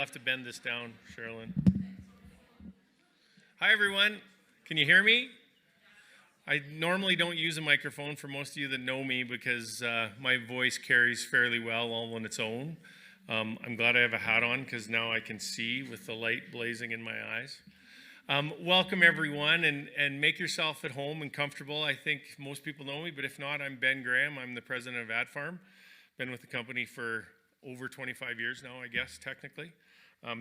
have to bend this down, Sherilyn. Hi, everyone. Can you hear me? I normally don't use a microphone for most of you that know me because my voice carries fairly well all on its own. I'm glad I have a hat on because now I can see with the light blazing in my eyes. Welcome, everyone, and make yourself at home and comfortable. I think most people know me, but if not, I'm Ben Graham. I'm the president of AdFarm. Been with the company for over 25 years now, I guess, technically.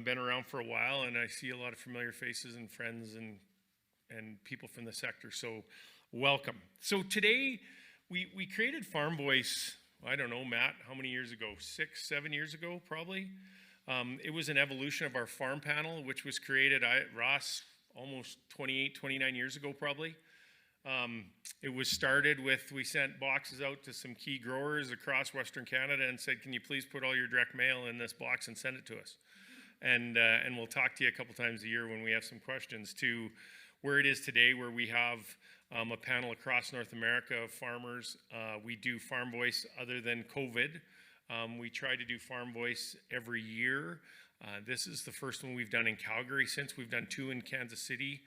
Been around for a while, and I see a lot of familiar faces and friends and people from the sector, so welcome. So today, we created Farm Voice, I don't know, Matt, how many years ago? 6, 7 years ago, probably? It was an evolution of our farm panel, which was created, Ross, almost 28, 29 years ago, probably. It was started with, we sent boxes out to some key growers across Western Canada and said, can you please put all your direct mail in this box and send it to us? And we'll talk to you a couple times a year when we have some questions, to where it is today, where we have a panel across North America of farmers. We do Farm Voice other than COVID. We try to do Farm Voice every year. This is the first one we've done in Calgary since. We've done 2 in Kansas City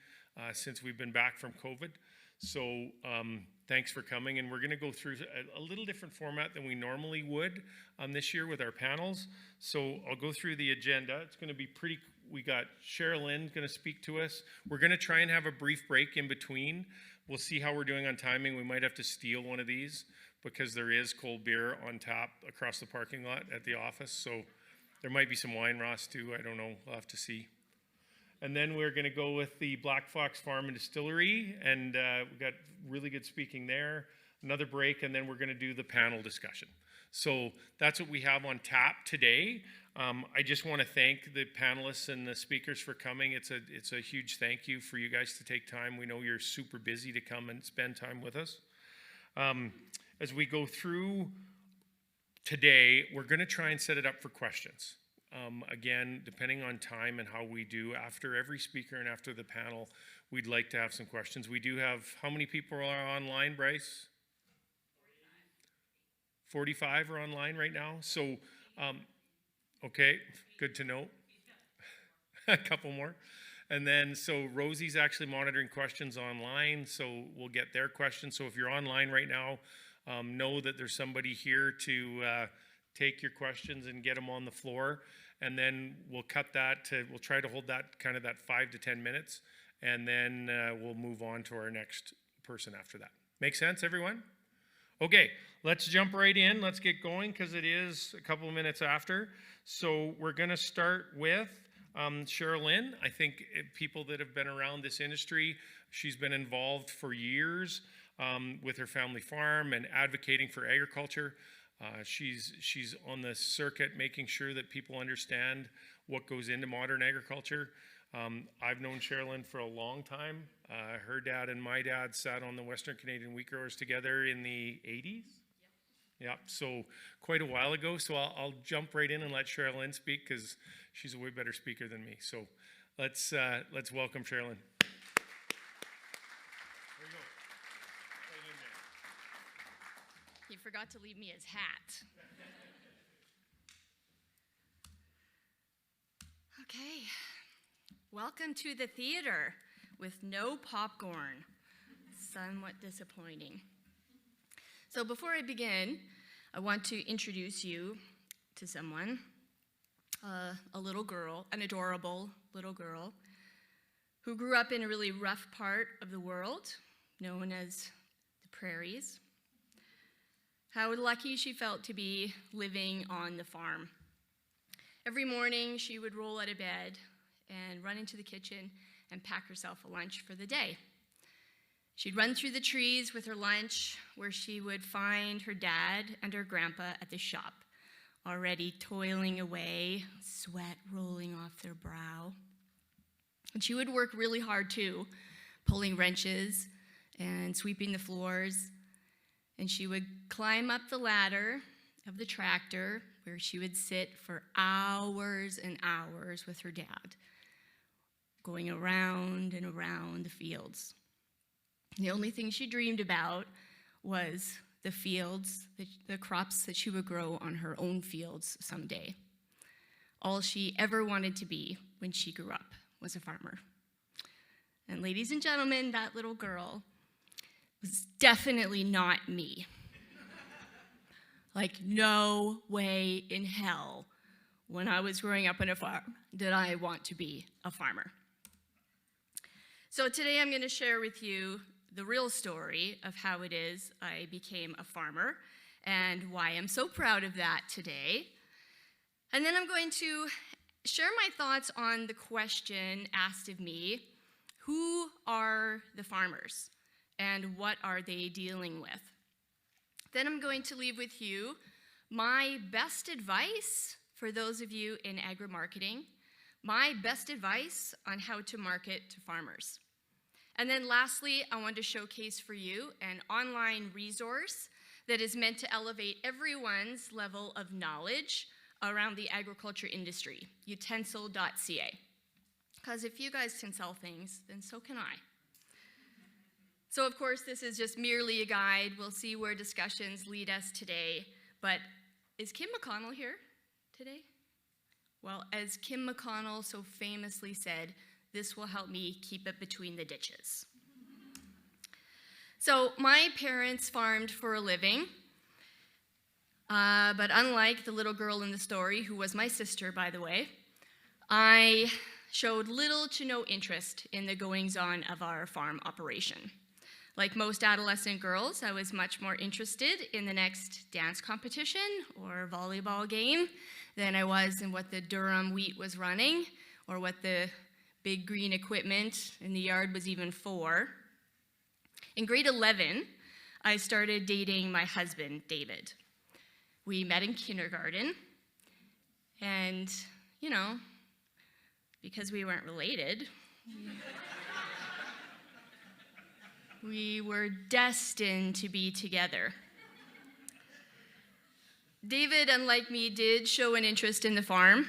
since we've been back from COVID. So thanks for coming, and we're going to go through a little different format than we normally would this year with our panels. So I'll go through the agenda. It's going to be pretty. We got Sherilyn going to speak to us. We're going to try and have a brief break in between. We'll see how we're doing on timing. We might have to steal one of these because there is cold beer on tap across the parking lot at the office. So there might be some wine, Ross, too. I don't know. We'll have to see. And then we're going to go with the Black Fox Farm and Distillery, and we've got really good speaking there. Another break, and then we're going to do the panel discussion. So that's what we have on tap today. I just want to thank the panelists and the speakers for coming. It's a huge thank you for you guys to take time. We know you're super busy to come and spend time with us. As we go through today, we're going to try and set it up for questions. Again, depending on time and how we do, after every speaker and after the panel, we'd like to have some questions. We do have, how many people are online, Bryce? 45 are online right now. So, okay, good to know. A couple more. And then, so Rosie's actually monitoring questions online, so we'll get their questions. So if you're online right now, know that there's somebody here to take your questions and get them on the floor. And then we'll cut that to, we'll try to hold that kind of that 5 to 10 minutes. And then we'll move on to our next person after that. Make sense, everyone? Okay, let's jump right in. Let's get going because it is a couple of minutes after. So we're going to start with Sherilyn. I think people that have been around this industry, she's been involved for years with her family farm and advocating for agriculture. She's on the circuit making sure that people understand what goes into modern agriculture. I've known Sherilyn for a long time. Her dad and my dad sat on the Western Canadian wheat growers together in the 80s. Yep, so quite a while ago. So I'll jump right in and let Sherilyn speak because she's a way better speaker than me. So let's welcome Sherilyn. He forgot to leave me his hat. Okay, welcome to the theater with no popcorn. Somewhat disappointing. So before I begin, I want to introduce you to someone, a little girl, an adorable little girl, who grew up in a really rough part of the world, known as the prairies. How lucky she felt to be living on the farm. Every morning, she would roll out of bed and run into the kitchen and pack herself a lunch for the day. She'd run through the trees with her lunch, where she would find her dad and her grandpa at the shop, already toiling away, sweat rolling off their brow. And she would work really hard, too, pulling wrenches and sweeping the floors. And she would climb up the ladder of the tractor, where she would sit for hours and hours with her dad, going around and around the fields. The only thing she dreamed about was the fields, the crops that she would grow on her own fields someday. all she ever wanted to be when she grew up was a farmer. And ladies and gentlemen, that little girl was definitely not me. Like, no way in hell, when I was growing up on a farm, did I want to be a farmer. So today I'm going to share with you the real story of how it is I became a farmer and why I'm so proud of that today. And then I'm going to share my thoughts on the question asked of me, who are the farmers and what are they dealing with? Then I'm going to leave with you my best advice for those of you in agri-marketing, my best advice on how to market to farmers. And then lastly, I want to showcase for you an online resource that is meant to elevate everyone's level of knowledge around the agriculture industry, utensil.ca. Because if you guys can sell things, then so can I. So of course, this is just merely a guide. We'll see where discussions lead us today. But is Kim McConnell here today? Well, as Kim McConnell so famously said, this will help me keep it between the ditches. So my parents farmed for a living, but unlike the little girl in the story, who was my sister, by the way, I showed little to no interest in the goings-on of our farm operation. Like most adolescent girls, I was much more interested in the next dance competition or volleyball game than I was in what the Durham wheat was running or what the big green equipment in the yard was even for. In grade 11, I started dating my husband, David. We met in kindergarten, and, you know, because we weren't related, we were destined to be together. David, unlike me, did show an interest in the farm.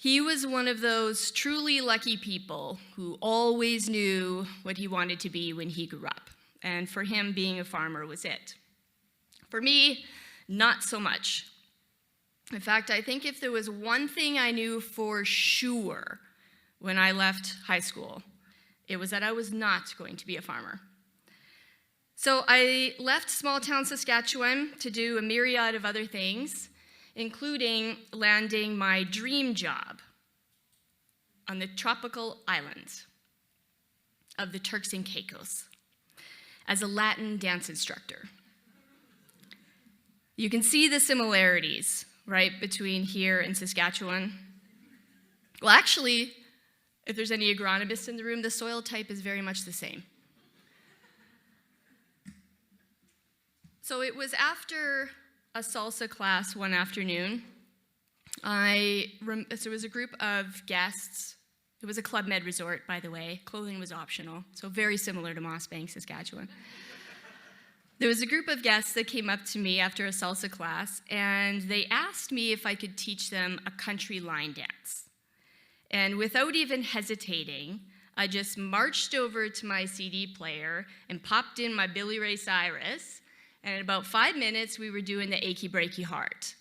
He was one of those truly lucky people who always knew what he wanted to be when he grew up. And for him, being a farmer was it. For me, not so much. In fact, I think if there was one thing I knew for sure when I left high school, it was that I was not going to be a farmer. So I left small town Saskatchewan to do a myriad of other things, including landing my dream job on the tropical island of the Turks and Caicos as a Latin dance instructor. You can see the similarities, right, between here and Saskatchewan. Well, actually, if there's any agronomists in the room, the soil type is very much the same. So it was after a salsa class one afternoon. So it was a group of guests. It was a Club Med resort, by the way. Clothing was optional, so very similar to Mossbank, Saskatchewan. There was a group of guests that came up to me after a salsa class, and they asked me if I could teach them a country line dance. And without even hesitating, I just marched over to my CD player and popped in my Billy Ray Cyrus, and in about 5 minutes, we were doing the Achy Breaky Heart.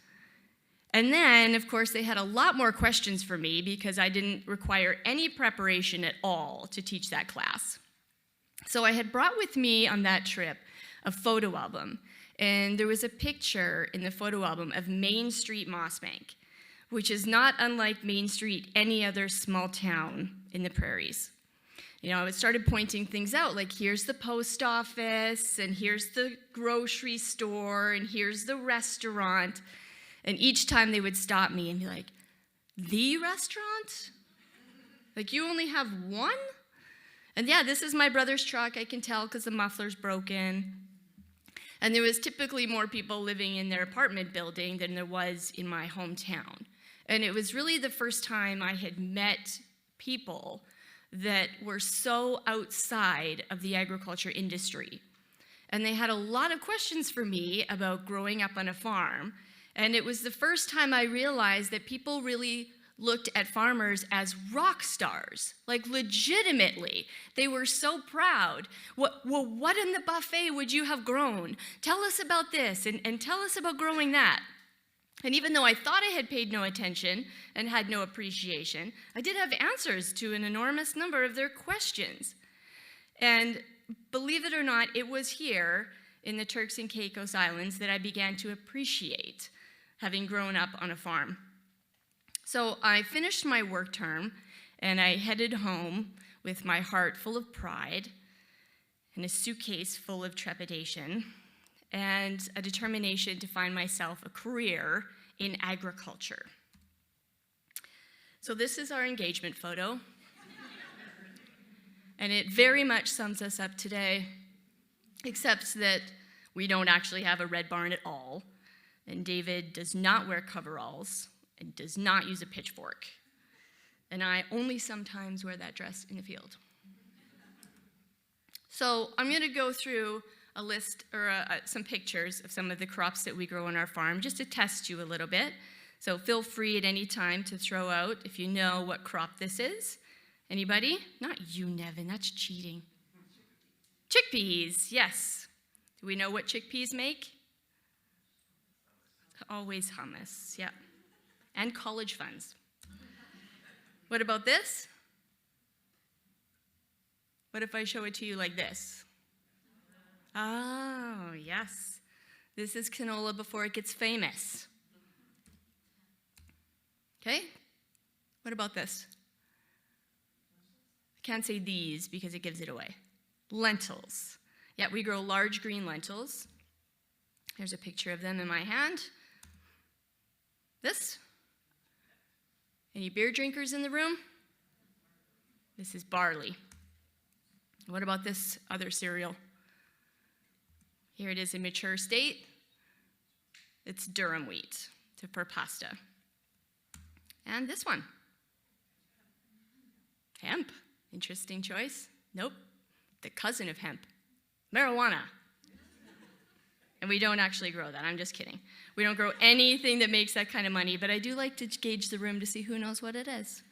And then, of course, they had a lot more questions for me because I didn't require any preparation at all to teach that class. So I had brought with me on that trip a photo album, and there was a picture in the photo album of Main Street Mossbank, which is not unlike Main Street any other small town in the prairies. You know, it started pointing things out, like here's the post office, and here's the grocery store, and here's the restaurant. And each time they would stop me and be like, the restaurant? Like, you only have one? And yeah, this is my brother's truck, I can tell because the muffler's broken. And there was typically more people living in their apartment building than there was in my hometown. And it was really the first time I had met people that were so outside of the agriculture industry. And they had a lot of questions for me about growing up on a farm. And it was the first time I realized that people really looked at farmers as rock stars, like legitimately. They were so proud. What in the buffet would you have grown? Tell us about this and tell us about growing that. And even though I thought I had paid no attention and had no appreciation, I did have answers to an enormous number of their questions. And believe it or not, it was here in the Turks and Caicos Islands that I began to appreciate having grown up on a farm. So I finished my work term and I headed home with my heart full of pride and a suitcase full of trepidation and a determination to find myself a career in agriculture. So this is our engagement photo. And it very much sums us up today, except that we don't actually have a red barn at all, and David does not wear coveralls and does not use a pitchfork. And I only sometimes wear that dress in the field. So I'm going to go through a list or some pictures of some of the crops that we grow on our farm just to test you a little bit. So feel free at any time to throw out if you know what crop this is. Anybody? Not you, Nevin. That's cheating. Chickpeas, yes. Do we know what chickpeas make? Always hummus, yeah. And college funds. What about this? What if I show it to you like this? Oh, yes. This is canola before it gets famous. Okay? What about this? I can't say these because it gives it away. Lentils. Yeah, we grow large green lentils. Here's a picture of them in my hand. This? Any beer drinkers in the room? This is barley. What about this other cereal? Here it is in mature state. It's durum wheat for pasta. And this one. Hemp. Interesting choice. Nope. The cousin of hemp. Marijuana. And we don't actually grow that. I'm just kidding. We don't grow anything that makes that kind of money, but I do like to gauge the room to see who knows what it is.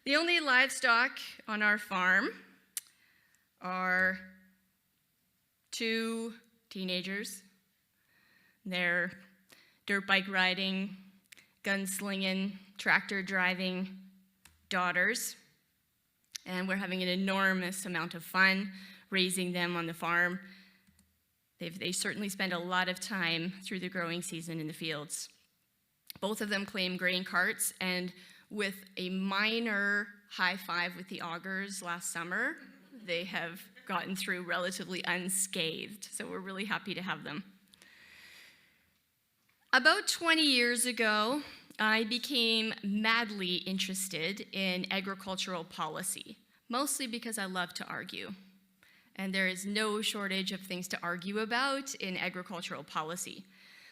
The only livestock on our farm are 2 teenagers. They're dirt bike riding, gunslinging, tractor driving daughters. And we're having an enormous amount of fun raising them on the farm. They certainly spend a lot of time through the growing season in the fields. Both of them claim grain carts, and with a minor high five with the augers last summer, they have gotten through relatively unscathed. So we're really happy to have them. About 20 years ago, I became madly interested in agricultural policy, mostly because I love to argue. And there is no shortage of things to argue about in agricultural policy.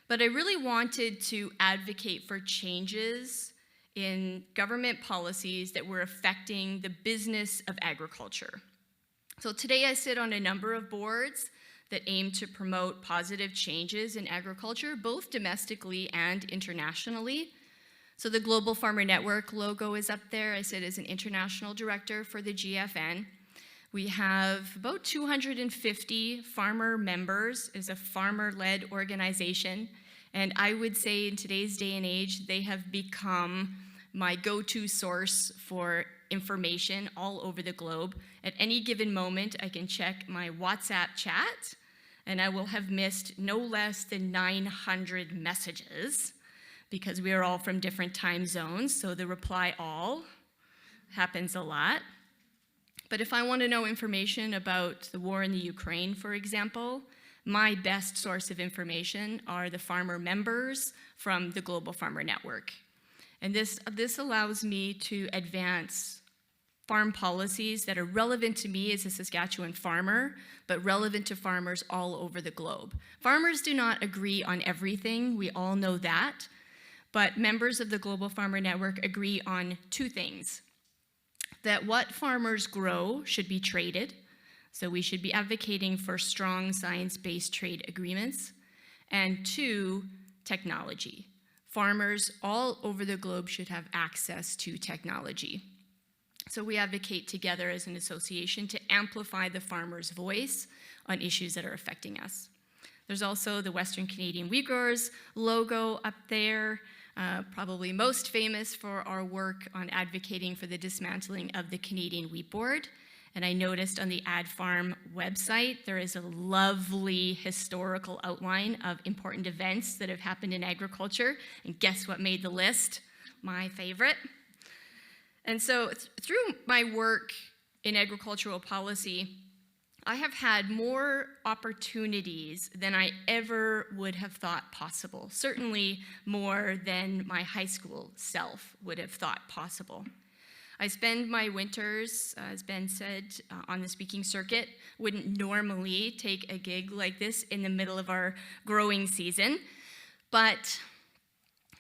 But I really wanted to advocate for changes in government policies that were affecting the business of agriculture. So today I sit on a number of boards that aim to promote positive changes in agriculture, both domestically and internationally. So the Global Farmer Network logo is up there. I sit as an international director for the GFN. We have about 250 farmer members. It's a farmer-led organization. And I would say in today's day and age, they have become my go-to source for information all over the globe. At any given moment, I can check my WhatsApp chat, and I will have missed no less than 900 messages because we are all from different time zones, so the reply all happens a lot. But if I want to know information about the war in the Ukraine, for example, my best source of information are the farmer members from the Global Farmer Network. And this allows me to advance farm policies that are relevant to me as a Saskatchewan farmer, but relevant to farmers all over the globe. Farmers do not agree on everything, we all know that, but members of the Global Farmer Network agree on 2 things. That what farmers grow should be traded, so we should be advocating for strong science-based trade agreements, and 2, technology. Farmers all over the globe should have access to technology. So we advocate together as an association to amplify the farmer's voice on issues that are affecting us. There's also the Western Canadian Wheat Growers logo up there, probably most famous for our work on advocating for the dismantling of the Canadian Wheat Board. And I noticed on the AdFarm website, there is a lovely historical outline of important events that have happened in agriculture. And guess what made the list? My favorite. And so through my work in agricultural policy, I have had more opportunities than I ever would have thought possible. Certainly more than my high school self would have thought possible. I spend my winters, as Ben said, on the speaking circuit. Wouldn't normally take a gig like this in the middle of our growing season, but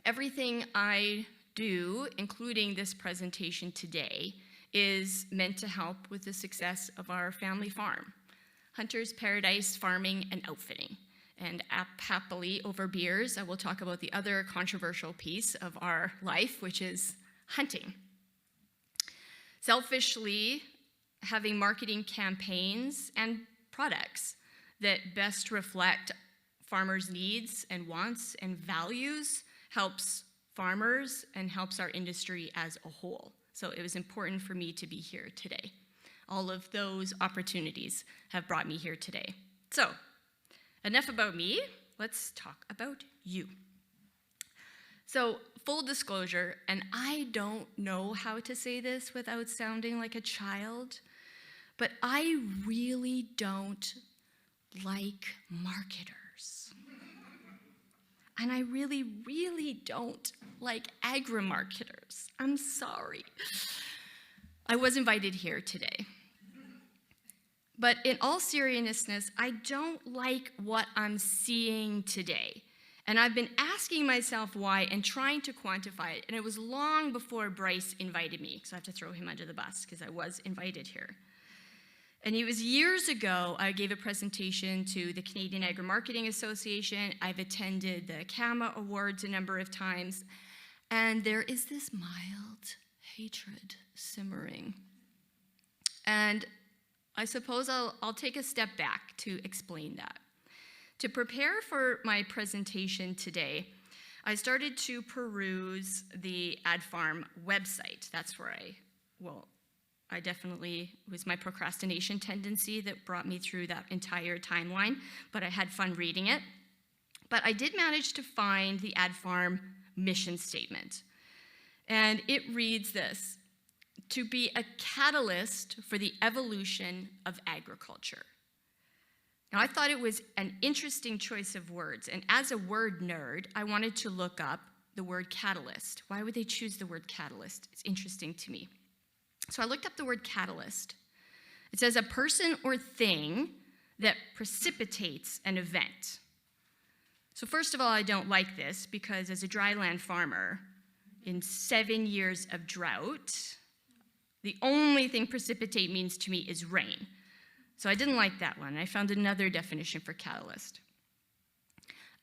everything I do, including this presentation today, is meant to help with the success of our family farm, Hunter's Paradise Farming and Outfitting. And happily, over beers, I will talk about the other controversial piece of our life, which is hunting. Selfishly, having marketing campaigns and products that best reflect farmers' needs and wants and values helps farmers and helps our industry as a whole. So it was important for me to be here today. All of those opportunities have brought me here today. So, enough about me, let's talk about you. So, full disclosure, and I don't know how to say this without sounding like a child, but I really don't like marketers. And I really, really don't like agri-marketers. I'm sorry. I was invited here today. But in all seriousness, I don't like what I'm seeing today. And I've been asking myself why and trying to quantify it. And it was long before Bryce invited me, so I have to throw him under the bus because I was invited here. And it was years ago, I gave a presentation to the Canadian Agri-Marketing Association. I've attended the CAMA Awards a number of times. And there is this mild hatred simmering. And I suppose I'll take a step back to explain that. To prepare for my presentation today, I started to peruse the AdFarm website. That's where I definitely, it was my procrastination tendency that brought me through that entire timeline, but I had fun reading it. But I did manage to find the AdFarm mission statement. And it reads this: to be a catalyst for the evolution of agriculture. Now, I thought it was an interesting choice of words, and as a word nerd, I wanted to look up the word catalyst. Why would they choose the word catalyst? It's interesting to me. So I looked up the word catalyst. It says a person or thing that precipitates an event. So first of all, I don't like this because as a dryland farmer, in 7 years of drought, the only thing precipitate means to me is rain. So I didn't like that one. I found another definition for catalyst.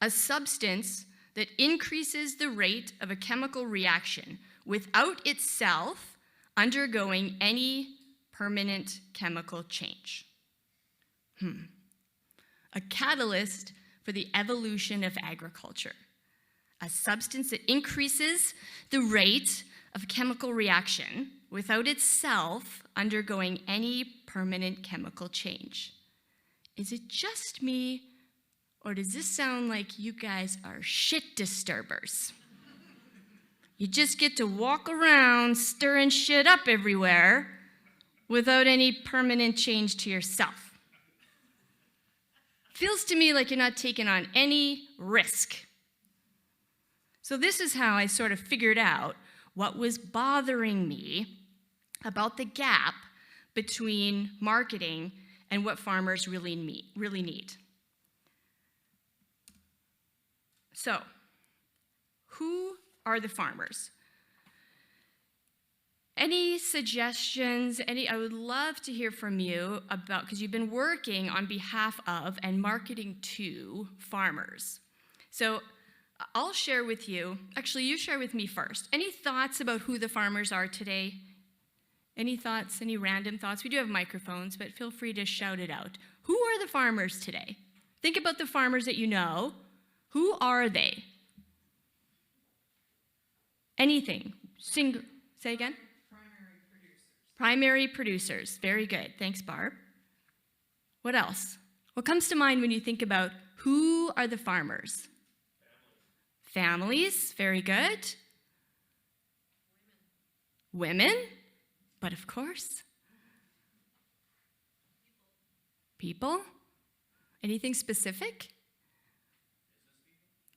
A substance that increases the rate of a chemical reaction without itself undergoing any permanent chemical change. A catalyst for the evolution of agriculture. A substance that increases the rate of chemical reaction without itself undergoing any permanent chemical change. Is it just me, or does this sound like you guys are shit disturbers? You just get to walk around stirring shit up everywhere without any permanent change to yourself. Feels to me like you're not taking on any risk. So this is how I sort of figured out what was bothering me about the gap between marketing and what farmers really need. So, who are the farmers? Any suggestions? I would love to hear from you about, because you've been working on behalf of and marketing to farmers. So I'll share with you, actually you share with me first. Any thoughts about who the farmers are today? Any thoughts, any random thoughts? We do have microphones, but feel free to shout it out. Who are the farmers today? Think about the farmers that you know. Who are they? Anything. Say again? Primary producers. Primary producers. Very good. Thanks, Barb. What else? What comes to mind when you think about who are the farmers? Families. Very good. Women. But of course. People. Anything specific?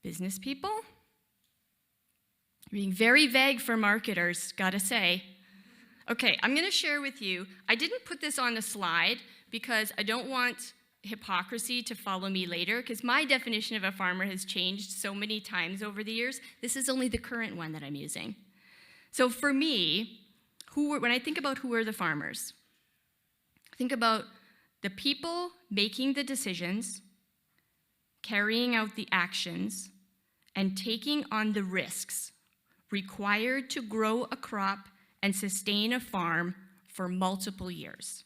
Business people. Being very vague for marketers, gotta say. Okay, I'm gonna share with you, I didn't put this on the slide because I don't want hypocrisy to follow me later, because my definition of a farmer has changed so many times over the years. This is only the current one that I'm using. So for me, when I think about who are the farmers, think about the people making the decisions, carrying out the actions, and taking on the risks required to grow a crop and sustain a farm for multiple years.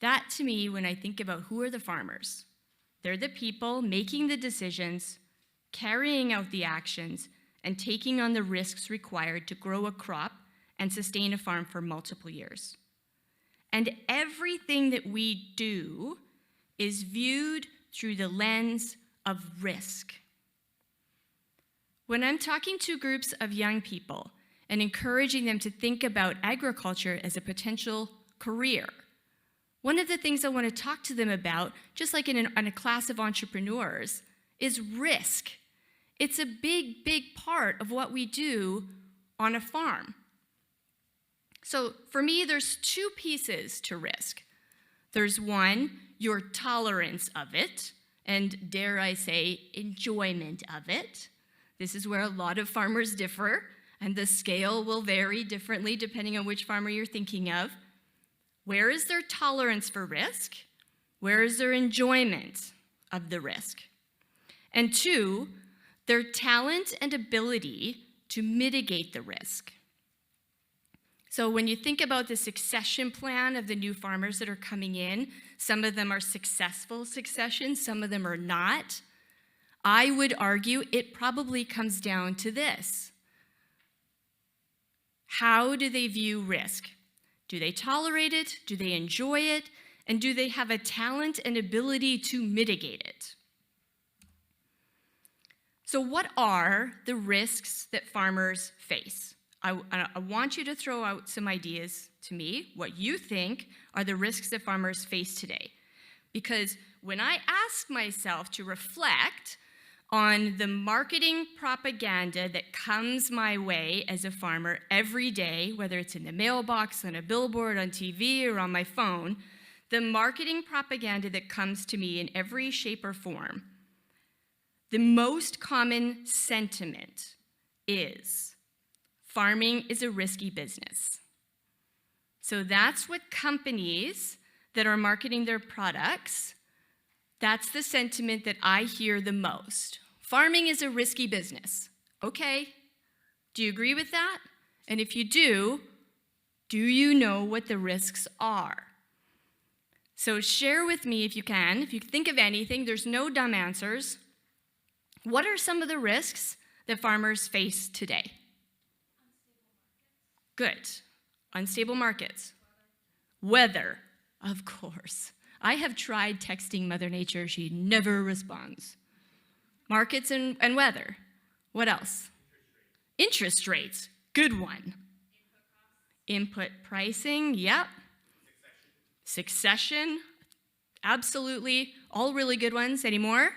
That, to me, when I think about who are the farmers, they're the people making the decisions, carrying out the actions, and taking on the risks required to grow a crop and sustain a farm for multiple years. And everything that we do is viewed through the lens of risk. When I'm talking to groups of young people and encouraging them to think about agriculture as a potential career, one of the things I want to talk to them about, just like in a class of entrepreneurs, is risk. It's a big, big part of what we do on a farm. So for me, there's two pieces to risk. There's one, your tolerance of it, and dare I say, enjoyment of it. This is where a lot of farmers differ, and the scale will vary differently depending on which farmer you're thinking of. Where is their tolerance for risk? Where is their enjoyment of the risk? And two, their talent and ability to mitigate the risk. So when you think about the succession plan of the new farmers that are coming in, some of them are successful successions, some of them are not. I would argue it probably comes down to this. How do they view risk? Do they tolerate it? Do they enjoy it? And do they have a talent and ability to mitigate it? So what are the risks that farmers face? I want you to throw out some ideas to me, what you think are the risks that farmers face today. Because when I ask myself to reflect on the marketing propaganda that comes my way as a farmer every day, whether it's in the mailbox, on a billboard, on TV, or on my phone, the marketing propaganda that comes to me in every shape or form, the most common sentiment is farming is a risky business. So that's what companies that are marketing their products, that's the sentiment that I hear the most. Farming is a risky business. Okay, do you agree with that? And if you do you know what the risks are? So share with me if you can, if you think of anything, there's no dumb answers. What are some of the risks that farmers face today? Good. Unstable markets. Weather, of course. I have tried texting Mother Nature. She never responds. Markets and weather. What else? Interest rates. Good one. Input pricing. Yep. Succession. Absolutely. All really good ones. Any more?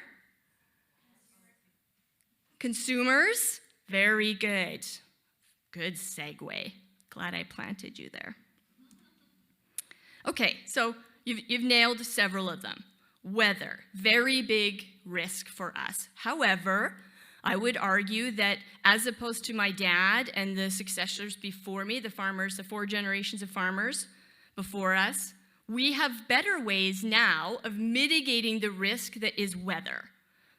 Consumers. Very good. Good segue. Glad I planted you there. Okay, so you've nailed several of them. Weather, very big risk for us. However, I would argue that as opposed to my dad and the successors before me, the farmers, the 4 generations of farmers before us, we have better ways now of mitigating the risk that is weather.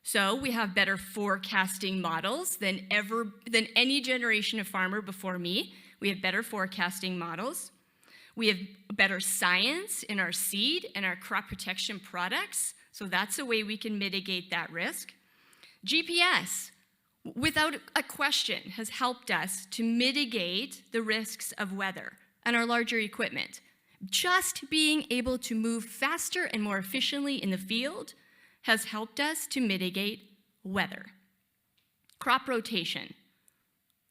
So we have better forecasting models than any generation of farmer before me. We have better forecasting models. We have better science in our seed and our crop protection products So that's a way we can mitigate that risk. GPS, without a question, has helped us to mitigate the risks of weather and our larger equipment. Just being able to move faster and more efficiently in the field has helped us to mitigate weather. Crop rotation.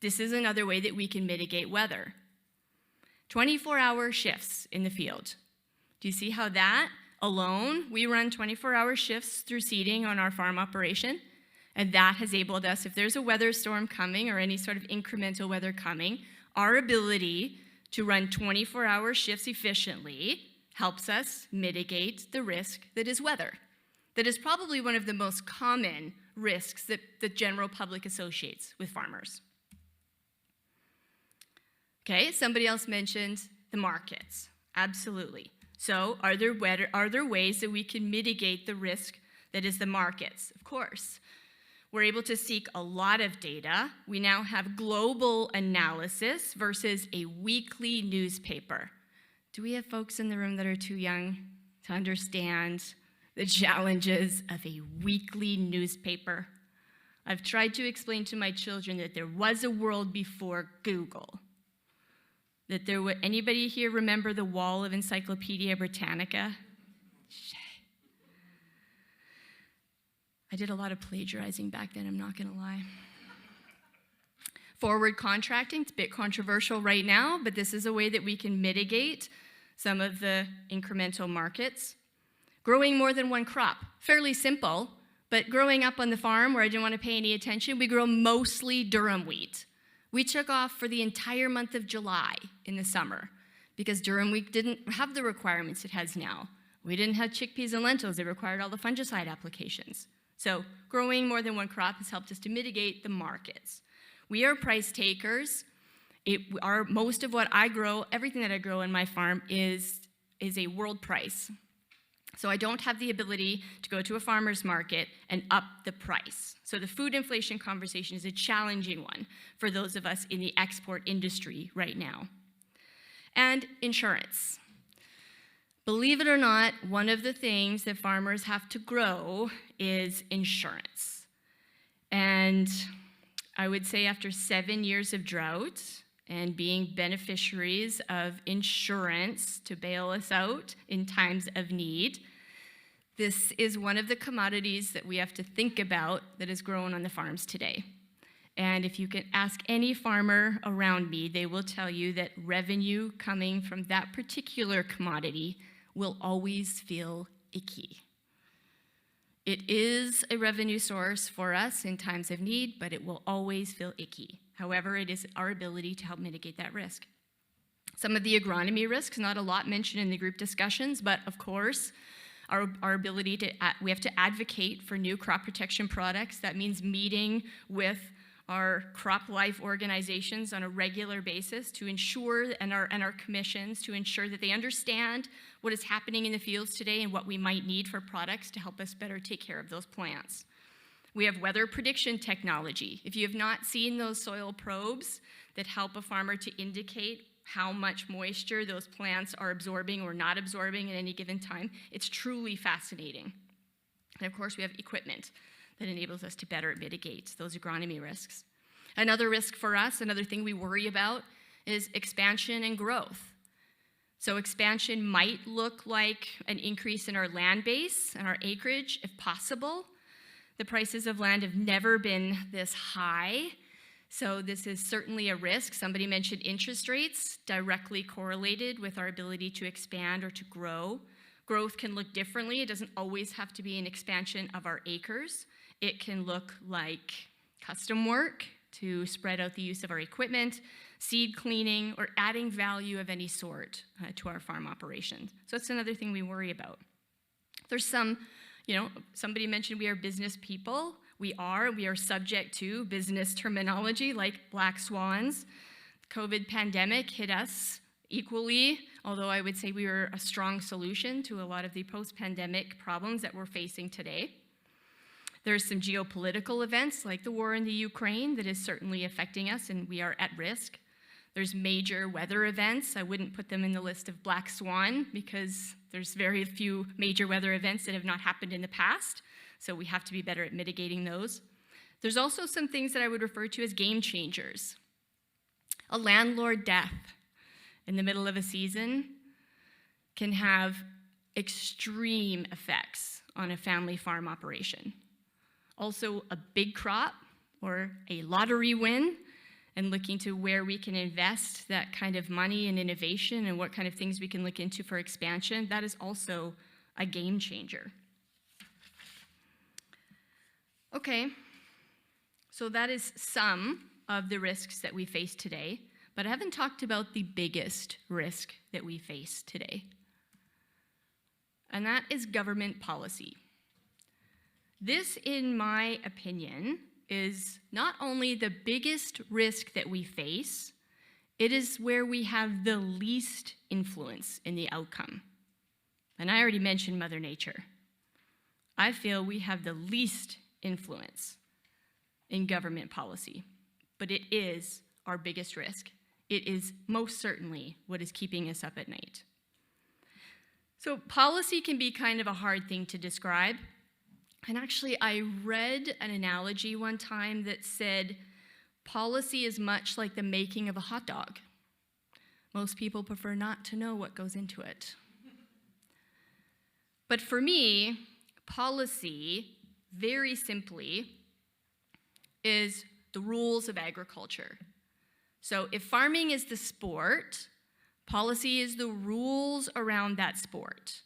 This is another way that we can mitigate weather. 24-hour shifts in the field. Do you see how that alone, we run 24-hour shifts through seeding on our farm operation, and that has enabled us, if there's a weather storm coming or any sort of incremental weather coming, our ability to run 24-hour shifts efficiently helps us mitigate the risk that is weather. That is probably one of the most common risks that the general public associates with farmers. Okay, somebody else mentioned the markets. Absolutely. So are there ways that we can mitigate the risk that is the markets? Of course. We're able to seek a lot of data. We now have global analysis versus a weekly newspaper. Do we have folks in the room that are too young to understand the challenges of a weekly newspaper? I've tried to explain to my children that there was a world before Google. That there would, anybody here remember the wall of Encyclopedia Britannica? I did a lot of plagiarizing back then, I'm not gonna lie. Forward contracting, it's a bit controversial right now, but this is a way that we can mitigate some of the incremental markets. Growing more than one crop, fairly simple, but growing up on the farm where I didn't want to pay any attention, we grow mostly durum wheat. We took off for the entire month of July in the summer because durum wheat didn't have the requirements it has now. We didn't have chickpeas and lentils, they required all the fungicide applications. So growing more than one crop has helped us to mitigate the markets. We are price takers. Most of what I grow, everything that I grow in my farm is a world price. So I don't have the ability to go to a farmer's market and up the price. So the food inflation conversation is a challenging one for those of us in the export industry right now. And insurance. Believe it or not, one of the things that farmers have to grow is insurance. And I would say after 7 years of drought and being beneficiaries of insurance to bail us out in times of need, this is one of the commodities that we have to think about that is grown on the farms today. And if you can ask any farmer around me, they will tell you that revenue coming from that particular commodity will always feel icky. It is a revenue source for us in times of need, but it will always feel icky. However, it is our ability to help mitigate that risk. Some of the agronomy risks, not a lot mentioned in the group discussions, but of course, our ability to, we have to advocate for new crop protection products. That means meeting with our crop life organizations on a regular basis to ensure, and our commissions, to ensure that they understand what is happening in the fields today and what we might need for products to help us better take care of those plants. We have weather prediction technology. If you have not seen those soil probes that help a farmer to indicate how much moisture those plants are absorbing or not absorbing at any given time, it's truly fascinating. And of course, we have equipment that enables us to better mitigate those agronomy risks. Another risk for us, another thing we worry about, is expansion and growth. So expansion might look like an increase in our land base and our acreage, if possible. The prices of land have never been this high, so this is certainly a risk. Somebody mentioned interest rates, directly correlated with our ability to expand or to grow. Growth can look differently. It doesn't always have to be an expansion of our acres. It can look like custom work to spread out the use of our equipment, seed cleaning, or adding value of any sort to our farm operations. So that's another thing we worry about. There's some, somebody mentioned we are business people. We are subject to business terminology like black swans. COVID pandemic hit us equally, although I would say we were a strong solution to a lot of the post-pandemic problems that we're facing today. There's some geopolitical events like the war in the Ukraine that is certainly affecting us, and we are at risk. There's major weather events. I wouldn't put them in the list of black swan because there's very few major weather events that have not happened in the past, so we have to be better at mitigating those. There's also some things that I would refer to as game changers. A landlord death in the middle of a season can have extreme effects on a family farm operation. Also, a big crop or a lottery win, and looking to where we can invest that kind of money in innovation and what kind of things we can look into for expansion, that is also a game changer. Okay, so that is some of the risks that we face today, but I haven't talked about the biggest risk that we face today, and that is government policy. This, in my opinion, is not only the biggest risk that we face, it is where we have the least influence in the outcome. And I already mentioned Mother Nature. I feel we have the least influence in government policy, but it is our biggest risk. It is most certainly what is keeping us up at night. So policy can be kind of a hard thing to describe. And actually, I read an analogy one time that said, policy is much like the making of a hot dog. Most people prefer not to know what goes into it. But for me, policy, very simply, is the rules of agriculture. So if farming is the sport, policy is the rules around that sport.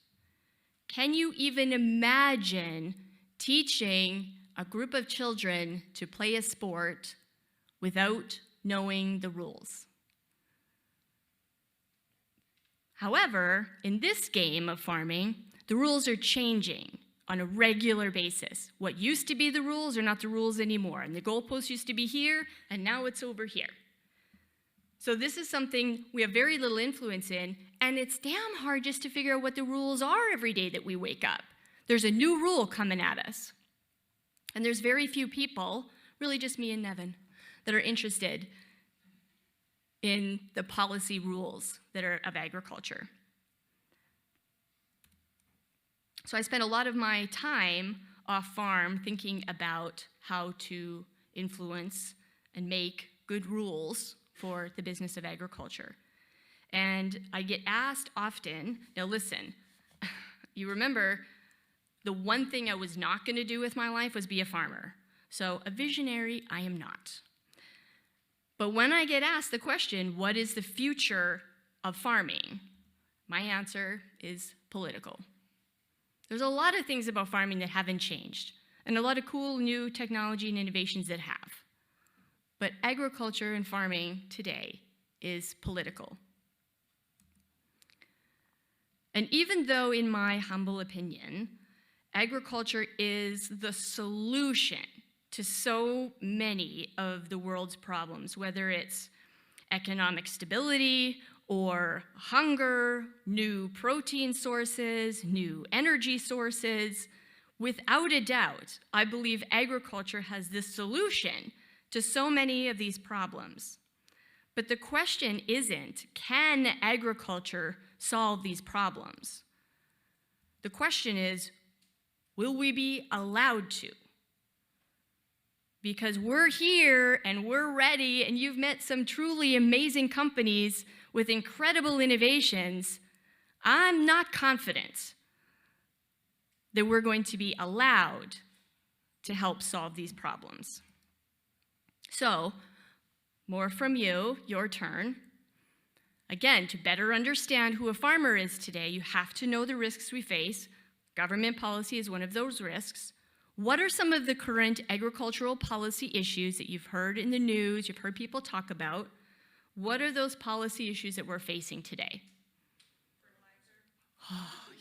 Can you even imagine teaching a group of children to play a sport without knowing the rules? However, in this game of farming, the rules are changing on a regular basis. What used to be the rules are not the rules anymore, and the goalpost used to be here, and now it's over here. So this is something we have very little influence in, and it's damn hard just to figure out what the rules are every day that we wake up. There's a new rule coming at us. And there's very few people, really just me and Nevin, that are interested in the policy rules that are of agriculture. So I spent a lot of my time off farm thinking about how to influence and make good rules for the business of agriculture. And I get asked often, now listen, you remember the one thing I was not going to do with my life was be a farmer. So a visionary, I am not. But when I get asked the question, what is the future of farming? My answer is political. There's a lot of things about farming that haven't changed, and a lot of cool new technology and innovations that have. But agriculture and farming today is political. And even though, in my humble opinion, agriculture is the solution to so many of the world's problems, whether it's economic stability or hunger, new protein sources, new energy sources, without a doubt, I believe agriculture has the solution to so many of these problems. But the question isn't, can agriculture solve these problems? The question is, will we be allowed to? Because we're here and we're ready, and you've met some truly amazing companies with incredible innovations. I'm not confident that we're going to be allowed to help solve these problems. So, more from you, your turn. Again, to better understand who a farmer is today, you have to know the risks we face. Government policy is one of those risks. What are some of the current agricultural policy issues that you've heard in the news, you've heard people talk about? What are those policy issues that we're facing today? Fertilizer. Oh,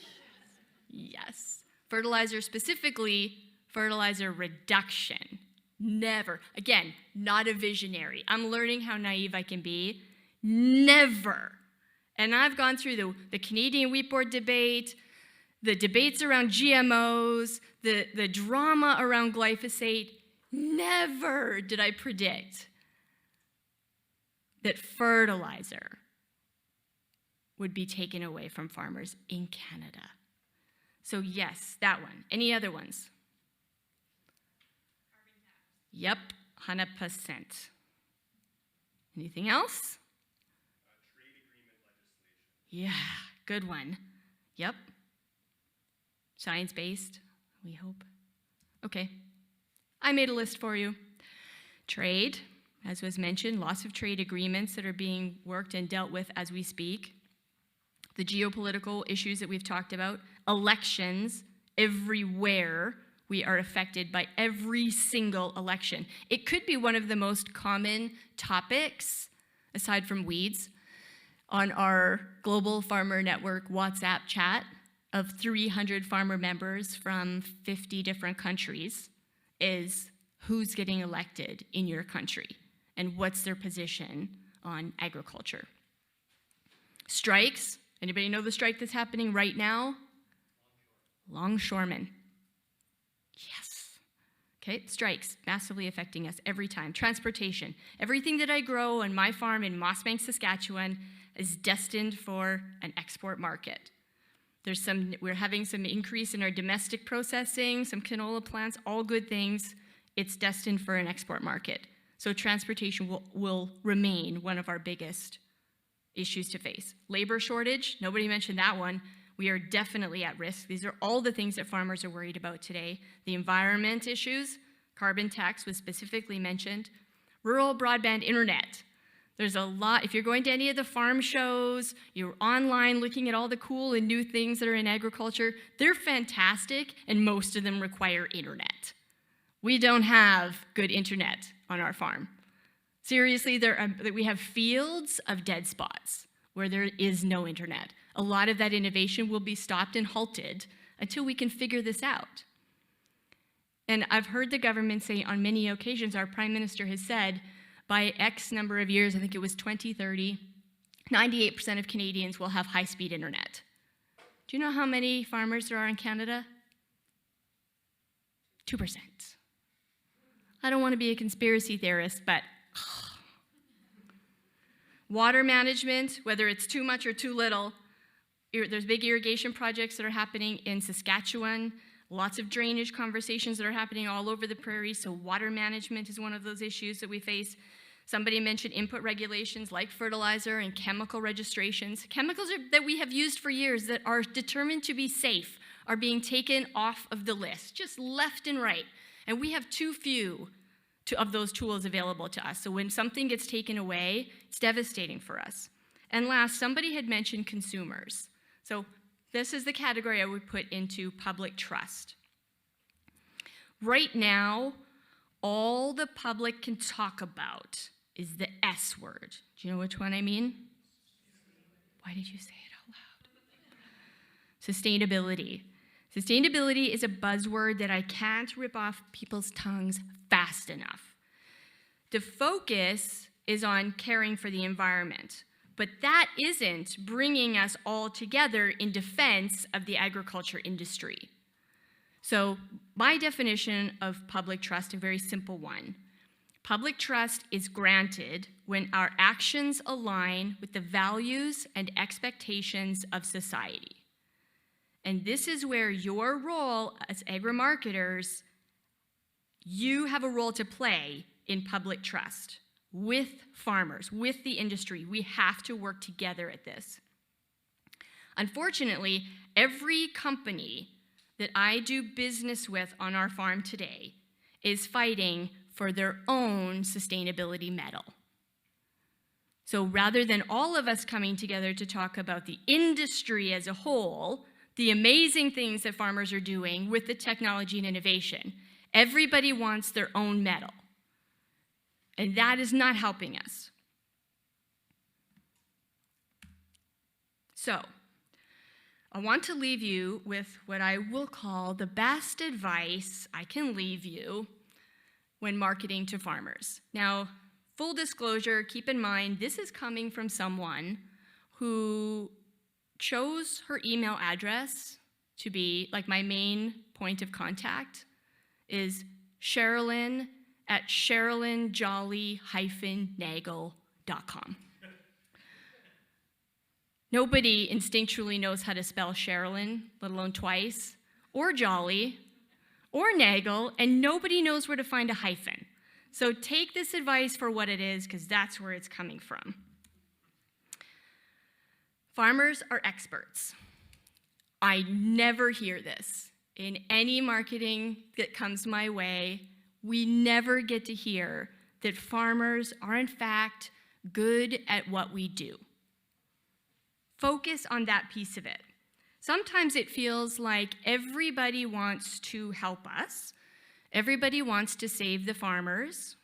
yes. Fertilizer, specifically fertilizer reduction. Never. Again, not a visionary. I'm learning how naive I can be. Never. And I've gone through the Canadian Wheat Board debate, the debates around GMOs, the drama around glyphosate. Never did I predict that fertilizer would be taken away from farmers in Canada. So yes, that one. Any other ones? Yep, 100%. Anything else? Trade agreement legislation. Yeah, good one. Yep. Science-based, we hope. Okay, I made a list for you. Trade, as was mentioned, lots of trade agreements that are being worked and dealt with as we speak. The geopolitical issues that we've talked about. Elections, everywhere we are affected by every single election. It could be one of the most common topics, aside from weeds, on our Global Farmer Network WhatsApp chat of 300 farmer members from 50 different countries is who's getting elected in your country and what's their position on agriculture. Strikes. Anybody know the strike that's happening right now? Longshoremen. Yes. Okay, strikes, massively affecting us every time. Transportation. Everything that I grow on my farm in Mossbank, Saskatchewan is destined for an export market. We're having some increase in our domestic processing, some canola plants, all good things. It's destined for an export market. So transportation will remain one of our biggest issues to face. Labor shortage, nobody mentioned that one. We are definitely at risk. These are all the things that farmers are worried about today. The environment issues, carbon tax was specifically mentioned. Rural broadband internet. There's a lot, if you're going to any of the farm shows, you're online looking at all the cool and new things that are in agriculture, they're fantastic, and most of them require internet. We don't have good internet on our farm. Seriously, we have fields of dead spots where there is no internet. A lot of that innovation will be stopped and halted until we can figure this out. And I've heard the government say on many occasions, our Prime Minister has said, by X number of years, I think it was 2030, 98% of Canadians will have high-speed internet. Do you know how many farmers there are in Canada? 2%. I don't want to be a conspiracy theorist, but water management, whether it's too much or too little, there's big irrigation projects that are happening in Saskatchewan, lots of drainage conversations that are happening all over the prairie, so water management is one of those issues that we face. Somebody mentioned input regulations like fertilizer and chemical registrations. Chemicals that we have used for years that are determined to be safe are being taken off of the list, just left and right. And we have too few of those tools available to us. So when something gets taken away, it's devastating for us. And last, somebody had mentioned consumers. So this is the category I would put into public trust. Right now, all the public can talk about is the S word. Do you know which one I mean? Why did you say it out loud? Sustainability. Sustainability is a buzzword that I can't rip off people's tongues fast enough. The focus is on caring for the environment, but that isn't bringing us all together in defense of the agriculture industry. So my definition of public trust, a very simple one. Public trust is granted when our actions align with the values and expectations of society. And this is where your role as agri-marketers, you have a role to play in public trust with farmers, with the industry. We have to work together at this. Unfortunately, every company that I do business with on our farm today is fighting for their own sustainability medal. So rather than all of us coming together to talk about the industry as a whole, the amazing things that farmers are doing with the technology and innovation, everybody wants their own medal. And that is not helping us. So, I want to leave you with what I will call the best advice I can leave you when marketing to farmers. Now, full disclosure, keep in mind, this is coming from someone who chose her email address to be, like my main point of contact is Sherilyn@SherilynJolly-Nagel Sherilyn.com. Nobody instinctually knows how to spell Sherilyn, let alone twice, or Jolly, or Nagel, and nobody knows where to find a hyphen. So take this advice for what it is, because that's where it's coming from. Farmers are experts. I never hear this. In any marketing that comes my way, we never get to hear that farmers are in fact good at what we do. Focus on that piece of it. Sometimes it feels like everybody wants to help us. Everybody wants to save the farmers.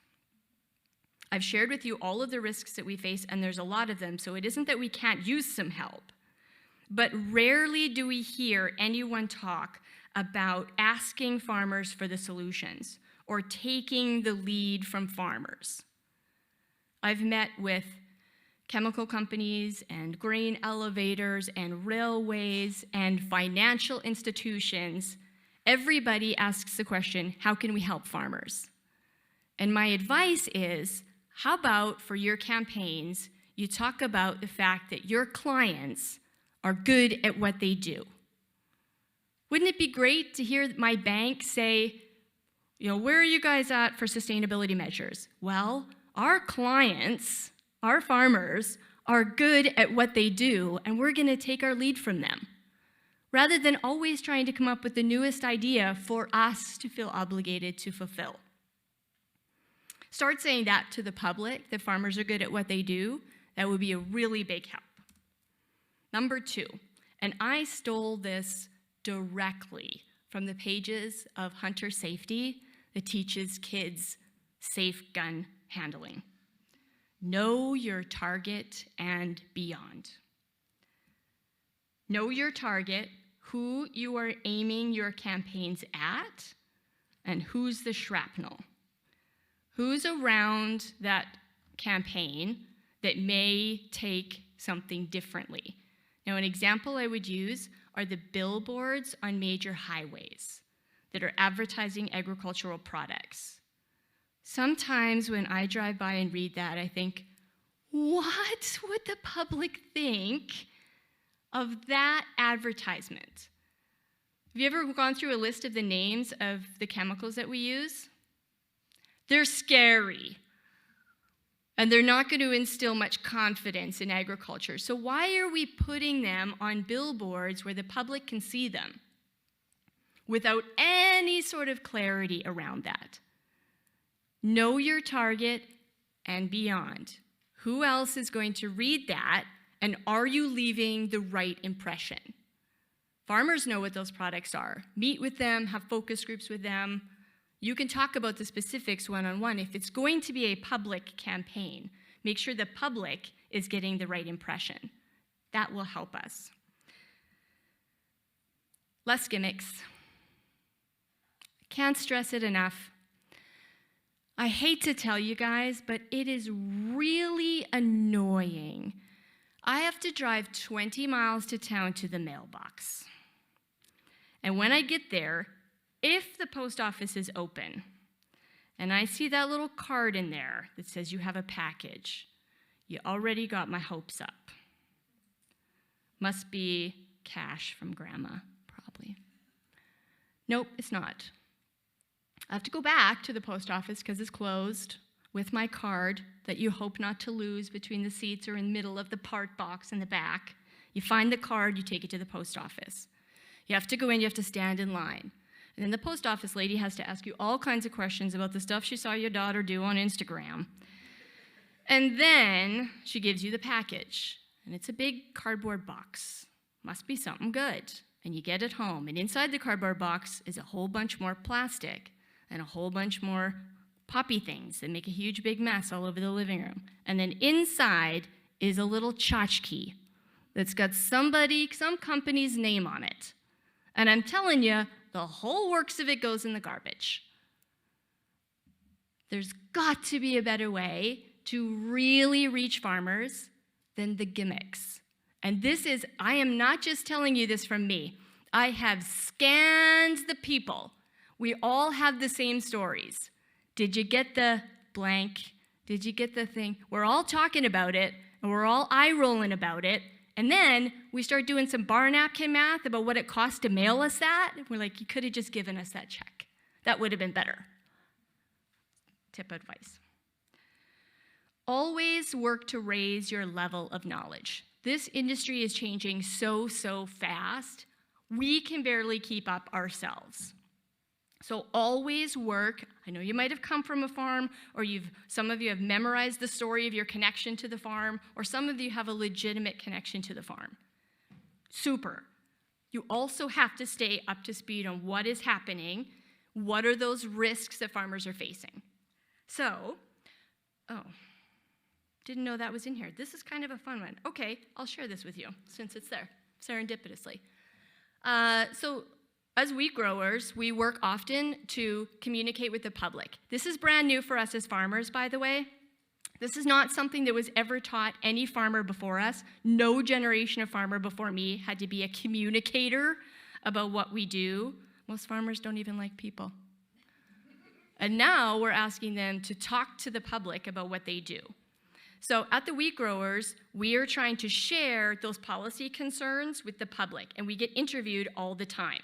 I've shared with you all of the risks that we face, and there's a lot of them, so it isn't that we can't use some help. But rarely do we hear anyone talk about asking farmers for the solutions or taking the lead from farmers. I've met with chemical companies and grain elevators and railways and financial institutions. Everybody asks the question, how can we help farmers? And my advice is, how about for your campaigns, you talk about the fact that your clients are good at what they do? Wouldn't it be great to hear my bank say, where are you guys at for sustainability measures? Well, our clients, our farmers, are good at what they do, and we're going to take our lead from them, rather than always trying to come up with the newest idea for us to feel obligated to fulfill. Start saying that to the public, that farmers are good at what they do. That would be a really big help. Number 2, and I stole this directly from the pages of Hunter Safety that teaches kids safe gun handling. Know your target and beyond. Know your target, who you are aiming your campaigns at, and who's the shrapnel. Who's around that campaign that may take something differently. Now, an example I would use are the billboards on major highways that are advertising agricultural products. Sometimes when I drive by and read that, I think, what would the public think of that advertisement? Have you ever gone through a list of the names of the chemicals that we use? They're scary. And they're not going to instill much confidence in agriculture. So why are we putting them on billboards where the public can see them without any sort of clarity around that? Know your target and beyond. Who else is going to read that, and are you leaving the right impression? Farmers know what those products are. Meet with them, have focus groups with them. You can talk about the specifics one-on-one. If it's going to be a public campaign, make sure the public is getting the right impression. That will help us. Less gimmicks. Can't stress it enough. I hate to tell you guys, but it is really annoying. I have to drive 20 miles to town to the mailbox. And when I get there, if the post office is open, and I see that little card in there that says you have a package, you already got my hopes up. Must be cash from Grandma, probably. Nope, it's not. I have to go back to the post office because it's closed with my card that you hope not to lose between the seats or in the middle of the part box in the back. You find the card, you take it to the post office. You have to go in, you have to stand in line. And then the post office lady has to ask you all kinds of questions about the stuff she saw your daughter do on Instagram. And then she gives you the package. And it's a big cardboard box. Must be something good. And you get it home. And inside the cardboard box is a whole bunch more plastic and a whole bunch more poppy things that make a huge big mess all over the living room. And then inside is a little tchotchke that's got some company's name on it. And I'm telling you, the whole works of it goes in the garbage. There's got to be a better way to really reach farmers than the gimmicks. And I am not just telling you this from me. I have scanned the people. We all have the same stories. Did you get the blank? Did you get the thing? We're all talking about it, and we're all eye-rolling about it, and then we start doing some bar napkin math about what it costs to mail us that. We're like, you could have just given us that check. That would have been better. Tip advice. Always work to raise your level of knowledge. This industry is changing so fast, we can barely keep up ourselves. So always work. I know you might have come from a farm, or some of you have memorized the story of your connection to the farm, or some of you have a legitimate connection to the farm. Super. You also have to stay up to speed on what is happening. What are those risks that farmers are facing? So, didn't know that was in here. This is kind of a fun one. Okay, I'll share this with you since it's there, serendipitously. So as wheat growers, we work often to communicate with the public. This is brand new for us as farmers, by the way. This is not something that was ever taught any farmer before us. No generation of farmer before me had to be a communicator about what we do. Most farmers don't even like people. And now we're asking them to talk to the public about what they do. So at the Wheat Growers, we are trying to share those policy concerns with the public, and we get interviewed all the time.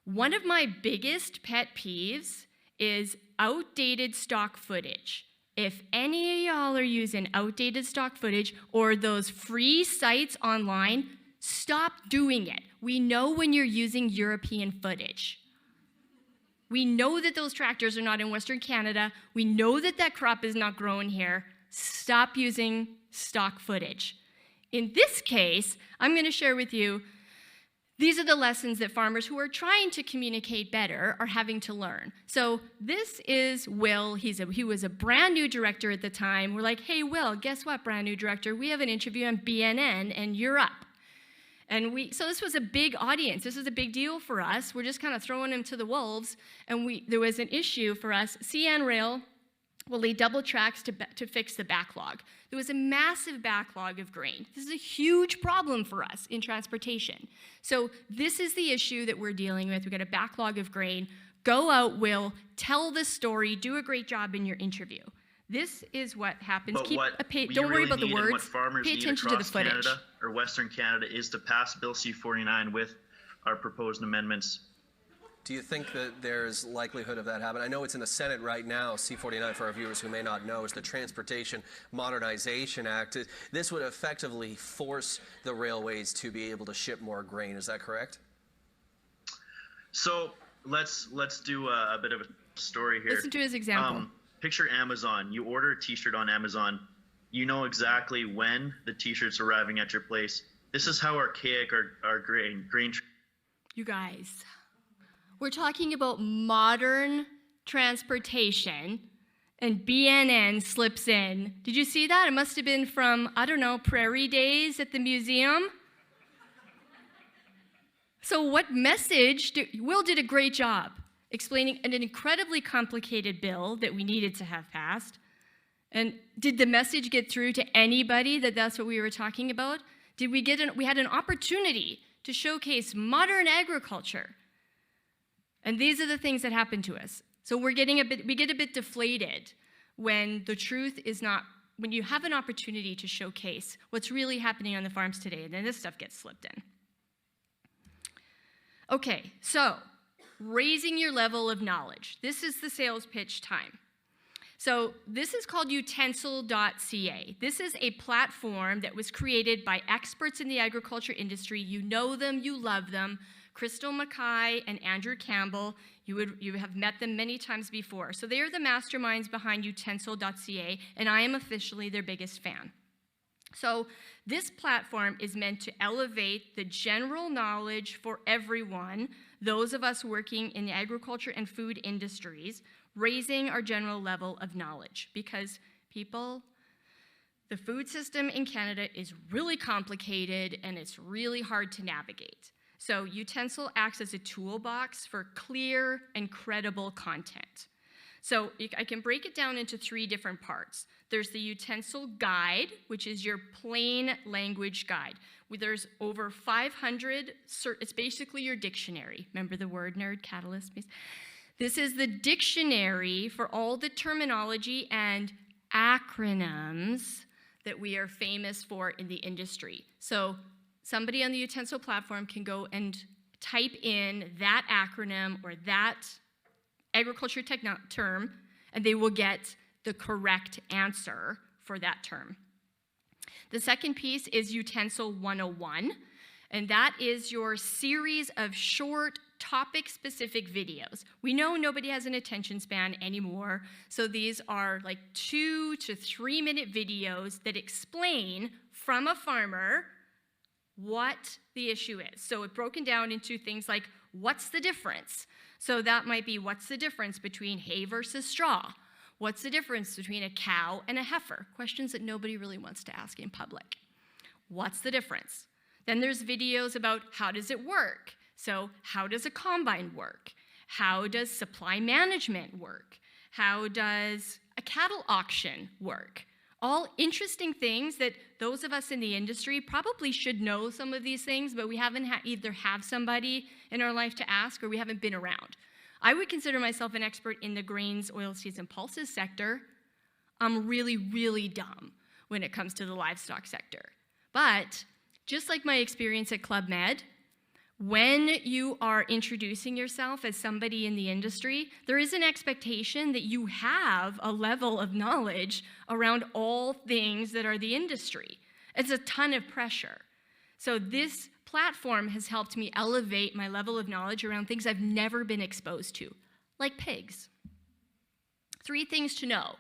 One of my biggest pet peeves is outdated stock footage. If any of y'all are using outdated stock footage or those free sites online, stop doing it. We know when you're using European footage. We know that those tractors are not in Western Canada. We know that that crop is not grown here. Stop using stock footage. In this case, I'm going to share with you, these are the lessons that farmers who are trying to communicate better are having to learn. So this is Will. He was a brand new director at the time. We're like, hey, Will, guess what, brand new director? We have an interview on BNN, and you're up. And so this was a big audience. This was a big deal for us. We're just kind of throwing him to the wolves. And there was an issue for us. CN Rail will lay double tracks to fix the backlog. There was a massive backlog of grain. This is a huge problem for us in transportation. So this is the issue that we're dealing with. We've got a backlog of grain. Go out, Will, tell the story, do a great job in your interview. This is what happens. Don't worry about the words. Pay attention to the footage. Canada or Western Canada is to pass Bill C-49 with our proposed amendments. Do you think that there's likelihood of that happening? I know it's in the Senate right now. C-49, for our viewers who may not know, is the Transportation Modernization Act. This would effectively force the railways to be able to ship more grain. Is that correct? So let's do a bit of a story here. Listen to his example. Picture Amazon. You order a t-shirt on Amazon. You know exactly when the t-shirt's arriving at your place. This is how archaic our grain. You guys, we're talking about modern transportation, and BNN slips in. Did you see that? It must have been from, I don't know, Prairie Days at the museum. So what message? Will did a great job explaining an incredibly complicated bill that we needed to have passed. And did the message get through to anybody that that's what we were talking about? We had an opportunity to showcase modern agriculture. And these are the things that happen to us. So we get a bit deflated when the truth is not, when you have an opportunity to showcase what's really happening on the farms today, and then this stuff gets slipped in. Okay, so raising your level of knowledge. This is the sales pitch time. So this is called utensil.ca. This is a platform that was created by experts in the agriculture industry. You know them, you love them. Crystal Mackay and Andrew Campbell, you have met them many times before. So they are the masterminds behind utensil.ca, and I am officially their biggest fan. So this platform is meant to elevate the general knowledge for everyone, those of us working in the agriculture and food industries, raising our general level of knowledge. Because people, the food system in Canada is really complicated and it's really hard to navigate. So Utensil acts as a toolbox for clear and credible content. So I can break it down into 3 different parts. There's the Utensil Guide, which is your plain language guide. There's over 500, it's basically your dictionary. Remember the word nerd, catalyst? This is the dictionary for all the terminology and acronyms that we are famous for in the industry. So somebody on the utensil platform can go and type in that acronym or that agriculture term, and they will get the correct answer for that term. The second piece is Utensil 101, and that is your series of short topic-specific videos. We know nobody has an attention span anymore, so these are like 2 to 3 minute videos that explain from a farmer what the issue is. So it's broken down into things like, what's the difference? So that might be, what's the difference between hay versus straw? What's the difference between a cow and a heifer? Questions that nobody really wants to ask in public. What's the difference? Then there's videos about how does it work? So how does a combine work? How does supply management work? How does a cattle auction work? All interesting things that those of us in the industry probably should know some of these things, but we haven't either have somebody in our life to ask or we haven't been around. I would consider myself an expert in the grains, oilseeds, and pulses sector. I'm really, really dumb when it comes to the livestock sector. But just like my experience at Club Med, when you are introducing yourself as somebody in the industry, there is an expectation that you have a level of knowledge around all things that are the industry. It's a ton of pressure. So this platform has helped me elevate my level of knowledge around things I've never been exposed to, like pigs. 3 things to know.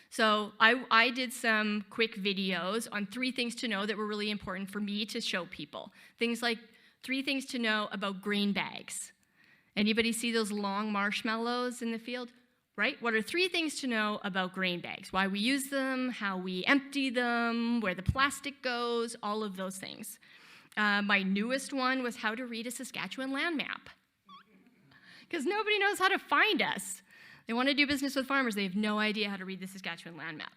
So I did some quick videos on 3 things to know that were really important for me to show people. Things like 3 things to know about grain bags. Anybody see those long marshmallows in the field? Right? What are 3 things to know about grain bags? Why we use them, how we empty them, where the plastic goes, all of those things. My newest one was how to read a Saskatchewan land map. Because nobody knows how to find us. They want to do business with farmers. They have no idea how to read the Saskatchewan land map.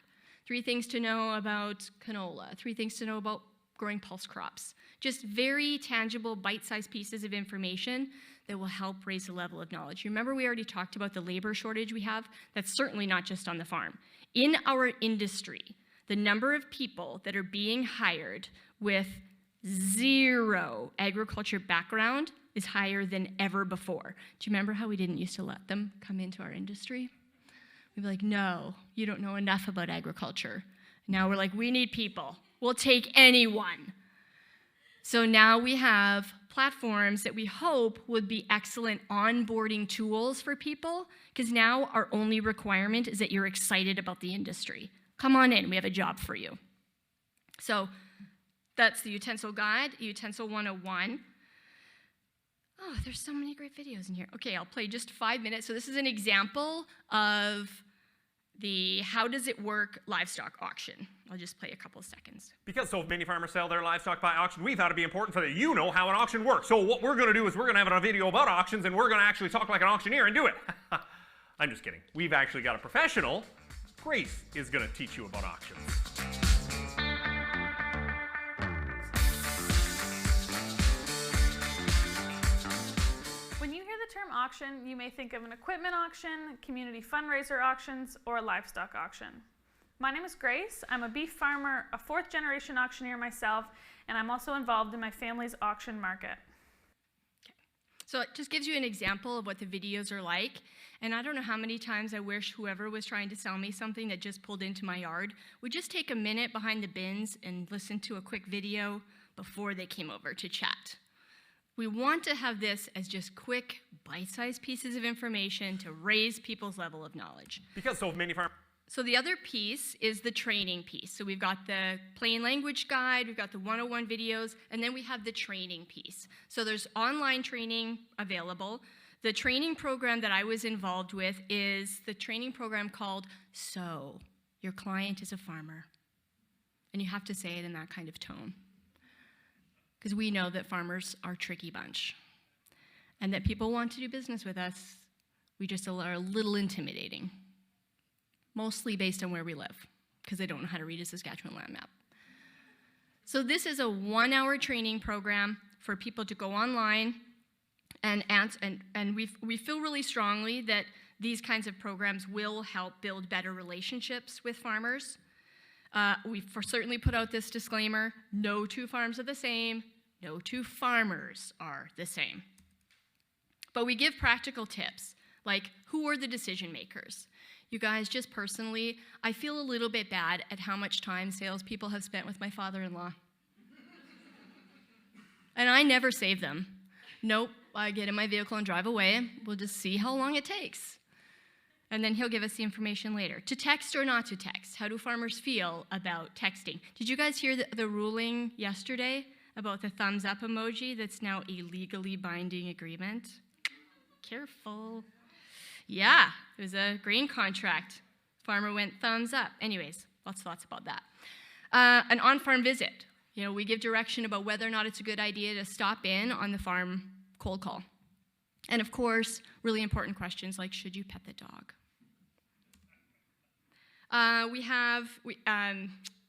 3 things to know about canola. 3 things to know about growing pulse crops. Just very tangible, bite-sized pieces of information that will help raise the level of knowledge. Remember, we already talked about the labor shortage we have? That's certainly not just on the farm. In our industry, the number of people that are being hired with 0 agriculture background is higher than ever before. Do you remember how we didn't used to let them come into our industry? We'd be like, no, you don't know enough about agriculture. Now we're like, we need people. We'll take anyone. So now we have platforms that we hope would be excellent onboarding tools for people, because now our only requirement is that you're excited about the industry. Come on in, we have a job for you. So that's the utensil guide, utensil 101. Oh, there's so many great videos in here. Okay, I'll play just 5 minutes. So this is an example of the how does it work livestock auction. I'll just play a couple of seconds. Because so many farmers sell their livestock by auction, we thought it'd be important so that you know how an auction works. So what we're going to do is we're going to have a video about auctions, and we're going to actually talk like an auctioneer and do it. I'm just kidding. We've actually got a professional. Grace is going to teach you about auctions. When you hear the term auction, you may think of an equipment auction, community fundraiser auctions, or a livestock auction. My name is Grace. I'm a beef farmer, a 4th generation auctioneer myself, and I'm also involved in my family's auction market. Okay. So it just gives you an example of what the videos are like. And I don't know how many times I wish whoever was trying to sell me something that just pulled into my yard would just take a minute behind the bins and listen to a quick video before they came over to chat. We want to have this as just quick, bite-sized pieces of information to raise people's level of knowledge. Because so many farmers. So the other piece is the training piece. So we've got the plain language guide, we've got the 101 videos, and then we have the training piece. So there's online training available. The training program that I was involved with is the training program called So Your Client is a Farmer. And you have to say it in that kind of tone, because we know that farmers are a tricky bunch and that people want to do business with us. We just are a little intimidating, mostly based on where we live, because they don't know how to read a Saskatchewan land map. So this is a 1-hour training program for people to go online and we feel really strongly that these kinds of programs will help build better relationships with farmers. We've certainly put out this disclaimer, no two farms are the same, no two farmers are the same. But we give practical tips, like who are the decision makers? You guys, just personally, I feel a little bit bad at how much time salespeople have spent with my father-in-law. And I never save them. Nope, I get in my vehicle and drive away. We'll just see how long it takes. And then he'll give us the information later. To text or not to text? How do farmers feel about texting? Did you guys hear the ruling yesterday about the thumbs up emoji that's now a legally binding agreement? Careful. Yeah, it was a grain contract. Farmer went thumbs up. Anyways, lots of thoughts about that. An on-farm visit. You know, we give direction about whether or not it's a good idea to stop in on the farm cold call. And of course, really important questions like, should you pet the dog? We have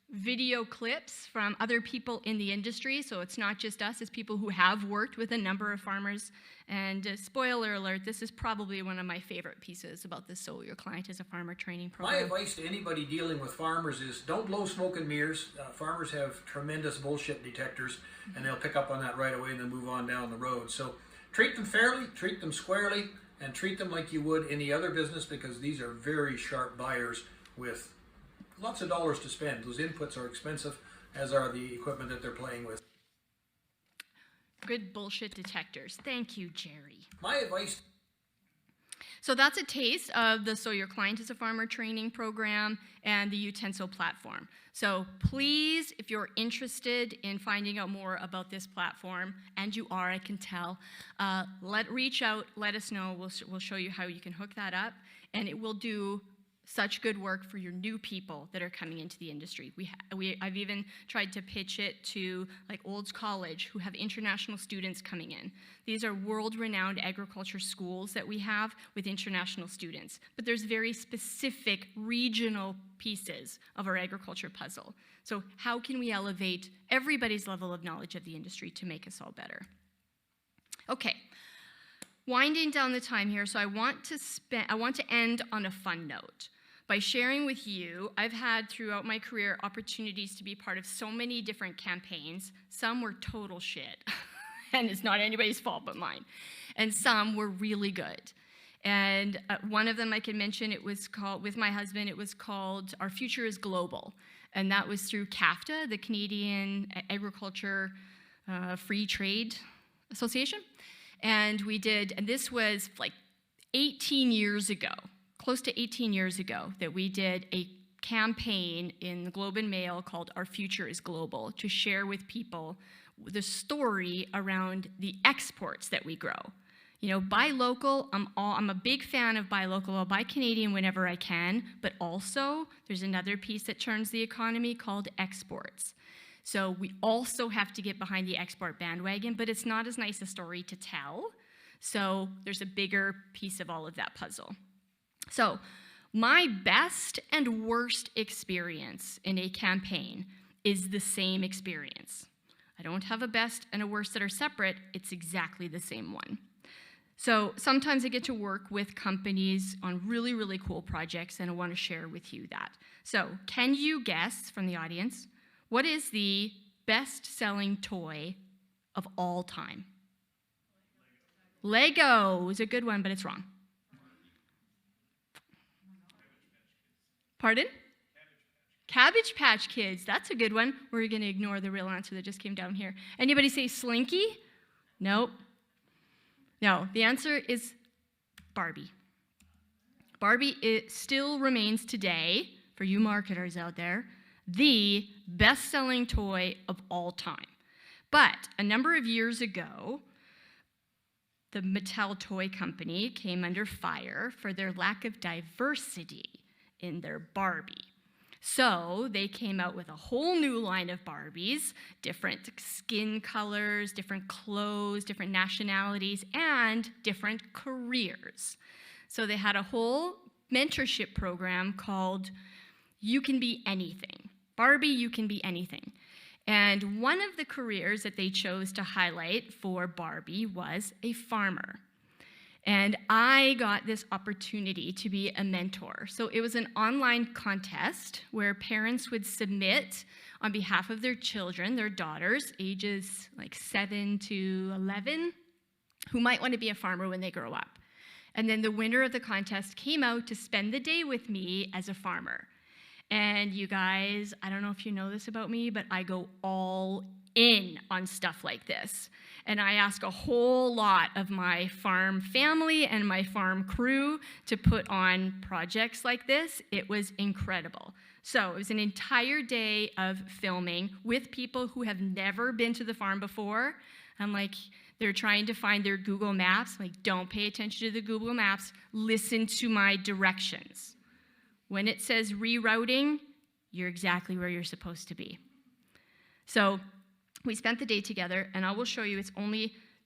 video clips from other people in the industry, so it's not just us, it's people who have worked with a number of farmers. And spoiler alert, this is probably one of my favorite pieces about the So Your Client is a Farmer training program. My advice to anybody dealing with farmers is don't blow smoke and mirrors. Farmers have tremendous bullshit detectors, and they'll pick up on that right away and then move on down the road. So treat them fairly, treat them squarely, and treat them like you would any other business, because these are very sharp buyers with lots of dollars to spend. Those inputs are expensive, as are the equipment that they're playing with. Good bullshit detectors. Thank you, Jerry. My advice. So that's a taste of the So Your Client is a Farmer training program and the Utensil platform. So please, if you're interested in finding out more about this platform, and you are, I can tell, reach out, let us know. We'll show you how you can hook that up, and it will do such good work for your new people that are coming into the industry. I've even tried to pitch it to like Olds College, who have international students coming in. These are world-renowned agriculture schools that we have with international students, but there's very specific regional pieces of our agriculture puzzle. So how can we elevate everybody's level of knowledge of the industry to make us all better? Okay. Winding down the time here, so I want to end on a fun note by sharing with you. I've had throughout my career opportunities to be part of so many different campaigns. Some were total shit, and it's not anybody's fault but mine. And some were really good. And one of them I can mention, it was called, with my husband, it was called Our Future is Global. And that was through CAFTA, the Canadian Agriculture Free Trade Association. And we did, and this was like 18 years ago, close to 18 years ago, that we did a campaign in the Globe and Mail called Our Future is Global to share with people the story around the exports that we grow. You know, buy local, I'm a big fan of buy local. I'll buy Canadian whenever I can, but also there's another piece that turns the economy called exports. So we also have to get behind the export bandwagon, but it's not as nice a story to tell. So there's a bigger piece of all of that puzzle. So my best and worst experience in a campaign is the same experience. I don't have a best and a worst that are separate. It's exactly the same one. So sometimes I get to work with companies on really, really cool projects, and I want to share with you that. So can you guess from the audience, what is the best-selling toy of all time? Lego is a good one, but it's wrong. Pardon? Cabbage Patch Kids. That's a good one. We're going to ignore the real answer that just came down here. Anybody say Slinky? Nope. No, the answer is Barbie. Barbie still remains today, for you marketers out there, the best-selling toy of all time. But a number of years ago, the Mattel toy company came under fire for their lack of diversity in their Barbie. So they came out with a whole new line of Barbies, different skin colors, different clothes, different nationalities, and different careers. So they had a whole mentorship program called You Can Be Anything. Barbie, you can be anything. And one of the careers that they chose to highlight for Barbie was a farmer. And I got this opportunity to be a mentor. So it was an online contest where parents would submit on behalf of their children, their daughters, ages like 7 to 11, who might want to be a farmer when they grow up. And then the winner of the contest came out to spend the day with me as a farmer. And you guys, I don't know if you know this about me, but I go all in on stuff like this. And I ask a whole lot of my farm family and my farm crew to put on projects like this. It was incredible. So it was an entire day of filming with people who have never been to the farm before. I'm like, they're trying to find their Google Maps. I'm like, don't pay attention to the Google Maps. Listen to my directions. When it says rerouting, you're exactly where you're supposed to be. So we spent the day together, and I will show you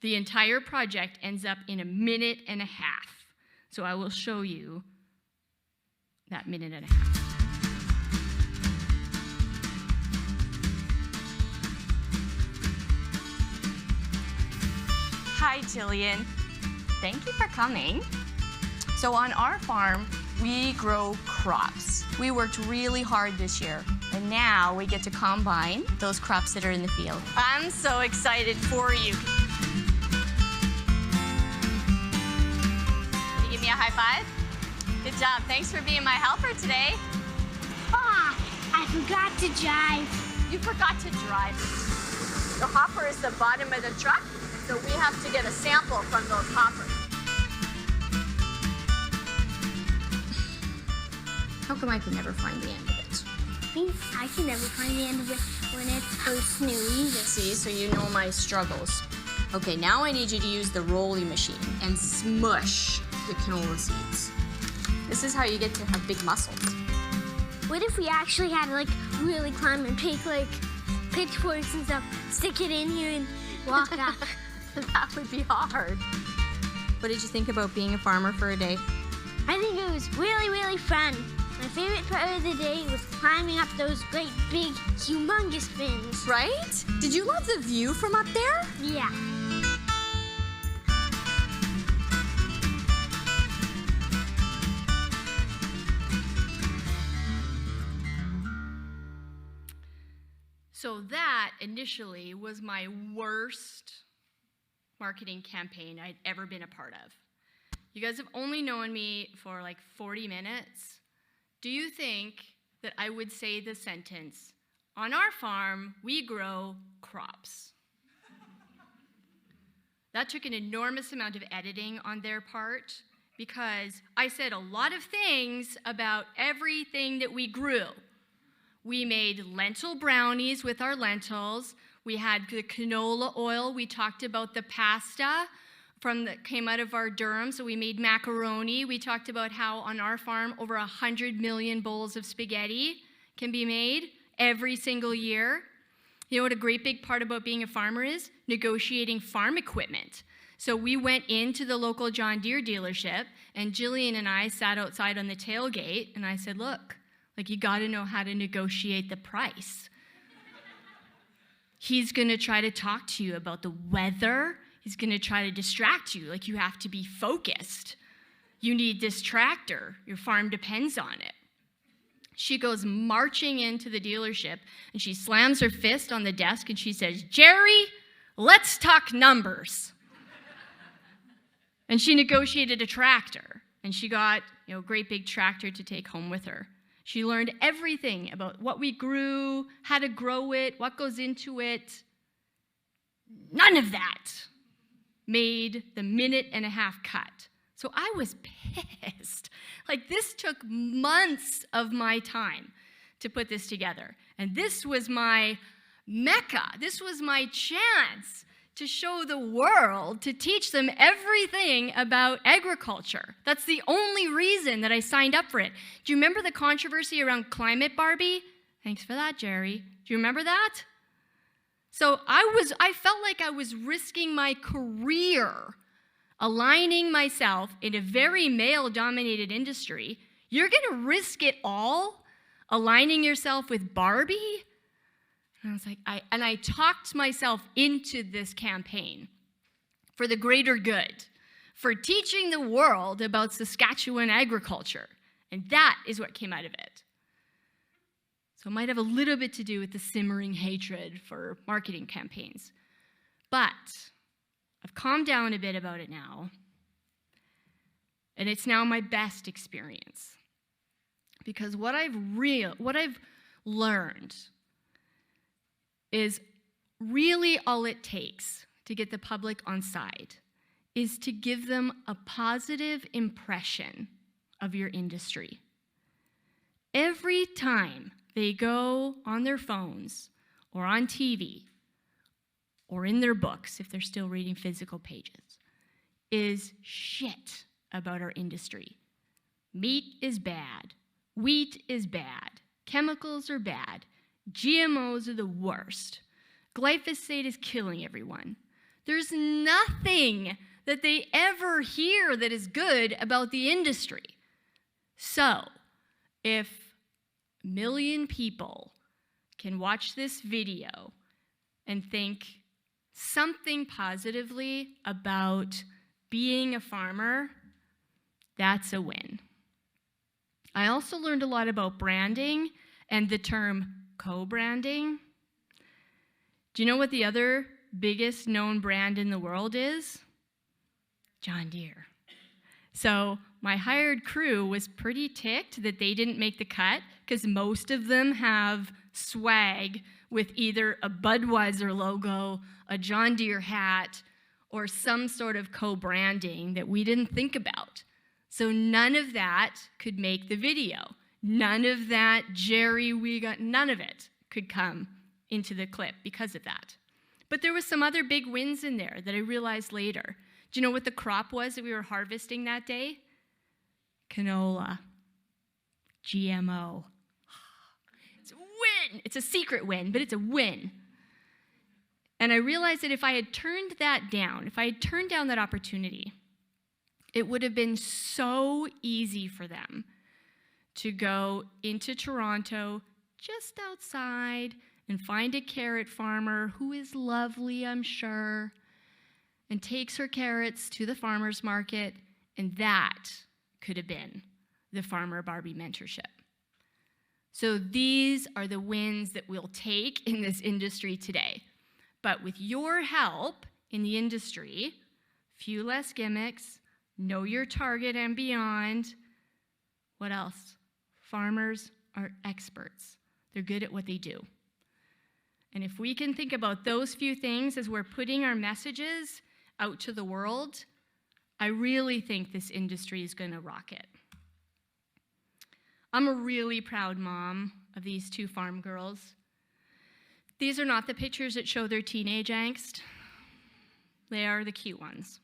the entire project ends up in 1.5 minutes. So I will show you that 1.5 minutes. Hi, Jillian. Thank you for coming. So on our farm, we grow crops. We worked really hard this year, and now we get to combine those crops that are in the field. I'm so excited for you. Can you give me a high five? Good job. Thanks for being my helper today. Ah, I forgot to drive. You forgot to drive. The hopper is the bottom of the truck, so we have to get a sample from those hoppers. How come I can never find the end of it? I can never find the end of it when it's so snowy. See, so you know my struggles. Okay, now I need you to use the rolly machine and smush the canola seeds. This is how you get to have big muscles. What if we actually had like really climb and take like pitchforks and stuff, stick it in here and walk up? That would be hard. What did you think about being a farmer for a day? I think it was really, really fun. My favorite part of the day was climbing up those great big, humongous bins. Right? Did you love the view from up there? Yeah. So that initially was my worst marketing campaign I'd ever been a part of. You guys have only known me for like 40 minutes. Do you think that I would say the sentence, on our farm, we grow crops? That took an enormous amount of editing on their part because I said a lot of things about everything that we grew. We made lentil brownies with our lentils. We had the canola oil. We talked about the pasta that came out of our durum, so we made macaroni. We talked about how on our farm over 100 million bowls of spaghetti can be made every single year. You know what a great big part about being a farmer is? Negotiating farm equipment. So we went into the local John Deere dealership, and Jillian and I sat outside on the tailgate, and I said, look, like you gotta know how to negotiate the price. He's gonna try to talk to you about the weather. He's gonna try to distract you, like you have to be focused. You need this tractor, your farm depends on it. She goes marching into the dealership and she slams her fist on the desk and she says, Jerry, let's talk numbers. And she negotiated a tractor and she got a great big tractor to take home with her. She learned everything about what we grew, how to grow it, what goes into it. None of that made the 1.5 minute cut. So I was pissed. Like this took months of my time to put this together. And this was my mecca. This was my chance to show the world, to teach them everything about agriculture. That's the only reason that I signed up for it. Do you remember the controversy around Climate Barbie? Thanks for that, Jerry. Do you remember that? So I felt like I was risking my career, aligning myself in a very male-dominated industry. You're gonna risk it all, aligning yourself with Barbie? And I was like, I talked myself into this campaign for the greater good, for teaching the world about Saskatchewan agriculture. And that is what came out of it. So it might have a little bit to do with the simmering hatred for marketing campaigns. But I've calmed down a bit about it now. And it's now my best experience. Because what I've learned is really all it takes to get the public on side is to give them a positive impression of your industry. Every time they go on their phones or on TV or in their books, if they're still reading physical pages, is shit about our industry. Meat is bad. Wheat is bad. Chemicals are bad. GMOs are the worst. Glyphosate is killing everyone. There's nothing that they ever hear that is good about the industry. So, if a million people can watch this video and think something positively about being a farmer, that's a win. I also learned a lot about branding and the term co-branding. Do you know what the other biggest known brand in the world is? John Deere. So my hired crew was pretty ticked that they didn't make the cut because most of them have swag with either a Budweiser logo, a John Deere hat, or some sort of co-branding that we didn't think about. So none of that could make the video. None of that, Jerry, none of it could come into the clip because of that. But there was some other big wins in there that I realized later. Do you know what the crop was that we were harvesting that day? Canola. GMO. It's a win. It's a secret win, but it's a win. And I realized that if I had turned that down, if I had turned down that opportunity, it would have been so easy for them to go into Toronto, just outside, and find a carrot farmer who is lovely, I'm sure, and takes her carrots to the farmer's market, and that could have been the Farmer Barbie mentorship. So these are the wins that we'll take in this industry today. But with your help in the industry, few less gimmicks, know your target and beyond. What else? Farmers are experts. They're good at what they do. And if we can think about those few things as we're putting our messages out to the world, I really think this industry is going to rocket. I'm a really proud mom of these two farm girls. These are not the pictures that show their teenage angst. They are the cute ones.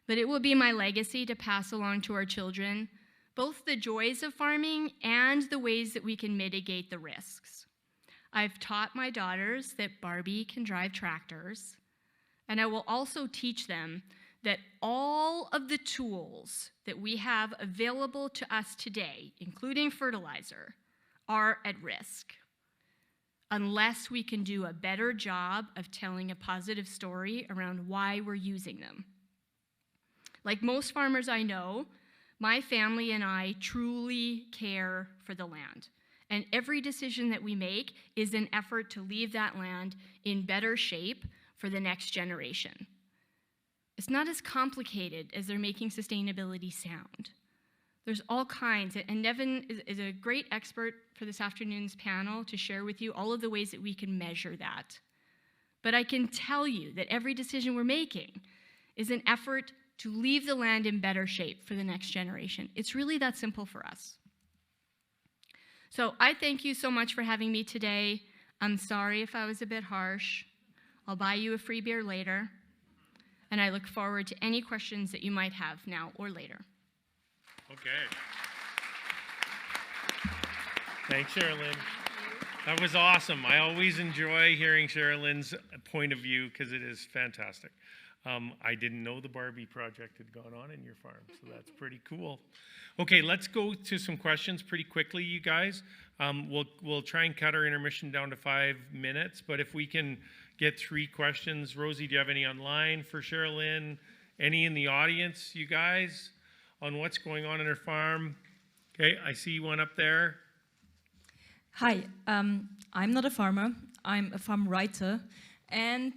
But it will be my legacy to pass along to our children both the joys of farming and the ways that we can mitigate the risks. I've taught my daughters that Barbie can drive tractors, and I will also teach them that all of the tools that we have available to us today, including fertilizer, are at risk unless we can do a better job of telling a positive story around why we're using them. Like most farmers I know, my family and I truly care for the land. And every decision that we make is an effort to leave that land in better shape for the next generation. It's not as complicated as they're making sustainability sound. There's all kinds, and Nevin is a great expert for this afternoon's panel to share with you all of the ways that we can measure that. But I can tell you that every decision we're making is an effort to leave the land in better shape for the next generation. It's really that simple for us. So I thank you so much for having me today. I'm sorry if I was a bit harsh. I'll buy you a free beer later. And I look forward to any questions that you might have now or later. Okay. Thanks, Sherilyn. That was awesome. I always enjoy hearing Sherilyn's point of view because it is fantastic. I didn't know the Barbie project had gone on in your farm, so that's pretty cool. Okay, let's go to some questions pretty quickly, you guys. We'll try and cut our intermission down to 5 minutes, but if we can get 3 questions. Rosie, do you have any online for Sherilyn? Any in the audience, you guys, on what's going on in their farm? Okay, I see one up there. Hi, I'm not a farmer. I'm a farm writer and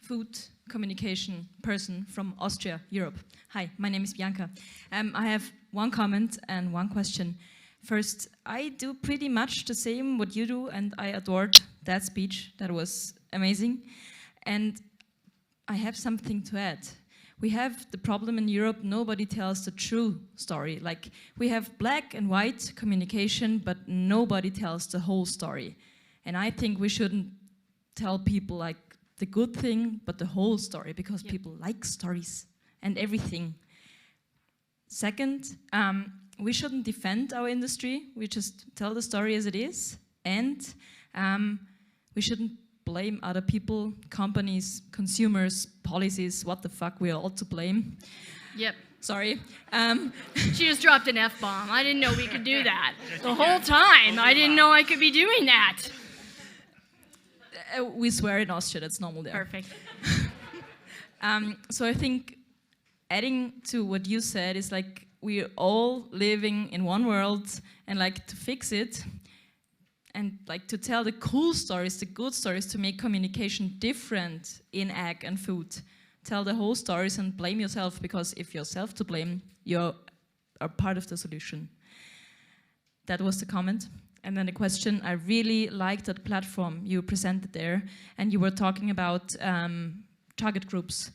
food communication person from Austria, Europe. Hi, my name is Bianca. I have one comment and one question. First, I do pretty much the same what you do, and I adored that speech. That was amazing. And I have something to add. We have the problem in Europe, nobody tells the true story. Like, we have black and white communication, but nobody tells the whole story. And I think we shouldn't tell people like the good thing, but the whole story, because people like stories and everything. Second, we shouldn't defend our industry. We just tell the story as it is. And we shouldn't blame other people, companies, consumers, policies, what the fuck, we're all to blame. Yep. Sorry. She just dropped an F-bomb. I didn't know we could do that. The whole time, I didn't know I could be doing that. We swear in Austria, that's normal there. Perfect. So I think adding to what you said is like we're all living in one world, and like to fix it and like to tell the cool stories, the good stories, to make communication different in ag and food. Tell the whole stories and blame yourself, because if you're self to blame, you're a part of the solution. That was the comment. And then the question, I really liked that platform you presented there, and you were talking about target groups.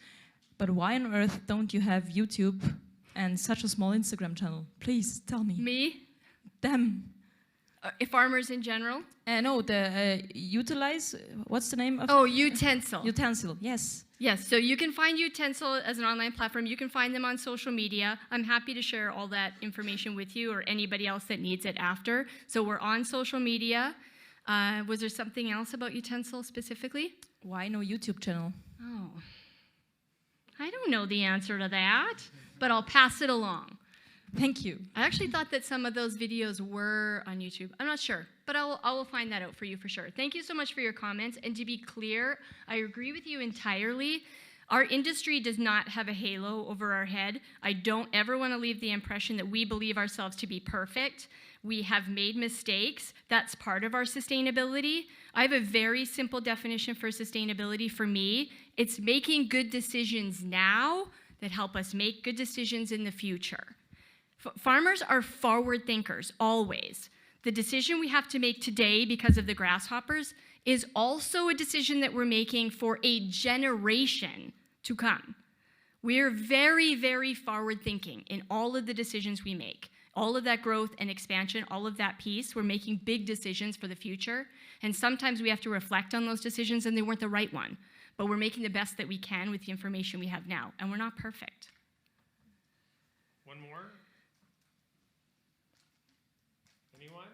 But why on earth don't you have YouTube and such a small Instagram channel? Please tell me. Me? Them. Farmers in general? No, the Utilize, what's the name of? Oh, Utensil. Utensil, yes. Yes, so you can find Utensil as an online platform. You can find them on social media. I'm happy to share all that information with you or anybody else that needs it after. So we're on social media. Was there something else about Utensil specifically? Why no YouTube channel? Oh, I don't know the answer to that, but I'll pass it along. Thank you. I actually thought that some of those videos were on YouTube. I'm not sure, but I will find that out for you for sure. Thank you so much for your comments. And to be clear, I agree with you entirely. Our industry does not have a halo over our head. I don't ever want to leave the impression that we believe ourselves to be perfect. We have made mistakes. That's part of our sustainability. I have a very simple definition for sustainability for me. It's making good decisions now that help us make good decisions in the future. Farmers are forward thinkers, always. The decision we have to make today because of the grasshoppers is also a decision that we're making for a generation to come. We're very, very forward thinking in all of the decisions we make. All of that growth and expansion, all of that piece, we're making big decisions for the future. And sometimes we have to reflect on those decisions and they weren't the right one. But we're making the best that we can with the information we have now. And we're not perfect. One more? Anyone?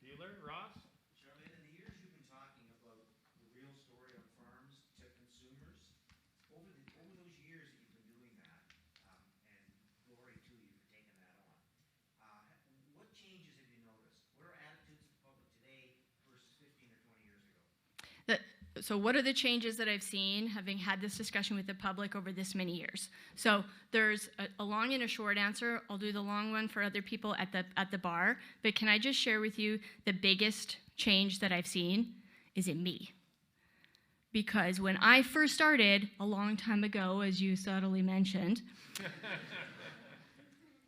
Dealer, Ross? Charlene, in the years you've been talking about the real story on farms to consumers, over those years that you've been doing that, and glory to you for taking that on, what changes have you noticed? What are attitudes of the public today versus 15 or 20 years ago? So what are the changes that I've seen having had this discussion with the public over this many years? So there's a long and a short answer. I'll do the long one for other people at the bar. But can I just share with you the biggest change that I've seen is in me. Because when I first started, a long time ago, as you subtly mentioned,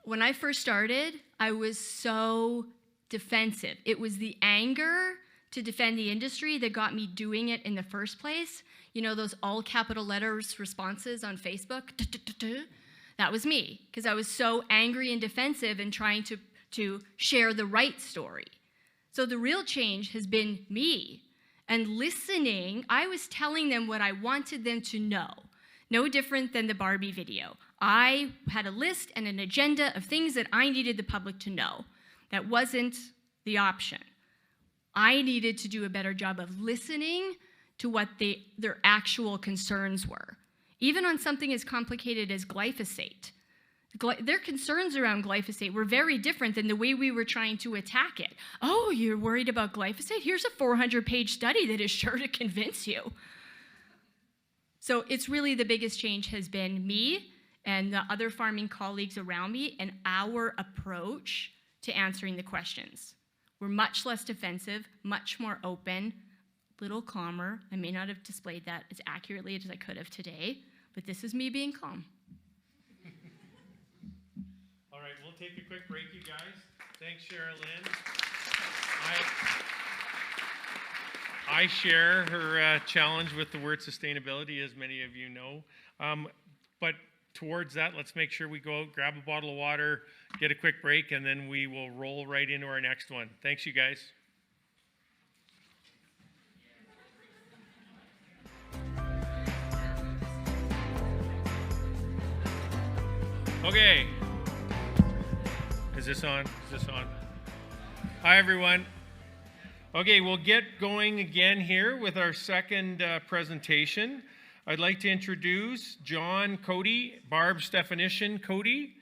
when I first started, I was so defensive. It was the anger to defend the industry that got me doing it in the first place. You know, those all capital letters responses on Facebook? That was me, because I was so angry and defensive and trying to share the right story. So the real change has been me. And listening, I was telling them what I wanted them to know. No different than the Barbie video. I had a list and an agenda of things that I needed the public to know. That wasn't the option. I needed to do a better job of listening to what their actual concerns were. Even on something as complicated as glyphosate. Their concerns around glyphosate were very different than the way we were trying to attack it. Oh, you're worried about glyphosate? Here's a 400-page study that is sure to convince you. So it's really the biggest change has been me and the other farming colleagues around me and our approach to answering the questions. We're much less defensive, much more open, little calmer. I may not have displayed that as accurately as I could have today, but this is me being calm. All right, we'll take a quick break, you guys. Thanks, Sherilyn. I share her challenge with the word sustainability, as many of you know. But towards that, let's make sure we go out, grab a bottle of water, get a quick break, and then we will roll right into our next one. Thanks, you guys. Okay. Is this on? Hi, everyone. Okay, we'll get going again here with our second presentation. I'd like to introduce John Cody, Barb's definition Cody.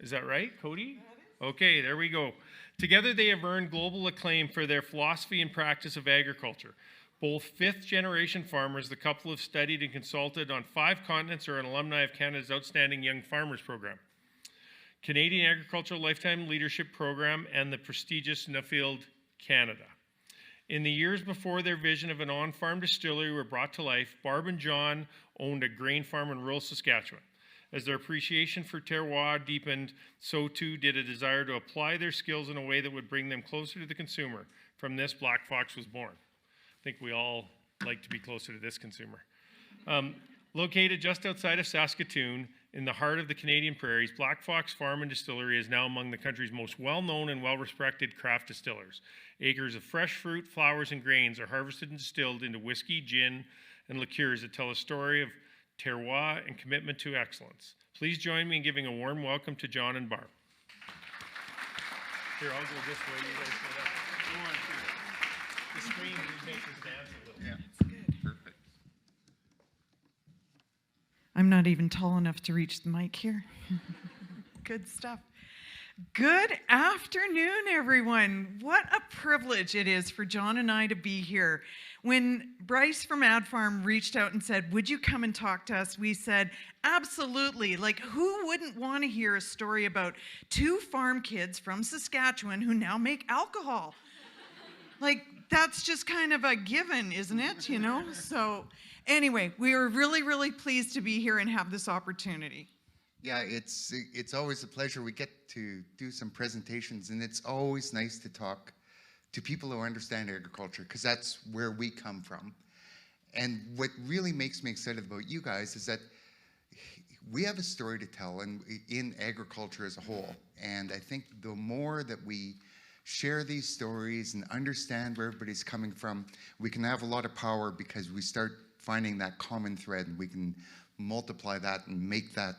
Is that right, Cody? Okay, there we go. Together they have earned global acclaim for their philosophy and practice of agriculture. Both fifth-generation farmers, the couple have studied and consulted on 5 continents, are an alumni of Canada's Outstanding Young Farmers Program, Canadian Agricultural Lifetime Leadership Program, and the prestigious Nuffield Canada. In the years before their vision of an on-farm distillery were brought to life, Barb and John owned a grain farm in rural Saskatchewan. As their appreciation for terroir deepened, so too did a desire to apply their skills in a way that would bring them closer to the consumer. From this, Black Fox was born. I think we all like to be closer to this consumer. Located just outside of Saskatoon, in the heart of the Canadian prairies, Black Fox Farm and Distillery is now among the country's most well-known and well-respected craft distillers. Acres of fresh fruit, flowers, and grains are harvested and distilled into whiskey, gin, and liqueurs that tell a story of terroir and commitment to excellence. Please join me in giving a warm welcome to John and Barb. Here, I'll go this way. You guys go that way. Go on through. The screen makes us dance a little. Yeah. Perfect. I'm not even tall enough to reach the mic here. Good stuff. Good afternoon, everyone. What a privilege it is for John and I to be here. When Bryce from AdFarm reached out and said, would you come and talk to us? We said, absolutely. Like, who wouldn't want to hear a story about 2 farm kids from Saskatchewan who now make alcohol? Like, that's just kind of a given, isn't it? You know? So anyway, we are really, really pleased to be here and have this opportunity. Yeah, it's always a pleasure. We get to do some presentations, and it's always nice to talk to people who understand agriculture, because that's where we come from. And what really makes me excited about you guys is that we have a story to tell in agriculture as a whole. And I think the more that we share these stories and understand where everybody's coming from, we can have a lot of power, because we start finding that common thread, and we can multiply that and make that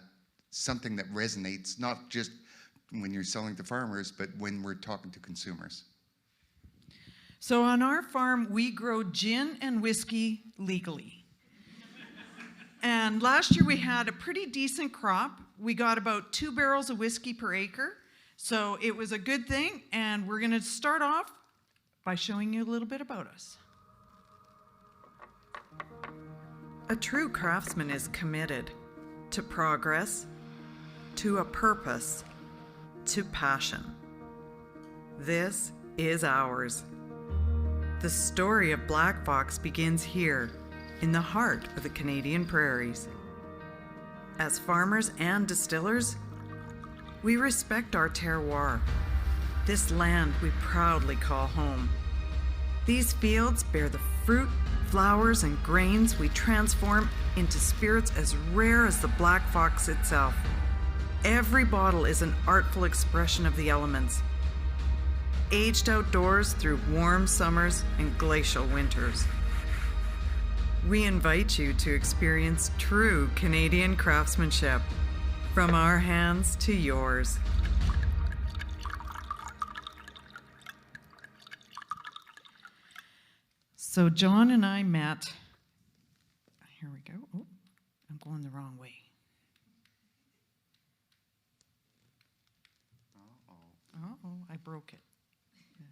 something that resonates, not just when you're selling to farmers, but when we're talking to consumers. So on our farm, we grow gin and whiskey legally. And last year we had a pretty decent crop. We got about 2 barrels of whiskey per acre. So it was a good thing, and we're gonna start off by showing you a little bit about us. A true craftsman is committed to progress, to a purpose, to passion. This is ours. The story of Black Fox begins here, in the heart of the Canadian prairies. As farmers and distillers, we respect our terroir, this land we proudly call home. These fields bear the fruit, flowers, and grains we transform into spirits as rare as the Black Fox itself. Every bottle is an artful expression of the elements, aged outdoors through warm summers and glacial winters. We invite you to experience true Canadian craftsmanship, from our hands to yours. So John and I met, here we go. Oh, I'm going the wrong way. Uh-oh, I broke it. Yeah.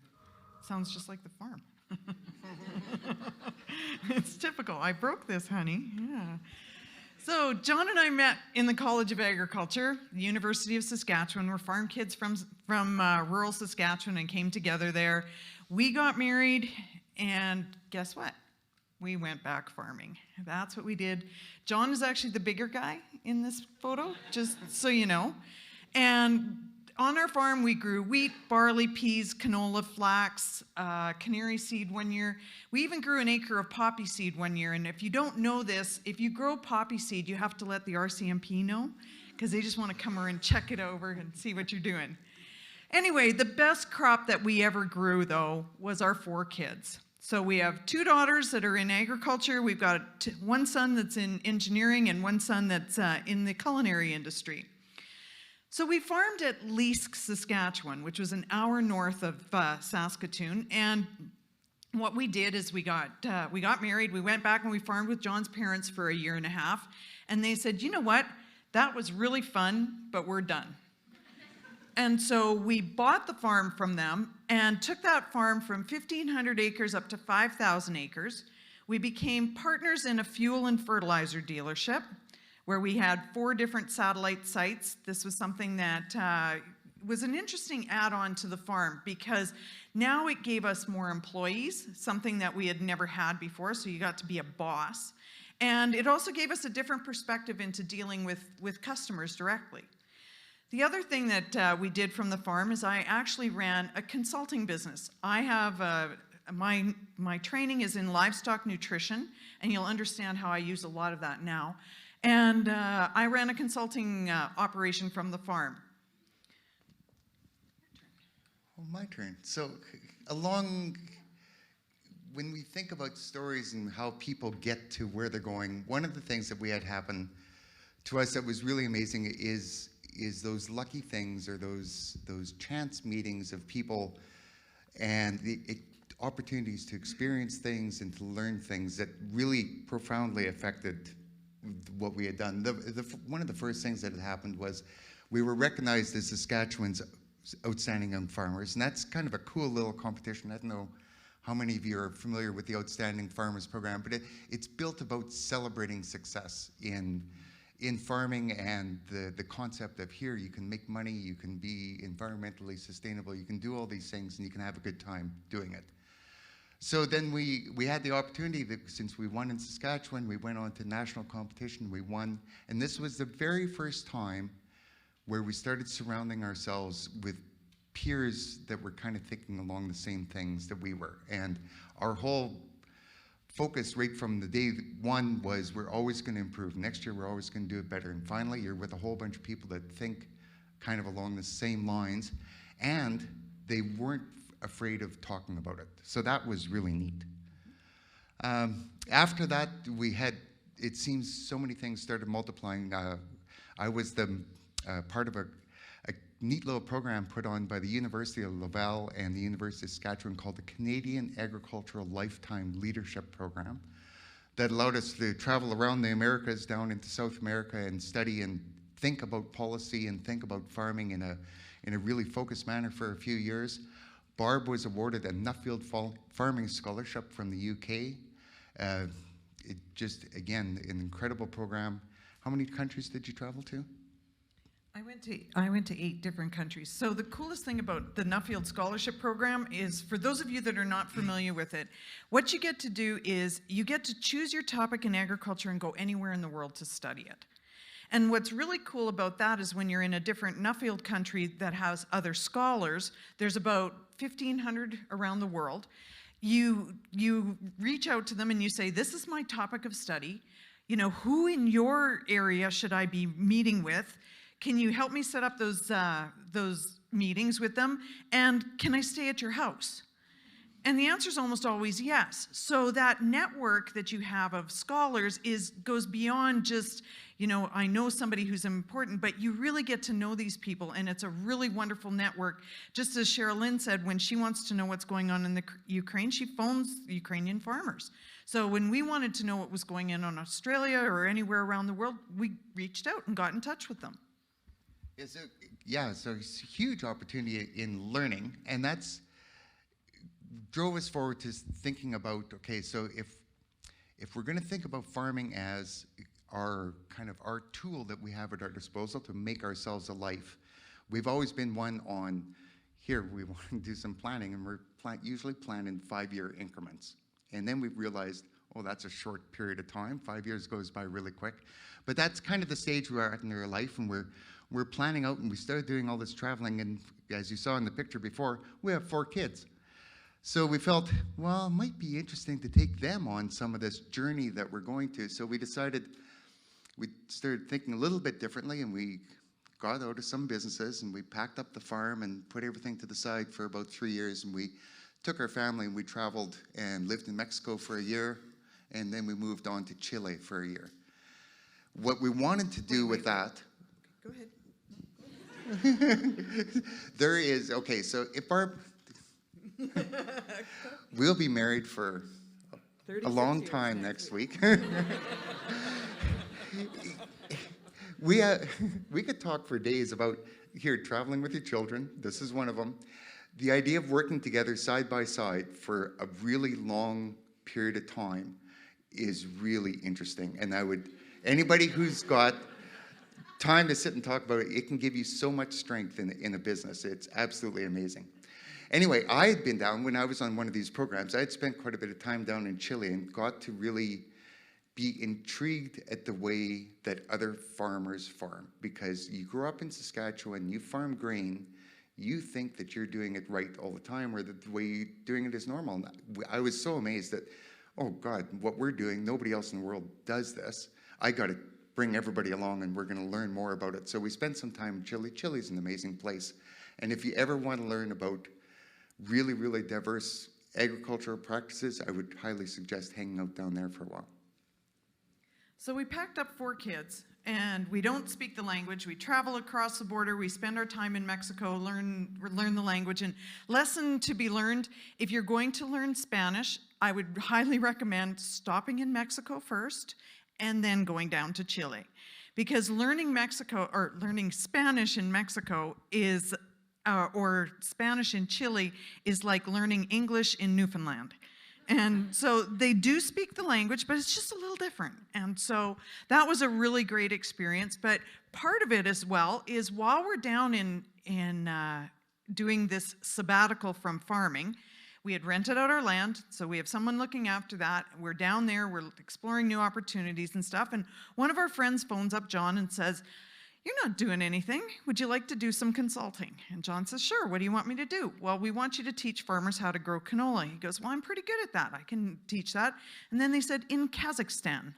Sounds just like the farm. It's typical. I broke this, honey. Yeah. So John and I met in the College of Agriculture, the University of Saskatchewan. We're farm kids from rural Saskatchewan and came together there. We got married, and guess what? We went back farming. That's what we did. John is actually the bigger guy in this photo, just so you know. And on our farm, we grew wheat, barley, peas, canola, flax, canary seed one year. We even grew an acre of poppy seed one year. And if you don't know this, if you grow poppy seed, you have to let the RCMP know, because they just want to come over and check it over and see what you're doing. Anyway, the best crop that we ever grew, though, was our 4 kids. So we have 2 daughters that are in agriculture. We've got 1 son that's in engineering and 1 son that's in the culinary industry. So we farmed at Leask, Saskatchewan, which was an hour north of Saskatoon. And what we did is we got married. We went back and we farmed with John's parents for a year and a half. And they said, you know what? That was really fun, but we're done. And so we bought the farm from them and took that farm from 1,500 acres up to 5,000 acres. We became partners in a fuel and fertilizer dealership where we had 4 different satellite sites. This was something that was an interesting add-on to the farm, because now it gave us more employees, something that we had never had before, so you got to be a boss. And it also gave us a different perspective into dealing with customers directly. The other thing that we did from the farm is I actually ran a consulting business. I have my training is in livestock nutrition, and you'll understand how I use a lot of that now. And I ran a consulting operation from the farm. Oh, my turn. So when we think about stories and how people get to where they're going, one of the things that we had happen to us that was really amazing is those lucky things, or those chance meetings of people and the opportunities to experience things and to learn things that really profoundly affected what we had done. One of the first things that had happened was we were recognized as Saskatchewan's outstanding young farmers, and that's kind of a cool little competition. I don't know how many of you are familiar with the Outstanding Farmers program, but it's built about celebrating success in farming, and the concept of here you can make money, you can be environmentally sustainable, you can do all these things, and you can have a good time doing it. So then we had the opportunity that since we won in Saskatchewan, we went on to national competition, we won, and this was the very first time where we started surrounding ourselves with peers that were kind of thinking along the same things that we were. And our whole focus right from the day 1 was we're always going to improve. Next year, we're always going to do it better. And finally, you're with a whole bunch of people that think kind of along the same lines, and they weren't afraid of talking about it. So that was really neat. After that, it seems so many things started multiplying. I was the part of a neat little program put on by the University of Laval and the University of Saskatchewan called the Canadian Agricultural Lifetime Leadership Program that allowed us to travel around the Americas down into South America and study and think about policy and think about farming in a really focused manner for a few years. Barb was awarded a Nuffield Farming Scholarship from the UK. It just, again, an incredible program. How many countries did you travel to? I went to 8 different countries. So the coolest thing about the Nuffield Scholarship Program is, for those of you that are not familiar with it, what you get to do is you get to choose your topic in agriculture and go anywhere in the world to study it. And what's really cool about that is when you're in a different Nuffield country that has other scholars, there's about 1,500 around the world. You reach out to them and you say, this is my topic of study. You know, who in your area should I be meeting with? Can you help me set up those meetings with them? And can I stay at your house? And the answer is almost always yes. So that network that you have of scholars goes beyond just, you know, I know somebody who's important, but you really get to know these people, and it's a really wonderful network. Just as Cheryl Lynn said, when she wants to know what's going on in the Ukraine, she phones Ukrainian farmers. So when we wanted to know what was going on in Australia or anywhere around the world, we reached out and got in touch with them. So it's a huge opportunity in learning, and that's drove us forward to thinking about, okay, so if we're going to think about farming as our kind of our tool that we have at our disposal to make ourselves a life. We've always been one on, here we want to do some planning, and we're usually planning 5-year increments. And then we've realized, oh, that's a short period of time. 5 years goes by really quick. But that's kind of the stage we're at in our life, and we're planning out, and we started doing all this traveling, and as you saw in the picture before, we have 4 kids. So we felt, well, it might be interesting to take them on some of this journey that we're going to. So we decided, we started thinking a little bit differently, and we got out of some businesses, and we packed up the farm and put everything to the side for about 3 years, and we took our family and we traveled and lived in Mexico for a year, and then we moved on to Chile for a year. What we wanted to do with that... Go ahead. There is, okay, so if our... We'll be married for a long time next week. We could talk for days about, here, traveling with your children. This is one of them. The idea of working together side by side for a really long period of time is really interesting. And I would, anybody who's got time to sit and talk about it, it can give you so much strength in a business. It's absolutely amazing. Anyway, I had been down, when I was on one of these programs, I had spent quite a bit of time down in Chile and got to really be intrigued at the way that other farmers farm. Because you grow up in Saskatchewan, you farm grain, you think that you're doing it right all the time, or that the way you're doing it is normal. And I was so amazed that, oh God, what we're doing, nobody else in the world does this. I got to bring everybody along, and we're going to learn more about it. So we spent some time in Chile. Chile's an amazing place. And if you ever want to learn about really, really diverse agricultural practices, I would highly suggest hanging out down there for a while. So we packed up 4 kids, and we don't speak the language. We travel across the border. We spend our time in Mexico, learn the language. And lesson to be learned, if you're going to learn Spanish, I would highly recommend stopping in Mexico first and then going down to Chile. Because learning Spanish in Mexico is, or Spanish in Chile is like learning English in Newfoundland. And so they do speak the language, but it's just a little different. And so that was a really great experience. But part of it as well is while we're down in doing this sabbatical from farming, we had rented out our land, so we have someone looking after that. We're down there, we're exploring new opportunities and stuff. And one of our friends phones up John and says, "You're not doing anything. Would you like to do some consulting?" And John says, "Sure, what do you want me to do?" "Well, we want you to teach farmers how to grow canola." He goes, "Well, I'm pretty good at that. I can teach that." And then they said, "In Kazakhstan."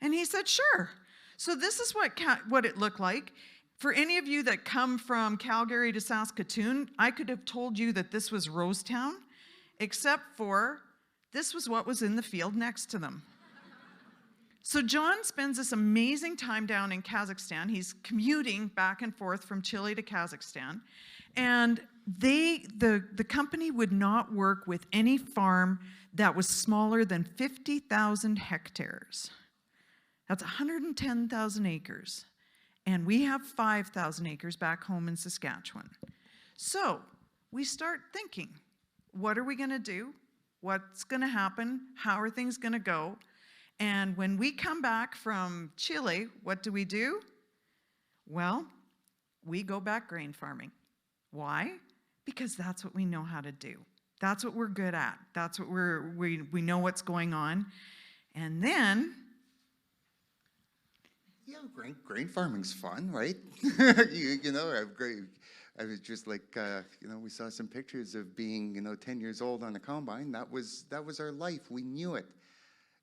And he said, "Sure." So this is what it looked like. For any of you that come from Calgary to Saskatoon, I could have told you that this was Rosetown, except for this was what was in the field next to them. So John spends this amazing time down in Kazakhstan. He's commuting back and forth from Chile to Kazakhstan. And the company would not work with any farm that was smaller than 50,000 hectares. That's 110,000 acres. And we have 5,000 acres back home in Saskatchewan. So we start thinking, what are we going to do? What's going to happen? How are things going to go? And when we come back from Chile, what do? Well, we go back grain farming. Why? Because that's what we know how to do. That's what we're good at. That's what we know what's going on. And then... Yeah, grain farming's fun, right? you know, I was just like, you know, we saw some pictures of being, 10 years old on a combine. That was our life. We knew it.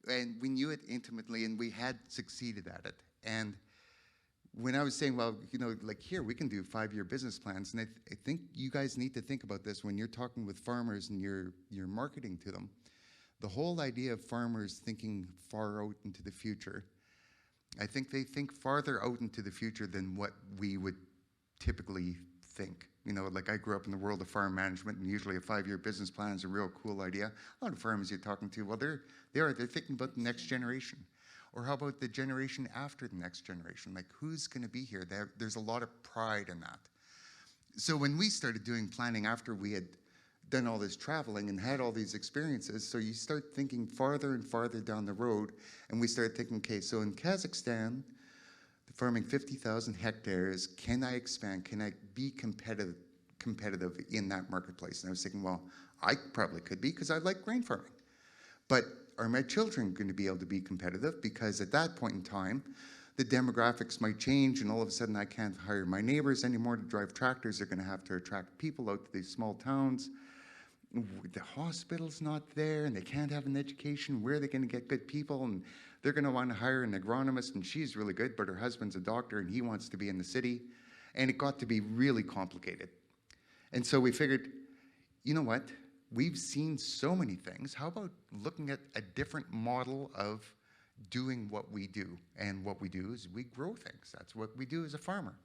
And we knew it intimately, and we had succeeded at it. And when I was saying, well, like here, we can do 5-year business plans, and I think you guys need to think about this when you're talking with farmers and you're marketing to them. The whole idea of farmers thinking far out into the future, I think they think farther out into the future than what we would typically think. Like I grew up in the world of farm management, and usually a 5-year business plan is a real cool idea. A lot of farmers you're talking to, well, they're thinking about the next generation. Or how about the generation after the next generation? Like, who's going to be here? There's a lot of pride in that. So when we started doing planning after we had done all this traveling and had all these experiences, so you start thinking farther and farther down the road, and we start thinking, okay, so in Kazakhstan, farming 50,000 hectares, can I expand? Can I be competitive in that marketplace? And I was thinking, well, I probably could be because I like grain farming. But are my children going to be able to be competitive? Because at that point in time, the demographics might change, and all of a sudden I can't hire my neighbors anymore to drive tractors. They're going to have to attract people out to these small towns. The hospital's not there, and they can't have an education. Where are they going to get good people? And they're going to want to hire an agronomist, and she's really good, but her husband's a doctor, and he wants to be in the city. And it got to be really complicated. And so we figured, you know what? We've seen so many things. How about looking at a different model of doing what we do? And what we do is we grow things. That's what we do as a farmer.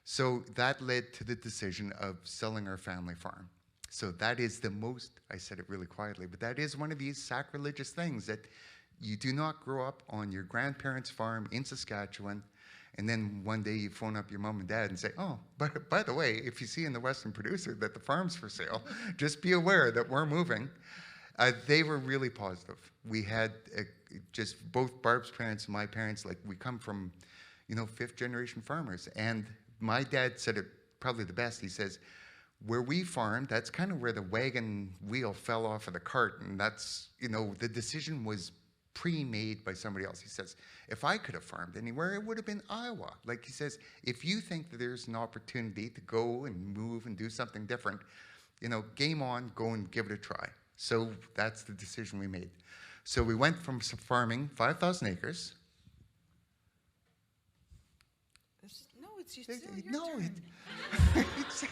So that led to the decision of selling our family farm. So that is the most, I said it really quietly, but that is one of these sacrilegious things that you do not grow up on your grandparents' farm in Saskatchewan, and then one day you phone up your mom and dad and say, oh, by the way, if you see in the Western Producer that the farm's for sale, just be aware that we're moving. They were really positive. We had just both Barb's parents and my parents, like we come from, you know, 5th generation farmers. And my dad said it probably the best. He says, where we farmed, that's kind of where the wagon wheel fell off of the cart. And that's, you know, the decision was pre-made by somebody else. He says, if I could have farmed anywhere, it would have been Iowa. Like he says, if you think that there's an opportunity to go and move and do something different, you know, game on, go and give it a try. So that's the decision we made. So we went from farming 5,000 acres.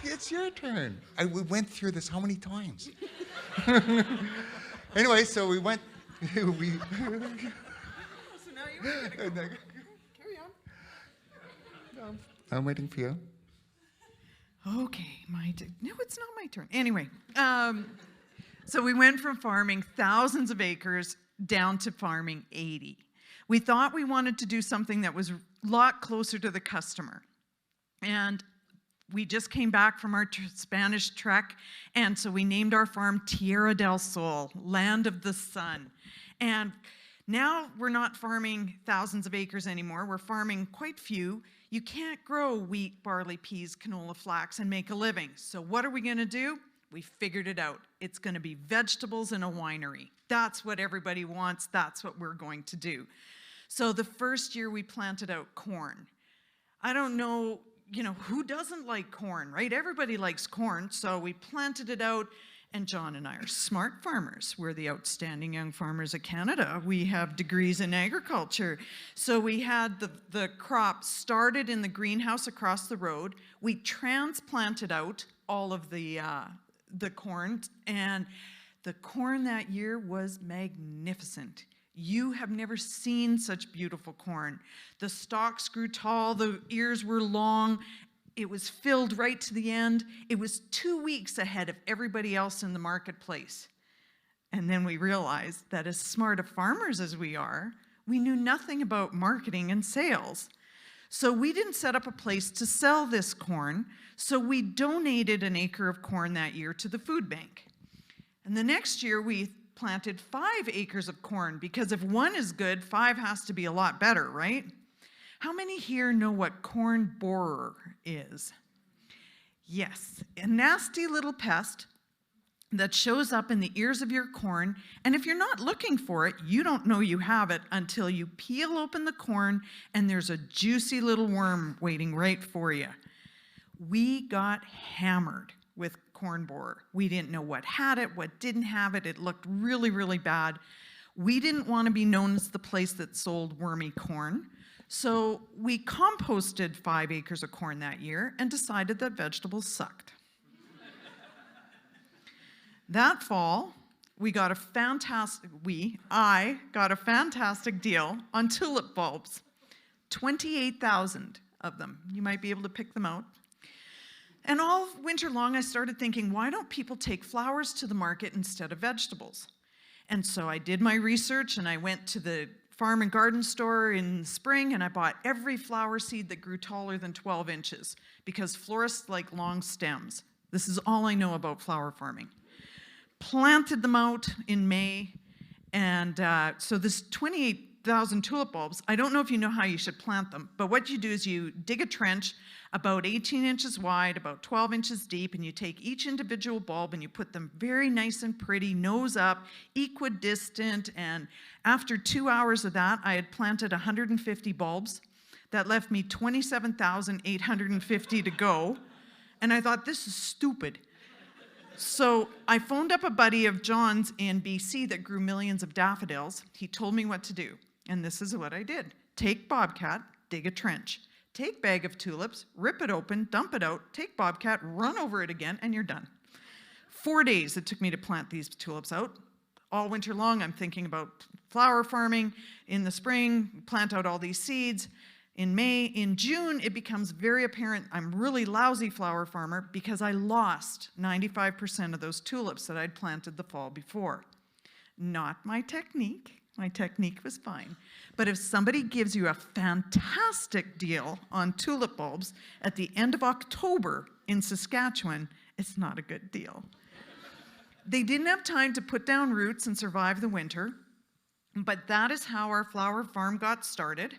It's your turn. We went through this how many times? Anyway, so we went. So now you're going to carry on. I'm waiting for you. Okay, no, it's not my turn. Anyway, so we went from farming thousands of acres down to farming 80. We thought we wanted to do something that was a lot closer to the customer. And we just came back from our Spanish trek, and so we named our farm Tierra del Sol, Land of the Sun. And now we're not farming thousands of acres anymore. We're farming quite few. You can't grow wheat, barley, peas, canola, flax, and make a living. So what are we going to do? We figured it out. It's going to be vegetables in a winery. That's what everybody wants. That's what we're going to do. So the first year we planted out corn. I don't know, you know, who doesn't like corn, right? Everybody likes corn. So we planted it out, and John and I are smart farmers. We're the outstanding young farmers of Canada. We have degrees in agriculture. So we had the crop started in the greenhouse across the road. We transplanted out all of the corn, and the corn that year was magnificent. You have never seen such beautiful corn. The stalks grew tall, the ears were long. It was filled right to the end. It was 2 weeks ahead of everybody else in the marketplace. And then we realized that as smart of farmers as we are, we knew nothing about marketing and sales. So we didn't set up a place to sell this corn, so we donated an acre of corn that year to the food bank. And the next year we planted 5 acres of corn, because if one is good, 5 has to be a lot better, right? How many here know what corn borer is? Yes, a nasty little pest that shows up in the ears of your corn, and if you're not looking for it, you don't know you have it until you peel open the corn and there's a juicy little worm waiting right for you. We got hammered with corn borer. We didn't know what had it, what didn't have it. It looked really, really bad. We didn't want to be known as the place that sold wormy corn. So we composted 5 acres of corn that year and decided that vegetables sucked. That fall, I got a fantastic deal on tulip bulbs. 28,000 of them. You might be able to pick them out. And all winter long, I started thinking, why don't people take flowers to the market instead of vegetables? And so I did my research, and I went to the farm and garden store in spring, and I bought every flower seed that grew taller than 12 inches, because florists like long stems. This is all I know about flower farming. planted them out in May, and so this 28,000 tulip bulbs, I don't know if you know how you should plant them, but what you do is you dig a trench about 18 inches wide, about 12 inches deep, and you take each individual bulb and you put them very nice and pretty, nose up, equidistant, and after 2 hours of that, I had planted 150 bulbs. That left me 27,850 to go, and I thought, this is stupid. So I phoned up a buddy of John's in BC that grew millions of daffodils. He told me what to do, and this is what I did. Take Bobcat, dig a trench. Take bag of tulips, rip it open, dump it out, take Bobcat, run over it again, and you're done. 4 days it took me to plant these tulips out. All winter long, I'm thinking about flower farming. In the spring, plant out all these seeds. In May, in June, it becomes very apparent I'm really lousy flower farmer because I lost 95% of those tulips that I'd planted the fall before. Not my technique. My technique was fine. But if somebody gives you a fantastic deal on tulip bulbs at the end of October in Saskatchewan, it's not a good deal. They didn't have time to put down roots and survive the winter, but that is how our flower farm got started.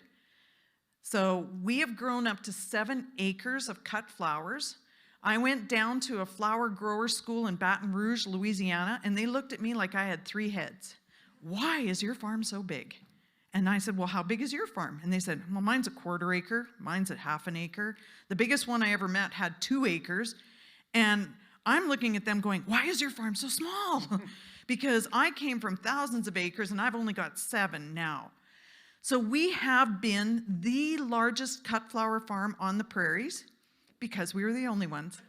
So we have grown up to 7 acres of cut flowers. I went down to a flower grower school in Baton Rouge, Louisiana, and they looked at me like I had 3 heads. Why is your farm so big? And I said, well, how big is your farm? And they said, well, mine's a 1/4 acre, mine's at 1/2 acre. The biggest one I ever met had 2 acres. And I'm looking at them going, why is your farm so small? Because I came from thousands of acres and I've only got 7 now. So we have been the largest cut flower farm on the prairies because we were the only ones.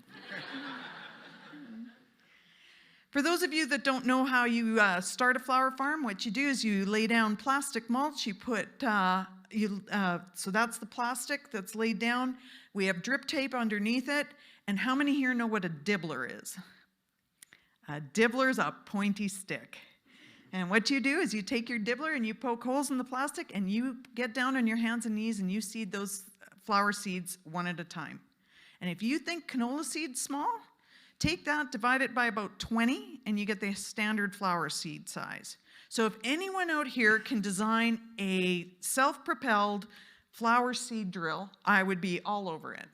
For those of you that don't know how you start a flower farm, what you do is you lay down plastic mulch, you put, so that's the plastic that's laid down. We have drip tape underneath it. And how many here know what a dibbler is? A dibbler is a pointy stick. And what you do is you take your dibbler and you poke holes in the plastic and you get down on your hands and knees and you seed those flower seeds one at a time. And if you think canola seed's small, take that, divide it by about 20, and you get the standard flower seed size. So if anyone out here can design a self-propelled flower seed drill, I would be all over it.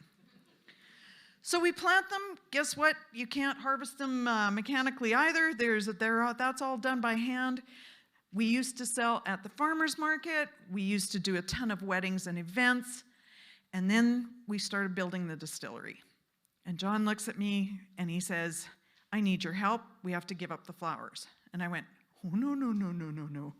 So we plant them. Guess what? You can't harvest them mechanically either. That's all done by hand. We used to sell at the farmer's market. We used to do a ton of weddings and events. And then we started building the distillery. And John looks at me and he says, I need your help. We have to give up the flowers. And I went, oh, no.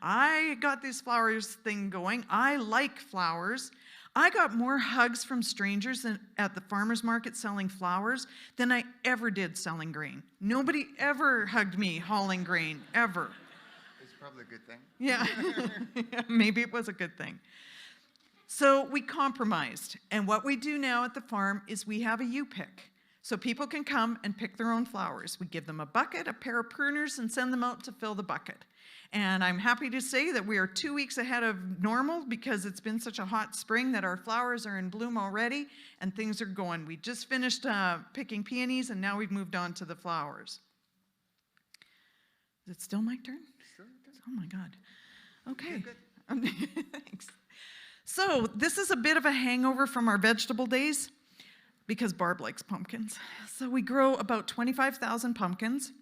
I got this flowers thing going. I like flowers. I got more hugs from strangers at the farmer's market selling flowers than I ever did selling grain. Nobody ever hugged me hauling grain, ever. It's probably a good thing. Yeah, maybe it was a good thing. So we compromised, and what we do now at the farm is we have a U-pick. So people can come and pick their own flowers. We give them a bucket, a pair of pruners, and send them out to fill the bucket. And I'm happy to say that we are 2 weeks ahead of normal because it's been such a hot spring that our flowers are in bloom already and things are going. We just finished picking peonies and now we've moved on to the flowers. Is it still my turn? Sure. Oh my God. Okay. Thanks. So this is a bit of a hangover from our vegetable days because Barb likes pumpkins. So we grow about 25,000 pumpkins,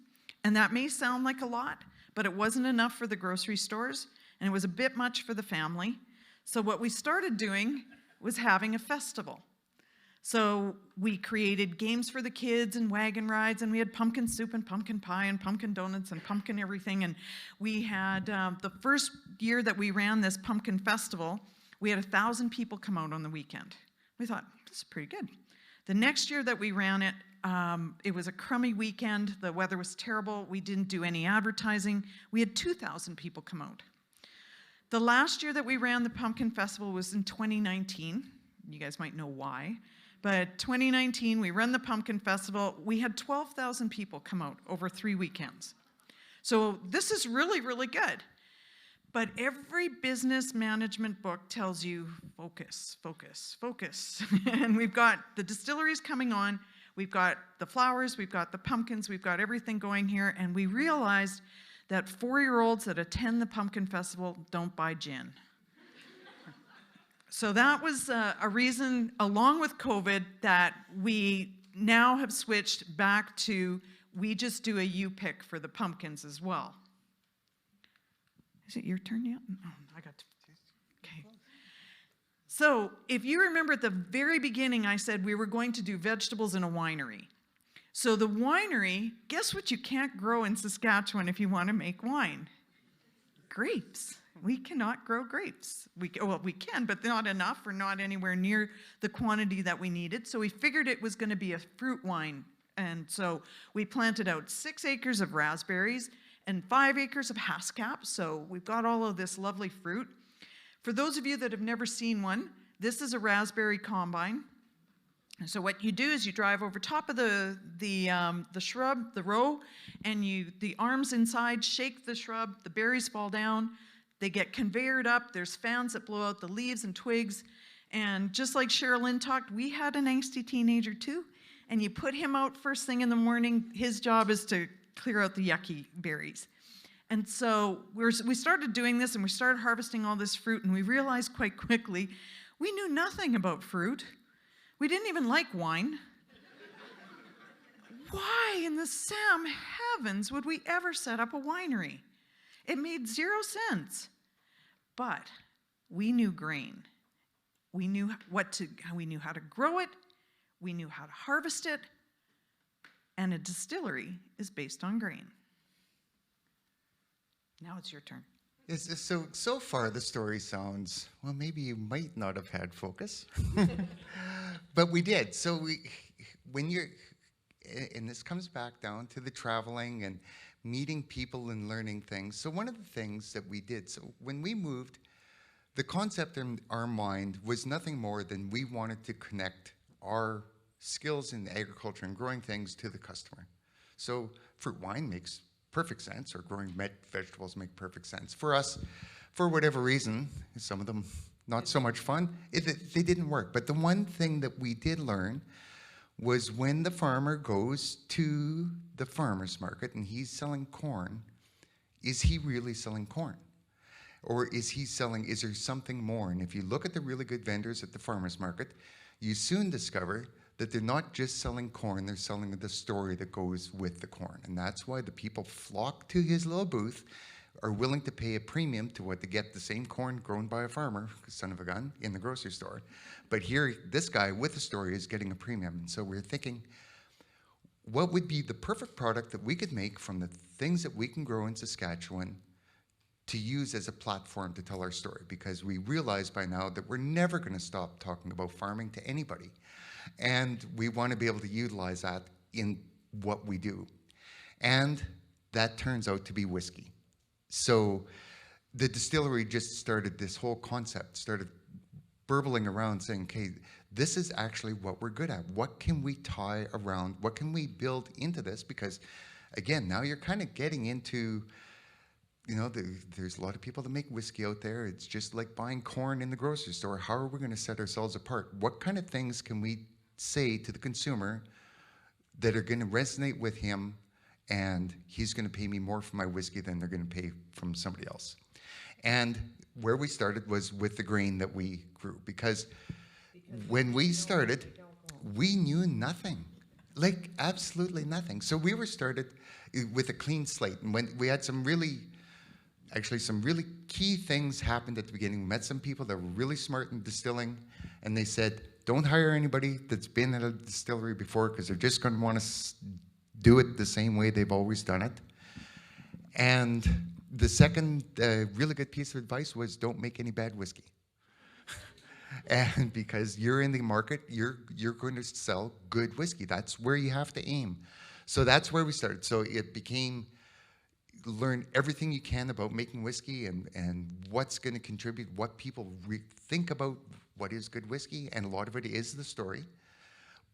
and that may sound like a lot, but it wasn't enough for the grocery stores, and it was a bit much for the family. So what we started doing was having a festival. So we created games for the kids and wagon rides, and we had pumpkin soup and pumpkin pie and pumpkin donuts and pumpkin everything. And we had the first year that we ran this pumpkin festival, we had 1,000 people come out on the weekend. We thought, this is pretty good. The next year that we ran it, it was a crummy weekend. The weather was terrible. We didn't do any advertising. We had 2,000 people come out. The last year that we ran the pumpkin festival was in 2019. You guys might know why. But 2019, we ran the pumpkin festival. We had 12,000 people come out over 3 weekends. So this is really, really good. But every business management book tells you focus, focus, focus. And we've got the distilleries coming on. We've got the flowers, we've got the pumpkins, we've got everything going here, and we realized that 4-year-olds that attend the Pumpkin Festival don't buy gin. So that was a reason, along with COVID, that we now have switched back to we just do a U-pick for the pumpkins as well. Is it your turn yet? Oh, I got to. Okay. So if you remember at the very beginning, I said we were going to do vegetables in a winery. So the winery, guess what you can't grow in Saskatchewan if you want to make wine? Grapes. We cannot grow grapes. We can, but not enough or not anywhere near the quantity that we needed. So we figured it was going to be a fruit wine. And so we planted out 6 acres of raspberries and 5 acres of haskap. So we've got all of this lovely fruit. For those of you that have never seen one, this is a raspberry combine. So what you do is you drive over top of the shrub, the row, and the arms inside shake the shrub, the berries fall down, they get conveyored up, there's fans that blow out the leaves and twigs, and just like Sherilyn talked, we had an angsty teenager too, and you put him out first thing in the morning, his job is to clear out the yucky berries. And so we started doing this and we started harvesting all this fruit, and we realized quite quickly we knew nothing about fruit. We didn't even like wine. Why in the Sam heavens would we ever set up a winery? It made 0 sense. But we knew grain. We knew how to grow it. We knew how to harvest it. And a distillery is based on grain. Now it's your turn. So far the story sounds, well, maybe you might not have had focus, but we did. So and this comes back down to the traveling and meeting people and learning things. So one of the things that we did, so when we moved, the concept in our mind was nothing more than we wanted to connect our skills in agriculture and growing things to the customer. So fruit wine makes perfect sense, or growing vegetables make perfect sense. For us, for whatever reason, some of them not so much fun, they didn't work. But the one thing that we did learn was when the farmer goes to the farmer's market and he's selling corn, is he really selling corn? Or is there something more? And if you look at the really good vendors at the farmer's market, you soon discover that they're not just selling corn, they're selling the story that goes with the corn. And that's why the people flock to his little booth, are willing to pay a premium to get the same corn grown by a farmer, son of a gun, in the grocery store. But here, this guy with the story is getting a premium. And so we're thinking, what would be the perfect product that we could make from the things that we can grow in Saskatchewan to use as a platform to tell our story? Because we realize by now that we're never going to stop talking about farming to anybody. And we want to be able to utilize that in what we do. And that turns out to be whiskey. So the distillery just started this whole concept, started burbling around saying, okay, this is actually what we're good at. What can we tie around? What can we build into this? Because again, now you're kind of getting into, there's a lot of people that make whiskey out there. It's just like buying corn in the grocery store. How are we going to set ourselves apart? What kind of things can we say to the consumer that are going to resonate with him, and he's going to pay me more for my whiskey than they're going to pay from somebody else? And where we started was with the grain that we grew, because when we started, we knew nothing, like absolutely nothing. So we were started with a clean slate, and when we had some really key things happened at the beginning. We met some people that were really smart in distilling, and they said, don't hire anybody that's been at a distillery before, because they're just going to want to do it the same way they've always done it. And the second really good piece of advice was, don't make any bad whiskey. And because you're in the market, you're going to sell good whiskey. That's where you have to aim. So that's where we started. So it became, learn everything you can about making whiskey and what's going to contribute, what people think about what is good whiskey, and a lot of it is the story.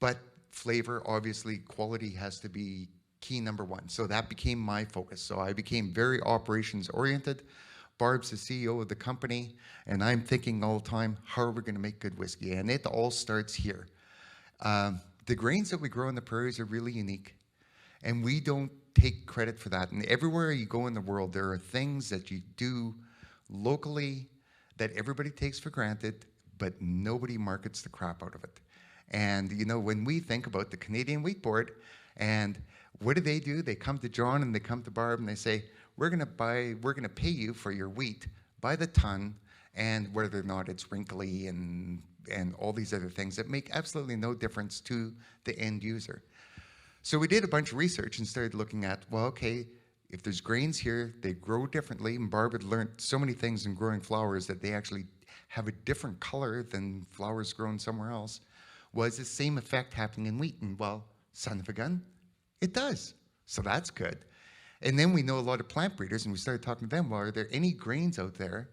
But flavor, obviously, quality has to be key number one. So that became my focus. So I became very operations oriented. Barb's the CEO of the company, and I'm thinking all the time, how are we going to make good whiskey? And it all starts here. The grains that we grow in the prairies are really unique, and we don't take credit for that. And everywhere you go in the world, there are things that you do locally that everybody takes for granted, but nobody markets the crap out of it. And you know, when we think about the Canadian Wheat Board, and what do? They come to John and they come to Barb and they say, we're gonna pay you for your wheat by the ton, and whether or not it's wrinkly and all these other things that make absolutely no difference to the end user. So we did a bunch of research and started looking at, well, okay, if there's grains here, they grow differently, and Barb had learned so many things in growing flowers that they actually have a different color than flowers grown somewhere else. Was the same effect happening in wheat? And well, son of a gun, it does. So that's good. And then we know a lot of plant breeders, and we started talking to them, well, are there any grains out there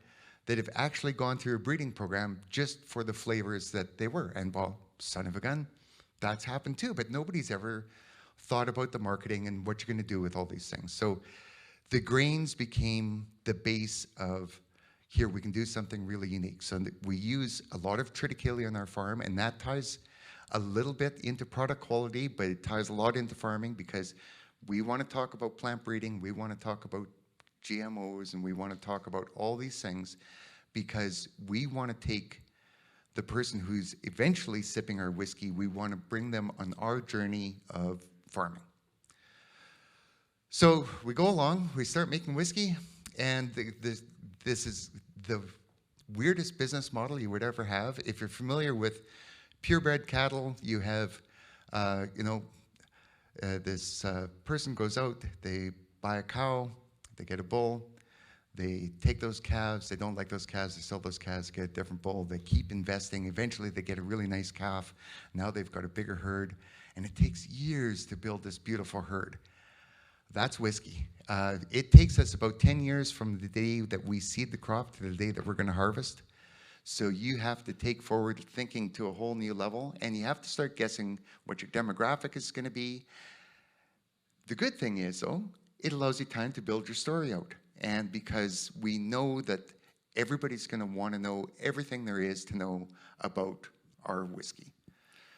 that have actually gone through a breeding program just for the flavors that they were? And well, son of a gun, that's happened too, but nobody's ever thought about the marketing and what you're going to do with all these things. So the grains became the base of, here we can do something really unique. So we use a lot of triticale on our farm, and that ties a little bit into product quality, but it ties a lot into farming, because we want to talk about plant breeding, we want to talk about GMOs, and we want to talk about all these things, because we want to take the person who's eventually sipping our whiskey, we want to bring them on our journey of farming. So we go along, we start making whiskey, and this is the weirdest business model you would ever have. If you're familiar with purebred cattle, you have, this person goes out, they buy a cow, they get a bull, they take those calves, they don't like those calves, they sell those calves, get a different bull, they keep investing, eventually they get a really nice calf, now they've got a bigger herd, and it takes years to build this beautiful herd. That's whiskey. It takes us about 10 years from the day that we seed the crop to the day that we're going to harvest. So you have to take forward thinking to a whole new level, and you have to start guessing what your demographic is going to be. The good thing is, though, it allows you time to build your story out. And because we know that everybody's going to want to know everything there is to know about our whiskey.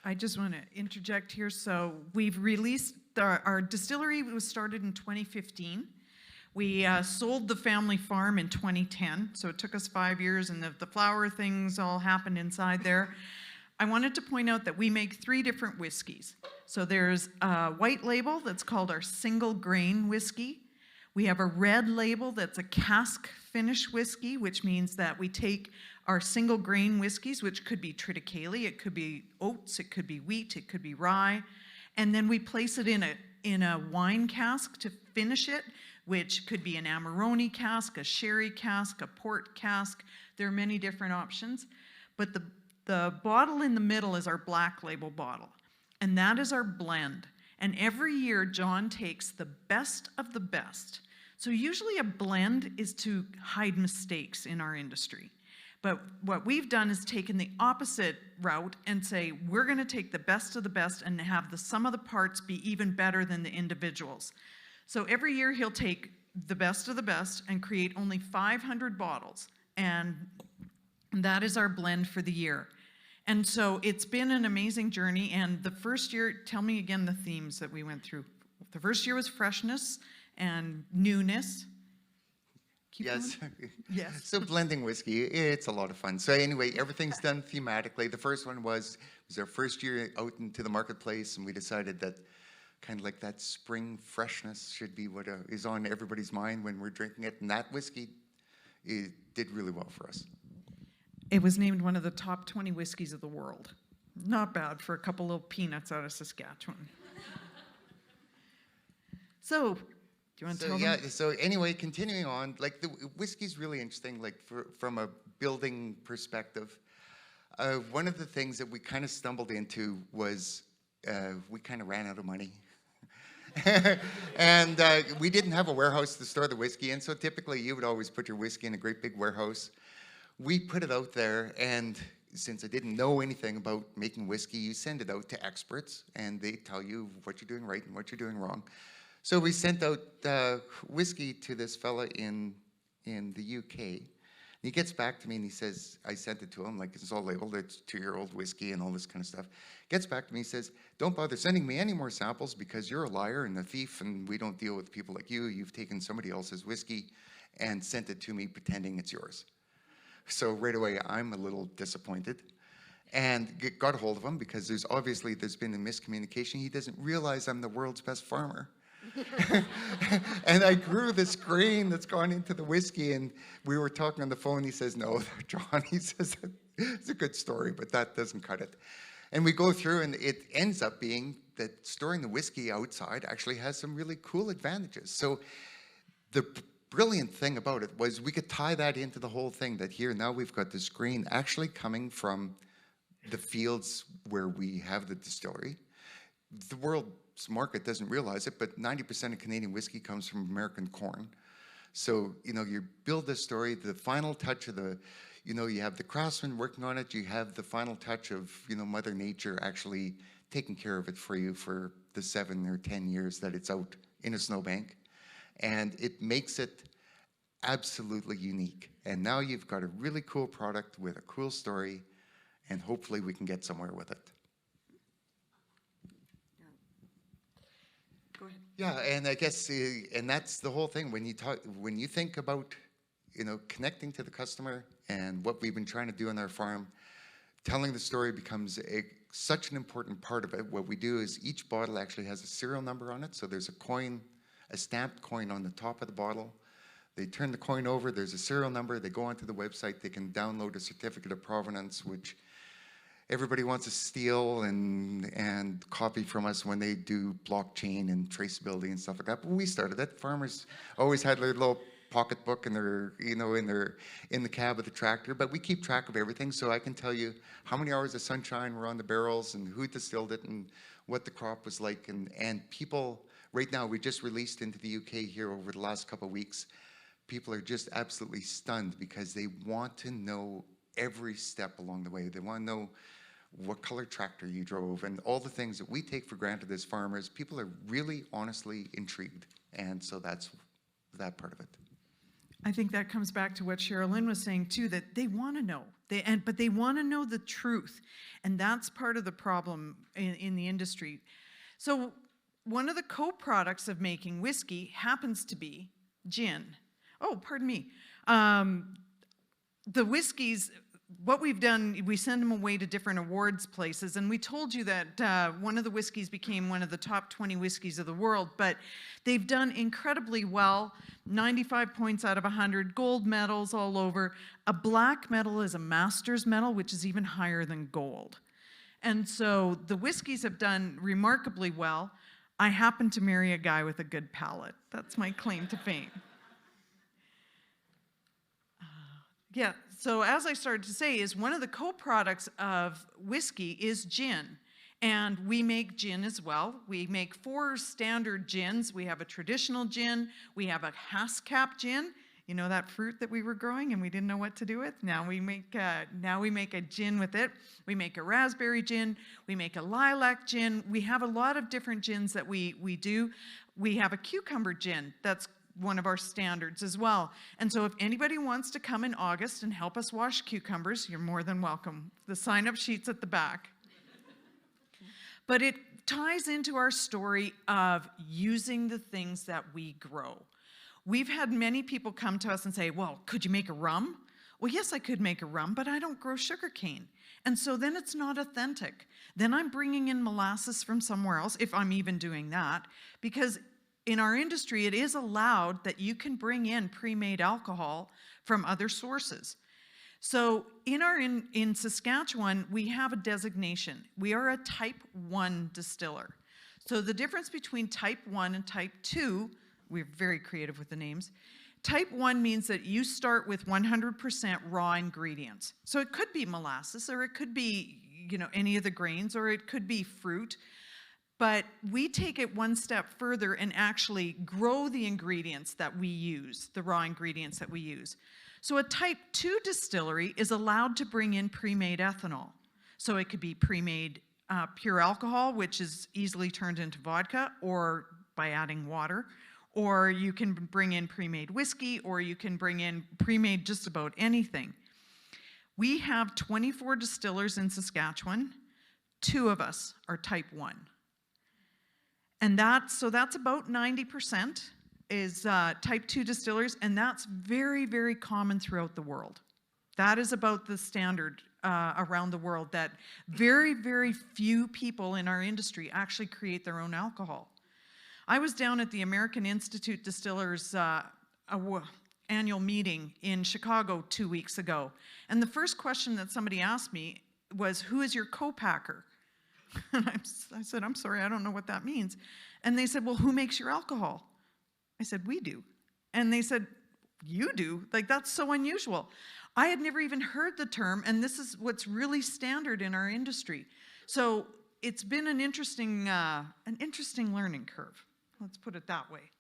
I just want to interject here. So we've released, our distillery was started in 2015. We sold the family farm in 2010, so it took us 5 years, and the flower things all happened inside there. I wanted to point out that we make 3 different whiskeys. So there's a white label that's called our single grain whiskey. We have a red label that's a cask finish whiskey, which means that we take our single grain whiskeys, which could be triticale, it could be oats, it could be wheat, it could be rye, and then we place it in a wine cask to finish it, which could be an Amarone cask, a sherry cask, a port cask. There are many different options. But the bottle in the middle is our black label bottle, and that is our blend. And every year, John takes the best of the best. So usually a blend is to hide mistakes in our industry. But what we've done is taken the opposite route and say, we're going to take the best of the best and have the sum of the parts be even better than the individuals. So every year he'll take the best of the best and create only 500 bottles. And that is our blend for the year. And so it's been an amazing journey. And the first year, tell me again the themes that we went through. The first year was freshness and newness. Yes. Yes. So blending whiskey, it's a lot of fun. So anyway, everything's done thematically. The first one was our first year out into the marketplace, and we decided that kind of like that spring freshness should be what is on everybody's mind when we're drinking it. And that whiskey, it did really well for us. It was named one of the top 20 whiskeys of the world. Not bad for a couple little peanuts out of Saskatchewan. So, do you want to tell them? So anyway, continuing on, like the whiskey's really interesting, like from a building perspective. One of the things that we kind of stumbled into was we kind of ran out of money. And we didn't have a warehouse to store the whiskey in, so typically you would always put your whiskey in a great big warehouse. We put it out there, and since I didn't know anything about making whiskey, you send it out to experts, and they tell you what you're doing right and what you're doing wrong. So we sent out whiskey to this fella in the UK he gets back to me and he says, I sent it to him, like it's all labeled, it's 2-year-old whiskey and all this kind of stuff. Gets back to me, he says, don't bother sending me any more samples because you're a liar and a thief and we don't deal with people like you. You've taken somebody else's whiskey and sent it to me pretending it's yours. So right away, I'm a little disappointed and got a hold of him because there's been a miscommunication. He doesn't realize I'm the world's best farmer. And I grew this grain that's gone into the whiskey, and we were talking on the phone. He says, no, John, he says, it's a good story, but that doesn't cut it. And we go through, and it ends up being that storing the whiskey outside actually has some really cool advantages. So the brilliant thing about it was we could tie that into the whole thing, that here now we've got this grain actually coming from the fields where we have the distillery. The world's market doesn't realize it, but 90% of Canadian whiskey comes from American corn. So, you build this story, the final touch of the, you have the craftsman working on it, you have the final touch of, Mother Nature actually taking care of it for you for the 7 or 10 years that it's out in a snowbank. And it makes it absolutely unique. And now you've got a really cool product with a cool story, and hopefully we can get somewhere with it. Go ahead. Yeah, and I guess, and that's the whole thing. When you think about, connecting to the customer and what we've been trying to do on our farm, telling the story becomes such an important part of it. What we do is each bottle actually has a serial number on it. So there's a stamped coin on the top of the bottle. They turn the coin over, there's a serial number, they go onto the website, they can download a certificate of provenance, which everybody wants to steal and copy from us when they do blockchain and traceability and stuff like that. But we started it. Farmers always had their little pocketbook in their, in the cab of the tractor, but we keep track of everything. So I can tell you how many hours of sunshine were on the barrels and who distilled it and what the crop was like. And people, right now, we just released into the UK here over the last couple of weeks. People are just absolutely stunned because they want to know every step along the way. They want to know what color tractor you drove and all the things that we take for granted as farmers. People are really honestly intrigued. And so that's that part of it. I think that comes back to what Sherilyn was saying too, that they want to know, but they want to know the truth. And that's part of the problem in the industry. So one of the co-products of making whiskey happens to be gin. Oh, pardon me. The whiskeys, what we've done, we send them away to different awards places, and we told you that one of the whiskeys became one of the top 20 whiskeys of the world, but they've done incredibly well, 95 points out of 100, gold medals all over. A black medal is a master's medal, which is even higher than gold. And so the whiskeys have done remarkably well. I happen to marry a guy with a good palate. That's my claim to fame. Yeah, so as I started to say, is one of the co-products of whiskey is gin. And we make gin as well. We make 4 standard gins. We have a traditional gin. We have a Haskap gin. You know that fruit that we were growing and we didn't know what to do with? Now we make a gin with it. We make a raspberry gin. We make a lilac gin. We have a lot of different gins that we do. We have a cucumber gin that's one of our standards as well. And so if anybody wants to come in August and help us wash cucumbers, you're more than welcome. The sign-up sheet's at the back. But it ties into our story of using the things that we grow. We've had many people come to us and say, well, could you make a rum? Well, yes, I could make a rum, but I don't grow sugarcane. And so then it's not authentic. Then I'm bringing in molasses from somewhere else, if I'm even doing that, because in our industry, it is allowed that you can bring in pre-made alcohol from other sources. So in Saskatchewan, we have a designation. We are a type 1 distiller. So the difference between type 1 and type 2, we're very creative with the names. Type 1 means that you start with 100% raw ingredients. So it could be molasses, or it could be, any of the grains, or it could be fruit. But we take it one step further and actually grow the ingredients that we use, the raw ingredients that we use. So a type 2 distillery is allowed to bring in pre-made ethanol. So it could be pre-made pure alcohol, which is easily turned into vodka, or by adding water, or you can bring in pre-made whiskey, or you can bring in pre-made just about anything. We have 24 distillers in Saskatchewan. 2 of us are type 1. And that's about 90% is type 2 distillers, and that's very, very common throughout the world. That is about the standard around the world, that very, very few people in our industry actually create their own alcohol. I was down at the American Institute Distillers annual meeting in Chicago 2 weeks ago, and the first question that somebody asked me was, who is your co-packer? And I said, I'm sorry, I don't know what that means. And they said, well, who makes your alcohol? I said, we do. And they said, you do? Like, that's so unusual. I had never even heard the term, and this is what's really standard in our industry. So it's been an interesting learning curve. Let's put it that way.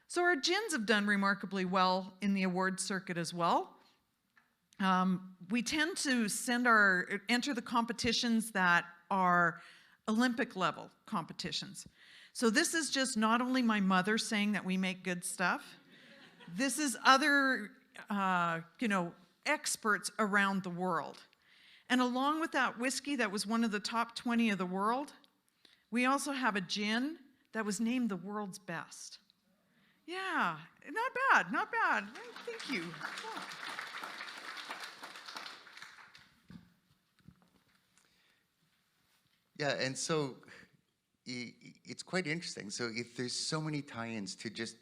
So our gins have done remarkably well in the award circuit as well. We tend to enter the competitions that are Olympic level competitions. So this is just not only my mother saying that we make good stuff. This is other, experts around the world. And along with that whiskey that was one of the top 20 of the world, we also have a gin that was named the world's best. Yeah, not bad, not bad. Thank you. Yeah. Yeah, and so it's quite interesting. So if there's so many tie-ins to just,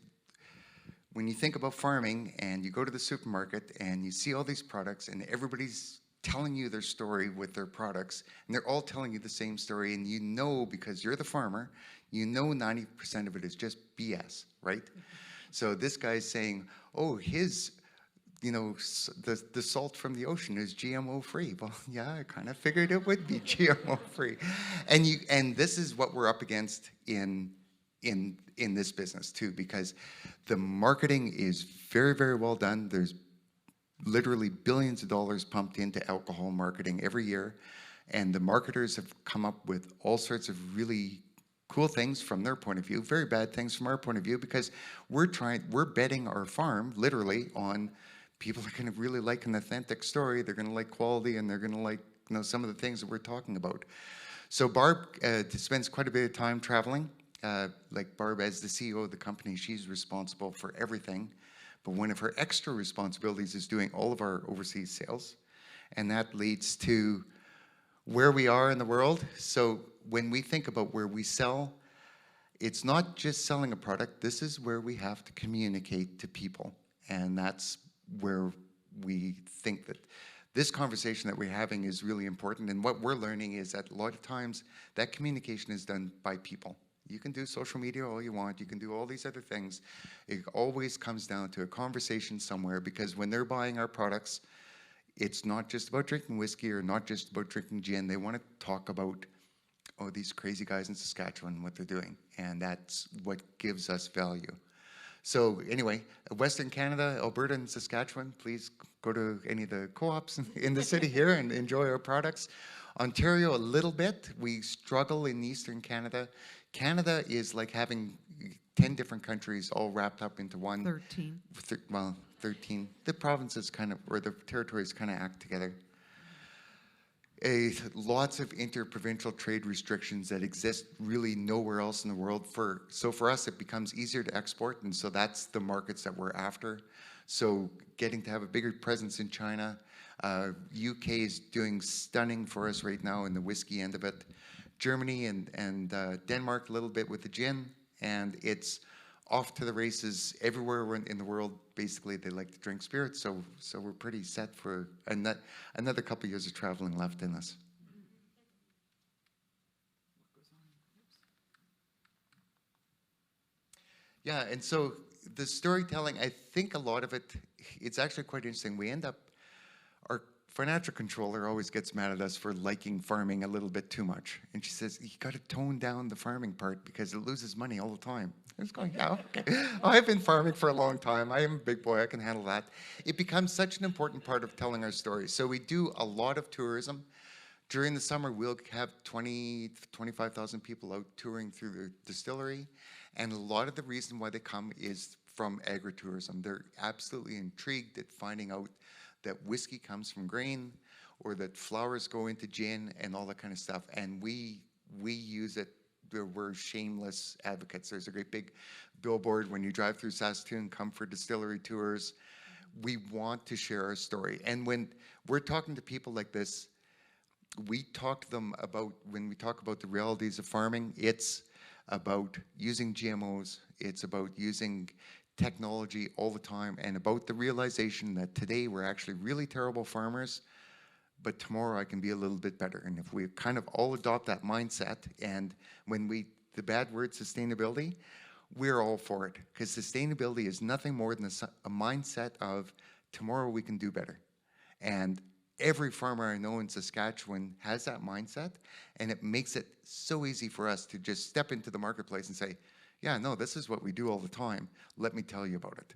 when you think about farming and you go to the supermarket and you see all these products and everybody's telling you their story with their products, and they're all telling you the same story, and you know, because you're the farmer, you know 90% of it is just BS, right? So this guy's saying, oh, his, the salt from the ocean is GMO free. Well, yeah, I kind of figured it would be GMO free. And this is what we're up against in this business too, because the marketing is very, very well done. There's literally billions of dollars pumped into alcohol marketing every year. And the marketers have come up with all sorts of really cool things from their point of view, very bad things from our point of view, because we're betting our farm literally on people are going to really like an authentic story, they're going to like quality, and they're going to like some of the things that we're talking about. So Barb spends quite a bit of time traveling. Like Barb, as the CEO of the company, she's responsible for everything. But one of her extra responsibilities is doing all of our overseas sales. And that leads to where we are in the world. So when we think about where we sell, it's not just selling a product. This is where we have to communicate to people. And that's where we think that this conversation that we're having is really important. And what we're learning is that a lot of times that communication is done by people. You can do social media all you want. You can do all these other things. It always comes down to a conversation somewhere, because when they're buying our products, it's not just about drinking whiskey or not just about drinking gin. They want to talk about, oh, these crazy guys in Saskatchewan, what they're doing. And that's what gives us value. So anyway, Western Canada, Alberta, and Saskatchewan, please go to any of the co-ops in the city here and enjoy our products. Ontario, a little bit. We struggle in Eastern Canada. Canada is like having 10 different countries all wrapped up into one. 13. 13. The provinces or the territories kind of act together. Lots of interprovincial trade restrictions that exist really nowhere else in the world. So for us, it becomes easier to export, and so that's the markets that we're after. So getting to have a bigger presence in China. UK is doing stunning for us right now in the whiskey end of it. Germany and Denmark a little bit with the gin, and it's off to the races everywhere in the world. Basically, they like to drink spirits, so we're pretty set for another couple of years of traveling left in us. Yeah, and so the storytelling, I think a lot of it's actually quite interesting. We end up, our financial controller always gets mad at us for liking farming a little bit too much. And she says, you got to tone down the farming part because it loses money all the time. I was going, yeah, okay. I've been farming for a long time. I am a big boy. I can handle that. It becomes such an important part of telling our story. So we do a lot of tourism During the summer, we'll have 25,000 people out touring through the distillery. And a lot of the reason why they come is from agritourism. They're absolutely intrigued at finding out that whiskey comes from grain, or that flowers go into gin and all that kind of stuff. And we use it. We're shameless advocates. There's a great big billboard when you drive through Saskatoon, come for distillery tours. We want to share our story. And when we're talking to people like this, we talk to them about, when we talk about the realities of farming, it's about using GMOs, it's about using technology all the time, and about the realization that today we're actually really terrible farmers, but tomorrow I can be a little bit better. And if we kind of all adopt that mindset, and when the bad word sustainability, we're all for it, because sustainability is nothing more than a mindset of tomorrow we can do better. And every farmer I know in Saskatchewan has that mindset, and it makes it so easy for us to just step into the marketplace and say, yeah, no, this is what we do all the time. Let me tell you about it.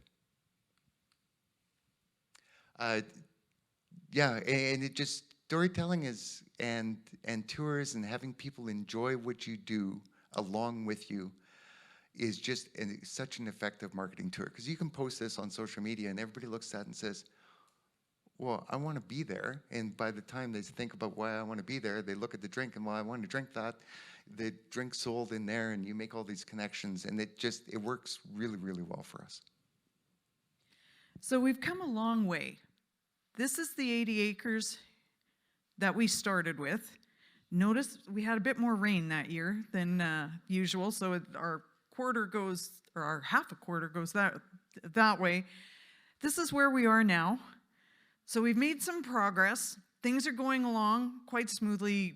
Yeah, and it just, storytelling is, and tours and having people enjoy what you do along with you is just such an effective marketing tour. Because you can post this on social media and everybody looks at it and says, well, I want to be there. And by the time they think about why I want to be there, they look at the drink and, well, I want to drink that. The drink's sold in there, and you make all these connections, and it works really, really well for us. So we've come a long way. This is the 80 acres that we started with. Notice we had a bit more rain that year than usual, so our quarter goes, or our half a quarter goes that way. This is where we are now. So we've made some progress. Things are going along quite smoothly,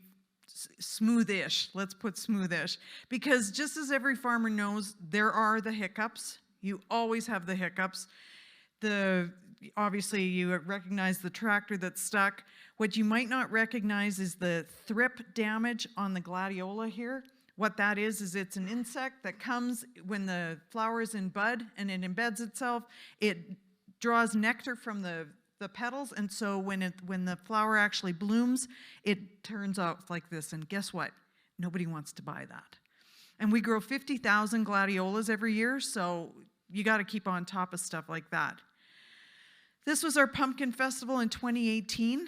smoothish. Let's put smoothish. Because just as every farmer knows, there are the hiccups. You always have the hiccups. Obviously, you recognize the tractor that's stuck. What you might not recognize is the thrip damage on the gladiola here. What that is it's an insect that comes when the flower is in bud and it embeds itself. It draws nectar from the petals, and so when the flower actually blooms, it turns out like this, and guess what? Nobody wants to buy that. And we grow 50,000 gladiolas every year, so you got to keep on top of stuff like that. This was our pumpkin festival in 2018.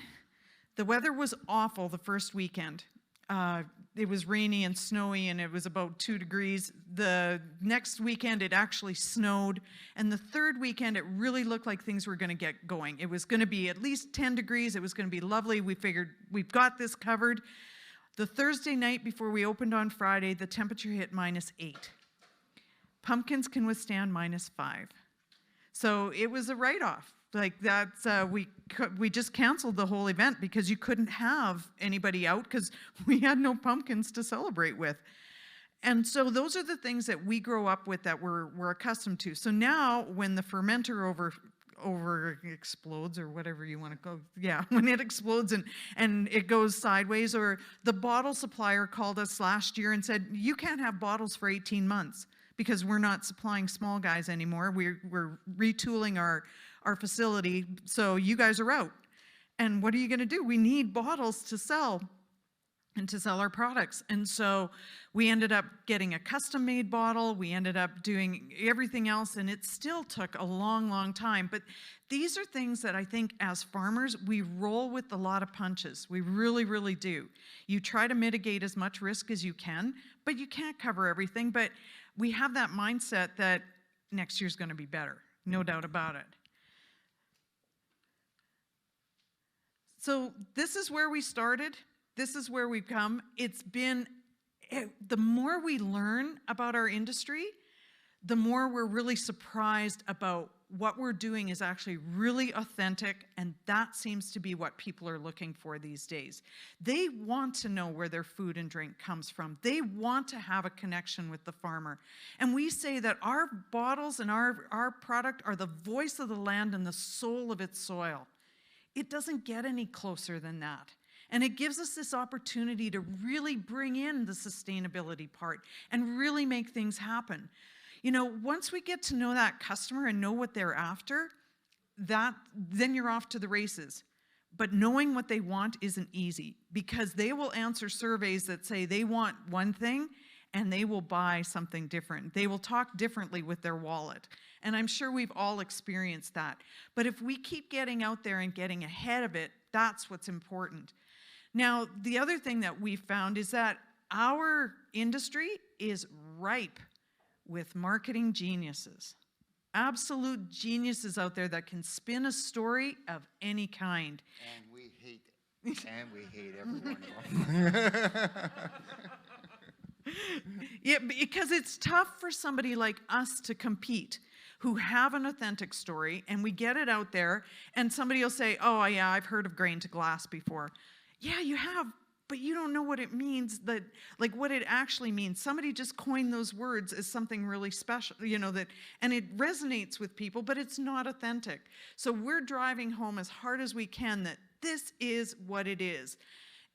The weather was awful the first weekend. It was rainy and snowy, and it was about 2 degrees. The next weekend, it actually snowed. And the third weekend, it really looked like things were going to get going. It was going to be at least 10 degrees. It was going to be lovely. We figured we've got this covered. The Thursday night before we opened on Friday, the temperature hit -8. Pumpkins can withstand -5. So it was a write-off. Like that's, we just canceled the whole event because you couldn't have anybody out because we had no pumpkins to celebrate with. And so those are the things that we grow up with that we're accustomed to. So now when the fermenter over explodes, or whatever you want to go, yeah, when it explodes and it goes sideways, or the bottle supplier called us last year and said, you can't have bottles for 18 months because we're not supplying small guys anymore. We're retooling our facility, so you guys are out. And what are you going to do? We need bottles to sell and to sell our products. And so we ended up getting a custom-made bottle. We ended up doing everything else, and it still took a long, long time. But these are things that I think as farmers, we roll with a lot of punches. We really, really do. You try to mitigate as much risk as you can, but you can't cover everything. But we have that mindset that next year's going to be better, no doubt about it. So this is where we started. This is where we've come. It's been, the more we learn about our industry, the more we're really surprised about what we're doing is actually really authentic, and that seems to be what people are looking for these days. They want to know where their food and drink comes from. They want to have a connection with the farmer. And we say that our bottles and our product are the voice of the land and the soul of its soil. It doesn't get any closer than that. And it gives us this opportunity to really bring in the sustainability part and really make things happen. You know, once we get to know that customer and know what they're after, then you're off to the races. But knowing what they want isn't easy, because they will answer surveys that say they want one thing and they will buy something different. They will talk differently with their wallet. And I'm sure we've all experienced that. But if we keep getting out there and getting ahead of it, that's what's important. Now, the other thing that we found is that our industry is ripe with marketing geniuses. Absolute geniuses out there that can spin a story of any kind. And we hate it. And we hate every one of them. Yeah, because it's tough for somebody like us to compete, who have an authentic story, and we get it out there, and somebody will say, oh yeah, I've heard of grain to glass before. Yeah, you have, but you don't know what it means, that, like what it actually means. Somebody just coined those words as something really special, you know, that, and it resonates with people, but it's not authentic. So we're driving home as hard as we can that this is what it is.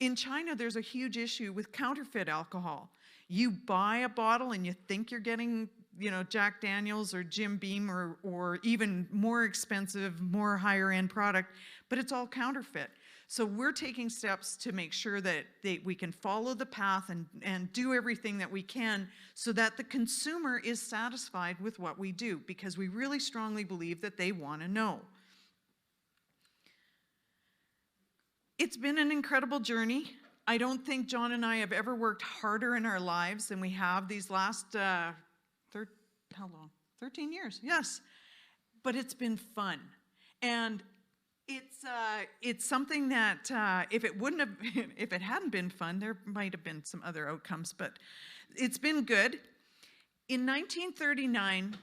In China, there's a huge issue with counterfeit alcohol. You buy a bottle and you think you're getting, you know, Jack Daniels or Jim Beam or even more expensive, more higher end product, but it's all counterfeit. So we're taking steps to make sure that we can follow the path and do everything that we can so that the consumer is satisfied with what we do, because we really strongly believe that they want to know. It's been an incredible journey. I don't think John and I have ever worked harder in our lives than we have these last, how long? 13 years, yes. But it's been fun. And it's something that if it hadn't been fun, there might have been some other outcomes, but it's been good. In 1939,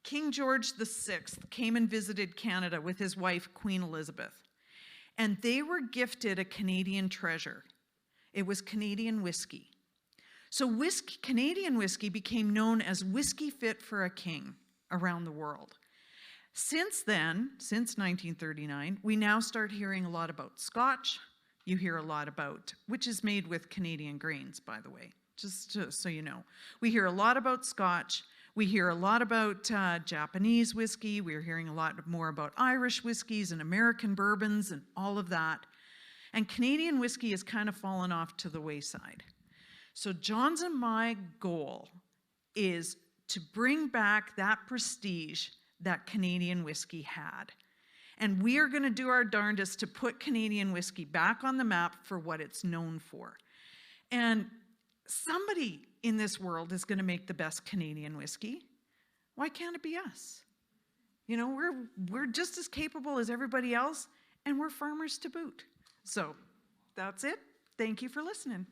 King George VI came and visited Canada with his wife, Queen Elizabeth, and they were gifted a Canadian treasure. It was Canadian whiskey. So Canadian whiskey became known as whiskey fit for a king around the world. Since then, since 1939, we now start hearing a lot about Scotch. You hear a lot about, which is made with Canadian grains, by the way, just so you know. We hear a lot about Scotch. We hear a lot about Japanese whiskey. We're hearing a lot more about Irish whiskeys and American bourbons and all of that. And Canadian whiskey has kind of fallen off to the wayside. So John's and my goal is to bring back that prestige that Canadian whiskey had. And we are going to do our darndest to put Canadian whiskey back on the map for what it's known for. And somebody in this world is going to make the best Canadian whiskey. Why can't it be us? You know, we're just as capable as everybody else, and we're farmers to boot. So that's it. Thank you for listening.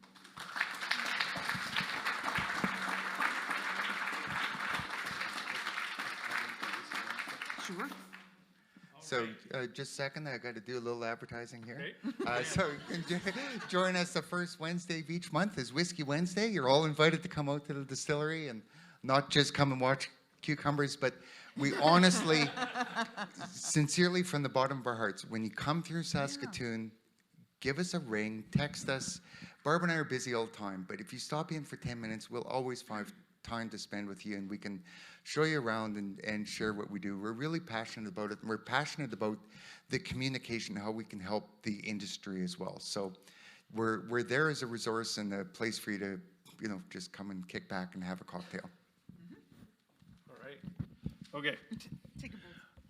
Sure. So just a second, I got to do a little advertising here. So you can join us the first Wednesday of each month is Whiskey Wednesday. You're all invited to come out to the distillery and not just come and watch cucumbers, but we honestly, sincerely from the bottom of our hearts, when you come through Saskatoon, give us a ring, text us. Barb and I are busy all the time, but if you stop in for 10 minutes, we'll always find time to spend with you, and we can show you around and share what we do. We're really passionate about it, and we're passionate about the communication, how we can help the industry as well. So we're there as a resource and a place for you to, you know, just come and kick back and have a cocktail. All right. Okay.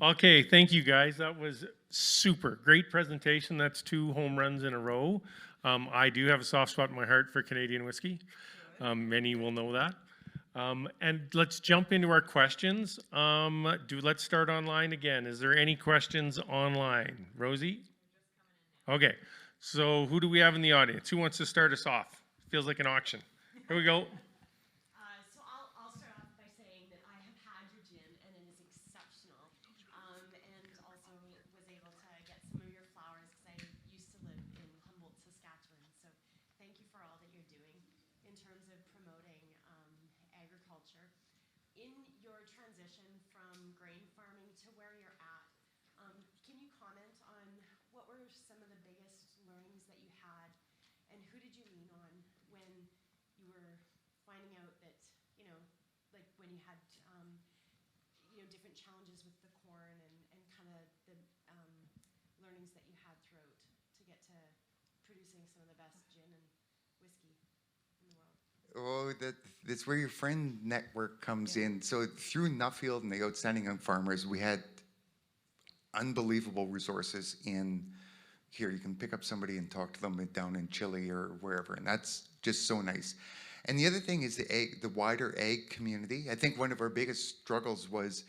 Okay, thank you guys. That was super. Great presentation. That's 2 home runs in a row. I do have a soft spot in my heart for Canadian whiskey. Many will know that. And let's jump into our questions. Let's start online again. Is there any questions online? Rosie? Okay, so who do we have in the audience? Who wants to start us off? Feels like an auction. Here we go. So I'll start off by saying that I have had your gin and it is exceptional. And also was able to get some of your flowers because I used to live in Humboldt, Saskatchewan. So thank you for all that you're doing in terms of promoting agriculture. In your transition from grain farming to where you're at, can you comment on what were some of the biggest learnings that you had, and who did you lean on when you were finding out that, you know, like when you had, you know, different challenges with the corn and kind of the learnings that you had throughout get to producing some of the best gin and whiskey in the world. Oh, that's where your friend network comes in. So through Nuffield and the Outstanding Young Farmers, we had unbelievable resources in here. You can pick up somebody and talk to them down in Chile or wherever, and that's just so nice. And the other thing is the wider ag community. I think one of our biggest struggles was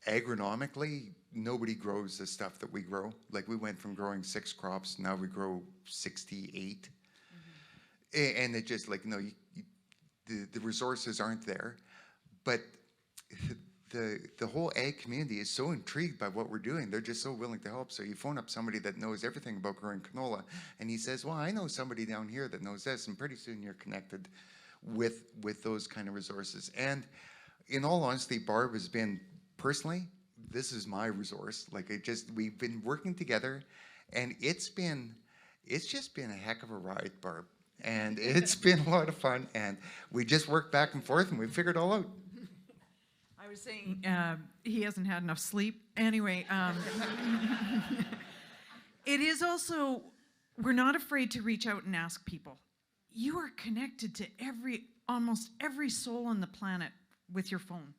agronomically, nobody grows the stuff that we grow. Like we went from growing 6 crops, now we grow 68. And it just like, the resources aren't there. But the whole ag community is so intrigued by what we're doing. They're just so willing to help. So you phone up somebody that knows everything about growing canola, and he says, well, I know somebody down here that knows this, and pretty soon you're connected with those kind of resources. And in all honesty, Barb has been, personally, this is my resource. Like we've been working together, and it's just been a heck of a ride, Barb. And it's been a lot of fun, and we just worked back and forth, and we figured it all out. I was saying he hasn't had enough sleep. Anyway, it is also, we're not afraid to reach out and ask people. You are connected to almost every soul on the planet with your phone.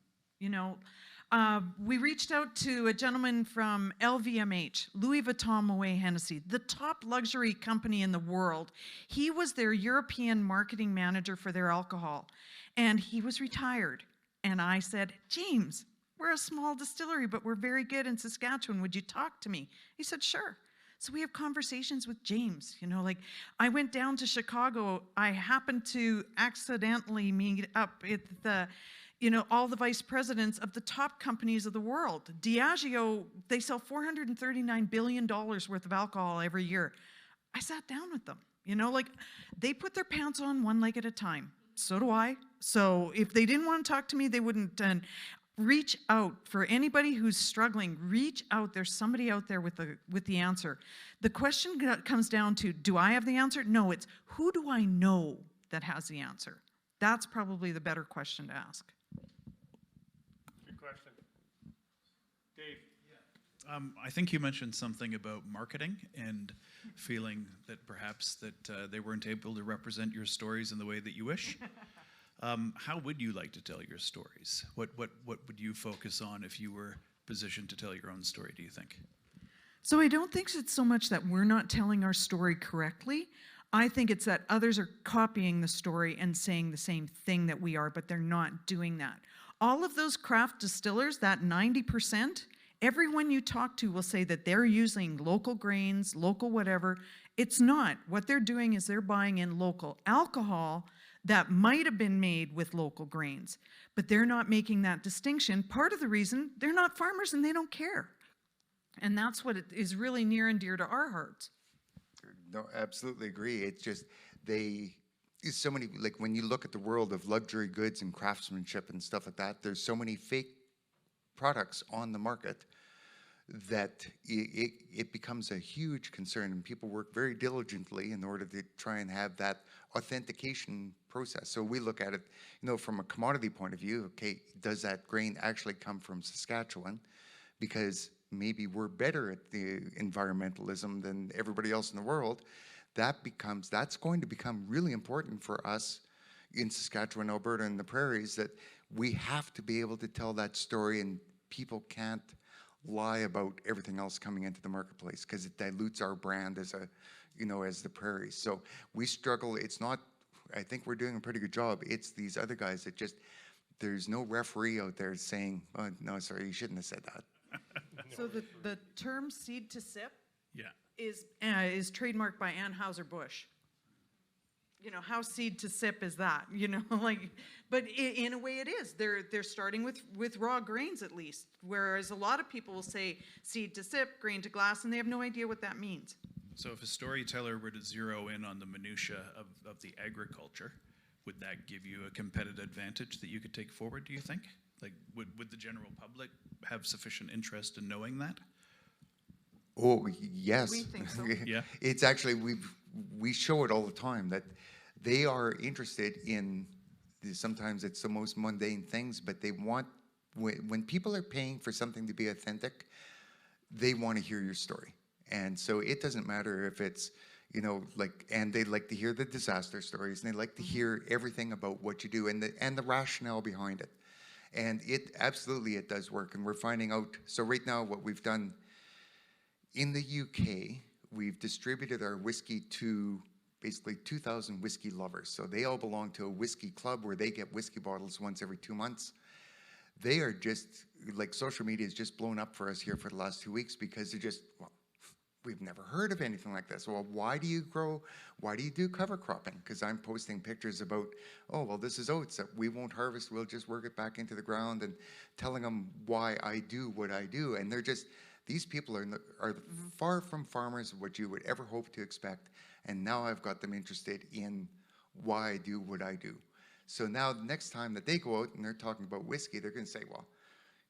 We reached out to a gentleman from LVMH, Louis Vuitton Moet Hennessy, the top luxury company in the world. He was their European marketing manager for their alcohol, and he was retired. And I said, James, we're a small distillery, but we're very good in Saskatchewan. Would you talk to me? He said, sure. So we have conversations with James. Like I went down to Chicago. I happened to accidentally meet up at all the vice presidents of the top companies of the world. Diageo, they sell $439 billion worth of alcohol every year. I sat down with them. Like they put their pants on one leg at a time. So do I. So if they didn't want to talk to me, they wouldn't. Reach out. For anybody who's struggling, reach out. There's somebody out there with the answer. The question comes down to, do I have the answer? No, it's who do I know that has the answer? That's probably the better question to ask. Good question. Dave. I think you mentioned something about marketing and feeling that perhaps that they weren't able to represent your stories in the way that you wish. How would you like to tell your stories? What would you focus on if you were positioned to tell your own story, do you think? So I don't think it's so much that we're not telling our story correctly. I think it's that others are copying the story and saying the same thing that we are, but they're not doing that. All of those craft distillers, that 90%, everyone you talk to will say that they're using local grains, local whatever. It's not. What they're doing is they're buying in local alcohol that might have been made with local grains, but they're not making that distinction. Part of the reason, they're not farmers and they don't care. And that's what is really near and dear to our hearts. No, absolutely agree. It's just so many, like when you look at the world of luxury goods and craftsmanship and stuff like that, there's so many fake products on the market that it becomes a huge concern, and people work very diligently in order to try and have that authentication process. So we look at it, from a commodity point of view. Okay, does that grain actually come from Saskatchewan? Because maybe we're better at the environmentalism than everybody else in the world. That's going to become really important for us in Saskatchewan, Alberta, and the prairies, that we have to be able to tell that story, and people can't lie about everything else coming into the marketplace because it dilutes our brand as the prairies. So we struggle. It's not, I think we're doing a pretty good job. It's these other guys that there's no referee out there saying, oh, no, sorry, you shouldn't have said that. So the term seed to sip Yeah. is trademarked by Anheuser-Busch. How seed to sip is that? But in a way it is. They're starting with raw grains at least, whereas a lot of people will say seed to sip, grain to glass, and they have no idea what that means. So if a storyteller were to zero in on the minutia of the agriculture, would that give you a competitive advantage that you could take forward, do you think? Like, would the general public have sufficient interest in knowing that? Oh, yes. We think so. Yeah. It's actually, we show it all the time that they are interested in, sometimes it's the most mundane things, but they want, when people are paying for something to be authentic, they want to hear your story. And so it doesn't matter if it's, you know, like, and they like to hear the disaster stories, and they like to hear everything about what you do and the rationale behind it. And it absolutely, it does work. And we're finding out, so right now what we've done in the UK, we've distributed our whiskey to basically 2,000 whiskey lovers. So they all belong to a whiskey club where they get whiskey bottles once every 2 months. They are just, like, social media has just blown up for us here for the last 2 weeks because they're just, well, we've never heard of anything like this. Well, why do you do cover cropping? Because I'm posting pictures about, oh, well, this is oats that we won't harvest, we'll just work it back into the ground, and telling them why I do what I do. And they're just, these people are far from farmers what you would ever hope to expect. And now I've got them interested in why I do what I do. So now the next time that they go out and they're talking about whiskey, they're going to say, well,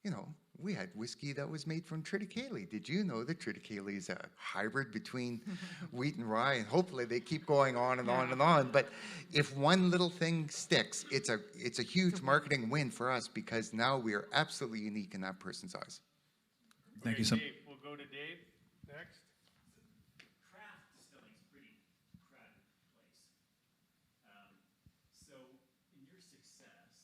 you know, we had whiskey that was made from triticale. Did you know that triticale is a hybrid between wheat and rye? And hopefully they keep going on and on and on. But if one little thing sticks, it's a huge marketing win for us because now we are absolutely unique in that person's eyes. Thank you so much. Dave, we'll go to Dave next. Craft distilling is a pretty crowded place. So, in your success,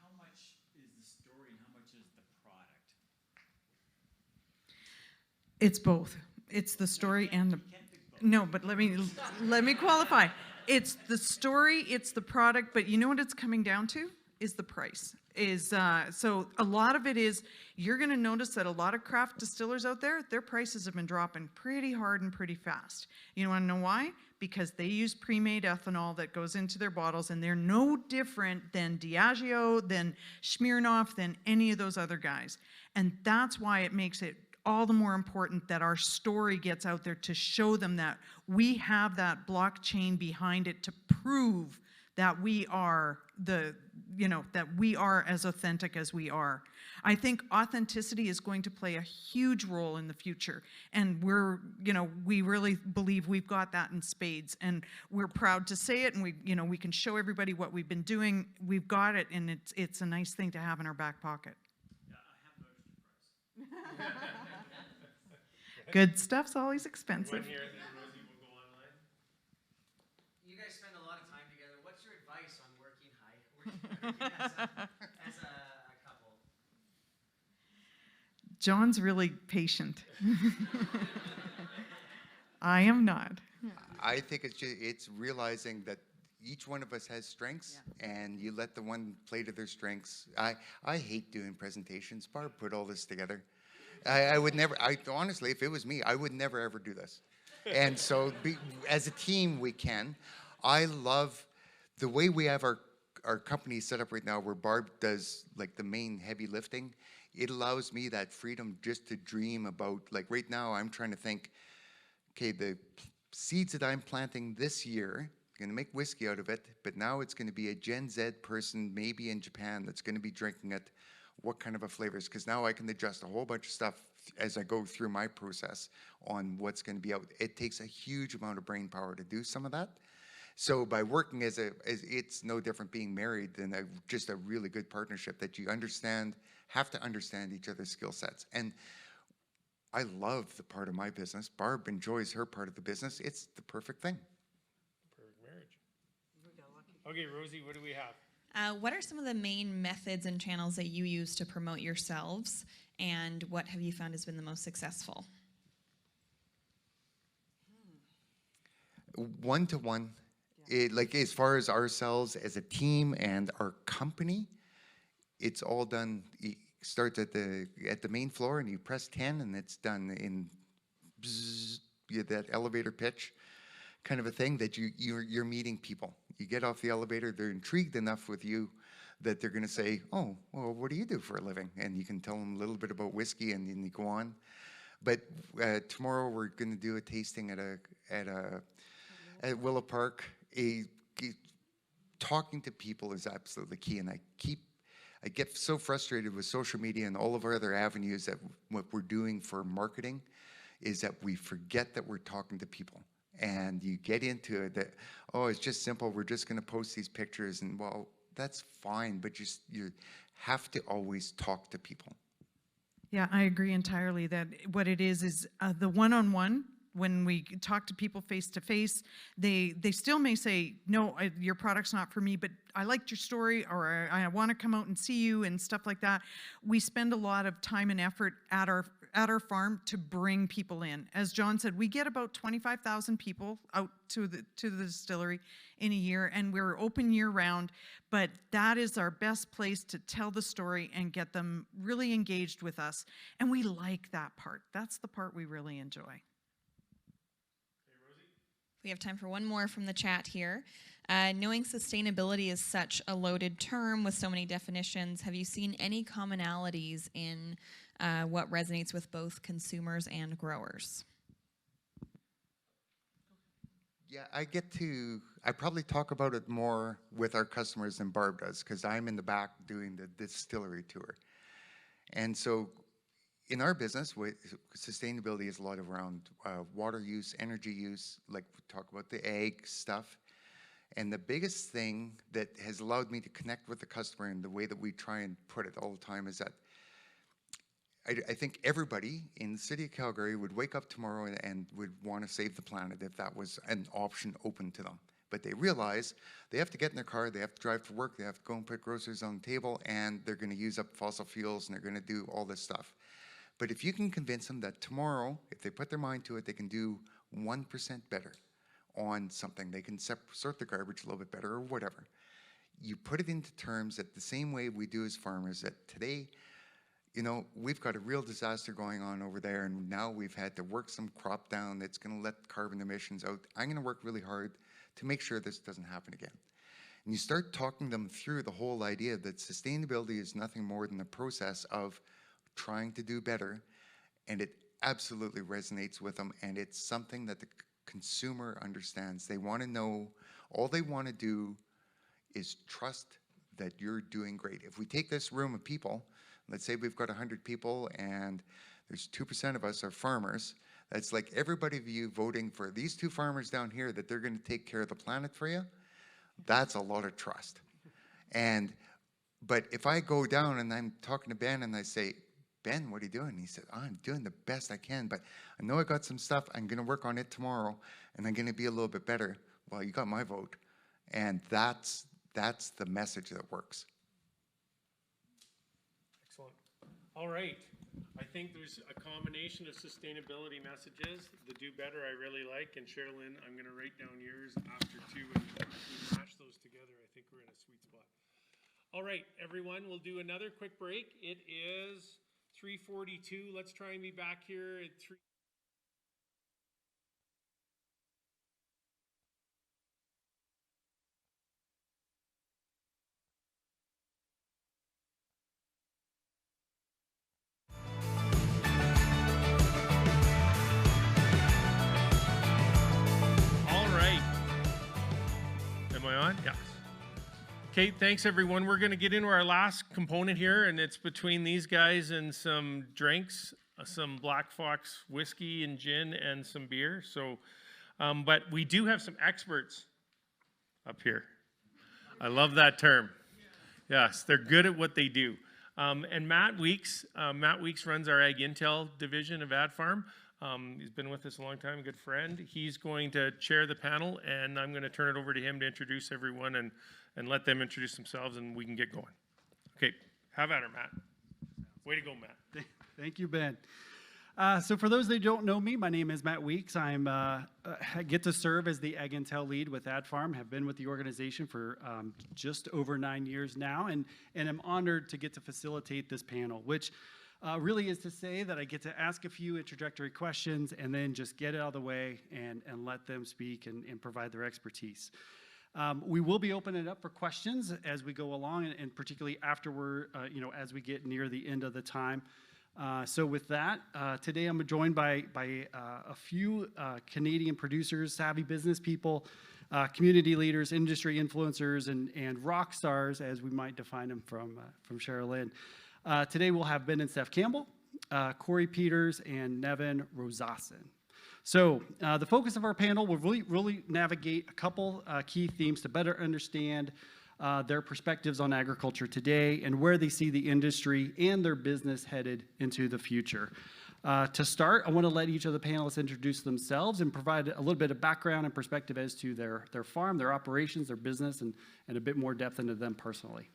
how much is the story and how much is the product? It's both. It's the story and the. No, but let me qualify. It's the story, it's the product, but you know what it's coming down to? Is the price. So a lot of it is, you're going to notice that a lot of craft distillers out there, their prices have been dropping pretty hard and pretty fast. You want to know why? Because they use pre-made ethanol that goes into their bottles, and they're no different than Diageo, than Smirnoff, than any of those other guys. And that's why it makes it all the more important that our story gets out there to show them that we have that blockchain behind it to prove that we are that we are as authentic as we are. I think authenticity is going to play a huge role in the future. And we really believe we've got that in spades, and we're proud to say it, and we can show everybody what we've been doing. We've got it, and it's a nice thing to have in our back pocket. Yeah, I have noticed your price. Good stuff's always expensive. One here, and then Rosie will go online. You guys spend a lot of time together. What's your advice on working as a couple? John's really patient. I am not. I think it's realizing that each one of us has strengths, and you let the one play to their strengths. I hate doing presentations. Barb put all this together. I would never, honestly, if it was me, I would never ever do this. And so as a team, we can. I love the way we have our company set up right now, where Barb does like the main heavy lifting. It allows me that freedom just to dream about, like right now, I'm trying to think, okay, the seeds that I'm planting this year, I'm gonna make whiskey out of it, but now it's gonna be a Gen Z person, maybe in Japan, that's gonna be drinking it. What kind of a flavors? Because now I can adjust a whole bunch of stuff as I go through my process on what's going to be out. It takes a huge amount of brain power to do some of that. So by working it's no different being married than just a really good partnership that you have to understand each other's skill sets. And I love the part of my business. Barb enjoys her part of the business. It's the perfect thing. Perfect marriage. Okay, Rosie, what do we have? What are some of the main methods and channels that you use to promote yourselves, and what have you found has been the most successful? One-to-one. Like as far as ourselves as a team and our company, it's all done. It starts at the main floor, and you press 10, and it's done in that elevator pitch kind of a thing, that you're meeting people. You get off the elevator, they're intrigued enough with you that they're going to say, oh, well, what do you do for a living? And you can tell them a little bit about whiskey, and then you go on. But tomorrow we're going to do a tasting at Willow Park. Talking to people is absolutely key, and I get so frustrated with social media and all of our other avenues that what we're doing for marketing is that we forget that we're talking to people. And you get into it that, oh, it's just simple, we're just going to post these pictures, and well, that's fine, but you have to always talk to people. Yeah, I agree entirely that what it is the one-on-one when we talk to people face to face, they still may say, no, your product's not for me, but I liked your story, or I want to come out and see you and stuff like that. We spend a lot of time and effort at our farm to bring people in. As John said, we get about 25,000 people out to the distillery in a year, and we're open year round, but that is our best place to tell the story and get them really engaged with us. And we like that part. That's the part we really enjoy. We have time for one more from the chat here. Knowing sustainability is such a loaded term with so many definitions, have you seen any commonalities in what resonates with both consumers and growers? Yeah, I probably talk about it more with our customers than Barb does, because I'm in the back doing the distillery tour. And so in our business, sustainability is a lot around water use, energy use, like we talk about the ag stuff. And the biggest thing that has allowed me to connect with the customer in the way that we try and put it all the time is that I think everybody in the city of Calgary would wake up tomorrow and would want to save the planet if that was an option open to them. But they realize they have to get in their car, they have to drive to work, they have to go and put groceries on the table, and they're going to use up fossil fuels, and they're going to do all this stuff. But if you can convince them that tomorrow, if they put their mind to it, they can do 1% better on something, they can sort the garbage a little bit better or whatever. You put it into terms that the same way we do as farmers, that today, you know, we've got a real disaster going on over there, and now we've had to work some crop down that's going to let carbon emissions out. I'm going to work really hard to make sure this doesn't happen again. And you start talking them through the whole idea that sustainability is nothing more than the process of trying to do better, and it absolutely resonates with them, and it's something that the consumer understands. They want to know, all they want to do is trust that you're doing great. If we take this room of people, let's say we've got 100 people and there's 2% of us are farmers, that's like everybody of you voting for these two farmers down here that they're going to take care of the planet for you. That's a lot of trust. But if I go down and I'm talking to Ben and I say, Ben, what are you doing? He said, I'm doing the best I can, but I know I got some stuff. I'm going to work on it tomorrow, and I'm going to be a little bit better. Well, you got my vote. And that's the message that works. Excellent. All right. I think there's a combination of sustainability messages. The do better I really like, and Sherilyn, I'm going to write down yours after too, and we mash those together. I think we're in a sweet spot. All right, everyone, we'll do another quick break. It is 3:42. Let's try and be back here at 3. Am I on? Yes. Okay, thanks everyone. We're going to get into our last component here, and it's between these guys and some drinks, some Black Fox whiskey and gin and some beer. So, but we do have some experts up here. I love that term. Yes, they're good at what they do. And Matt Weeks runs our Ag Intel division of AdFarm. He's been with us a long time, a good friend. He's going to chair the panel, and I'm going to turn it over to him to introduce everyone and let them introduce themselves, and we can get going. Okay, have at her, Matt. Way to go, Matt. Thank you, Ben. So for those that don't know me, my name is Matt Weeks. I get to serve as the Ag Intel lead with AdFarm, have been with the organization for just over 9 years now, and I'm honored to get to facilitate this panel, which really is to say that I get to ask a few introductory questions and then just get it out of the way and let them speak and provide their expertise. We will be opening it up for questions as we go along, and particularly after as we get near the end of the time. So with that, today I'm joined by a few Canadian producers, savvy business people, community leaders, industry influencers, and rock stars, as we might define them from Sherilyn. Today we'll have Ben and Steph Campbell, Corey Peters, and Nevin Rosasin. So the focus of our panel will really navigate a couple key themes to better understand their perspectives on agriculture today and where they see the industry and their business headed into the future. To start, I want to let each of the panelists introduce themselves and provide a little bit of background and perspective as to their farm, their operations, their business, and a bit more depth into them personally.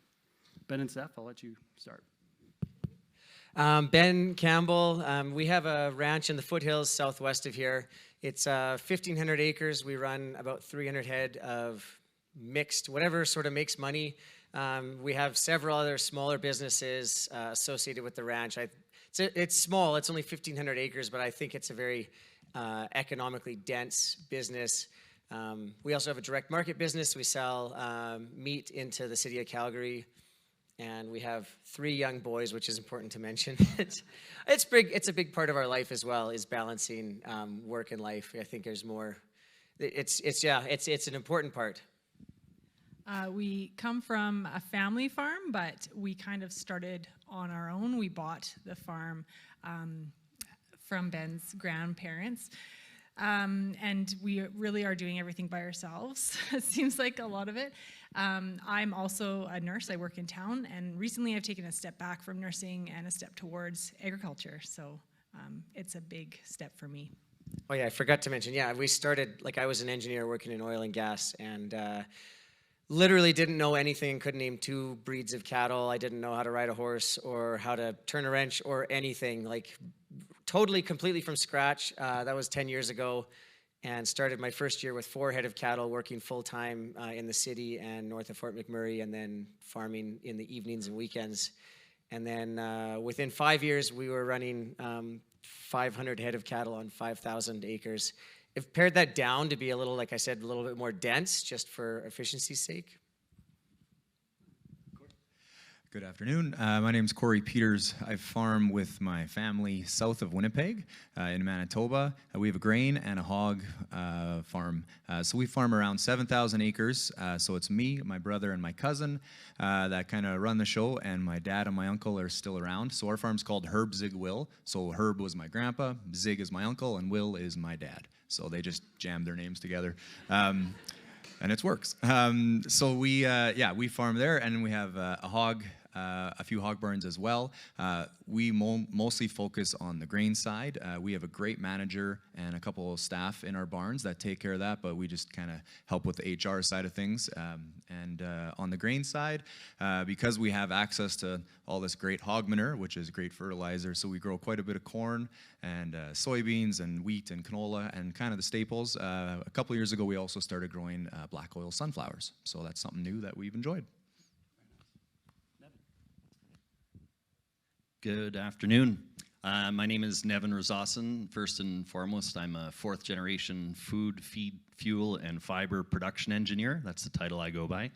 Ben and Seth, I'll let you start. Ben Campbell. We have a ranch in the foothills southwest of here. It's 1,500 acres. We run about 300 head of mixed, whatever sort of makes money. We have several other smaller businesses associated with the ranch. It's small. It's only 1,500 acres, but I think it's a very economically dense business. We also have a direct market business. We sell meat into the city of Calgary. And we have 3 young boys, which is important to mention. It's big. It's a big part of our life as well, is balancing work and life. I think there's more. It's an important part. We come from a family farm, but we kind of started on our own. We bought the farm from Ben's grandparents. And we really are doing everything by ourselves. It seems like a lot of it. I'm also a nurse. I work in town, and recently I've taken a step back from nursing and a step towards agriculture. So it's a big step for me. Oh yeah, I forgot to mention. Yeah, we started, like, I was an engineer working in oil and gas, and literally didn't know anything. Couldn't name 2 breeds of cattle. I didn't know how to ride a horse or how to turn a wrench or anything. Like, totally, completely from scratch. That was 10 years ago, and started my first year with 4 head of cattle, working full-time in the city and north of Fort McMurray, and then farming in the evenings and weekends. And then within 5 years, we were running 500 head of cattle on 5,000 acres. I've pared that down to be a little, like I said, a little bit more dense, just for efficiency's sake. Good afternoon. My name is Corey Peters. I farm with my family south of Winnipeg in Manitoba. We have a grain and a hog farm. So we farm around 7,000 acres. So it's me, my brother, and my cousin that kind of run the show, and my dad and my uncle are still around. So our farm's called Herb, Zig, Will. So Herb was my grandpa, Zig is my uncle, and Will is my dad. So they just jammed their names together. And it works. So we farm there, and we have a hog, a few hog barns as well. We mostly focus on the grain side. We have a great manager and a couple of staff in our barns that take care of that, but we just kind of help with the HR side of things. And on the grain side, because we have access to all this great hog manure, which is great fertilizer, so we grow quite a bit of corn and soybeans and wheat and canola and kind of the staples. A couple of years ago, we also started growing black oil sunflowers, so that's something new that we've enjoyed. Good afternoon. My name is Nevin Rosassen. First and foremost, I'm a 4th generation food, feed, fuel, and fiber production engineer. That's the title I go by.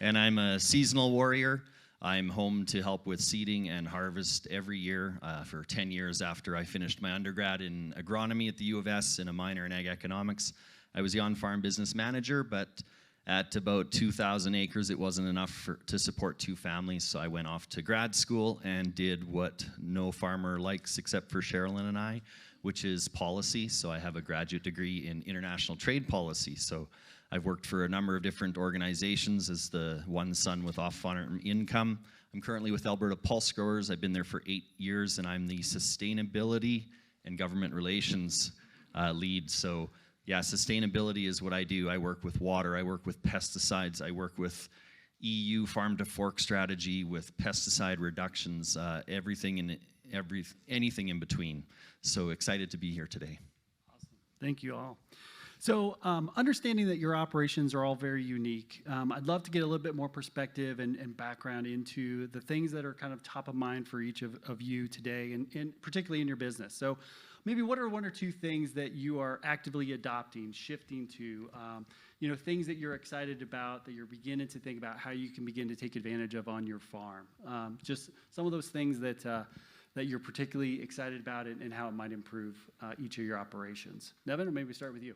And I'm a seasonal warrior. I'm home to help with seeding and harvest every year for 10 years after I finished my undergrad in agronomy at the U of S and a minor in ag economics. I was the on-farm business manager, but at about 2,000 acres, it wasn't enough to support 2 families, so I went off to grad school and did what no farmer likes except for Sherilyn and I, which is policy. So I have a graduate degree in international trade policy. So I've worked for a number of different organizations as the one son with off-farm income. I'm currently with Alberta Pulse Growers. I've been there for 8 years, and I'm the sustainability and government relations lead. So yeah, sustainability is what I do. I work with water, I work with pesticides, I work with EU farm to fork strategy, with pesticide reductions, anything in between. So excited to be here today. Awesome. Thank you all. So understanding that your operations are all very unique, I'd love to get a little bit more perspective and background into the things that are kind of top of mind for each of you today, and particularly in your business. So maybe what are 1 or 2 things that you are actively adopting, shifting to, things that you're excited about, that you're beginning to think about how you can begin to take advantage of on your farm? Just some of those things that you're particularly excited about and how it might improve each of your operations. Nevin, or maybe we start with you.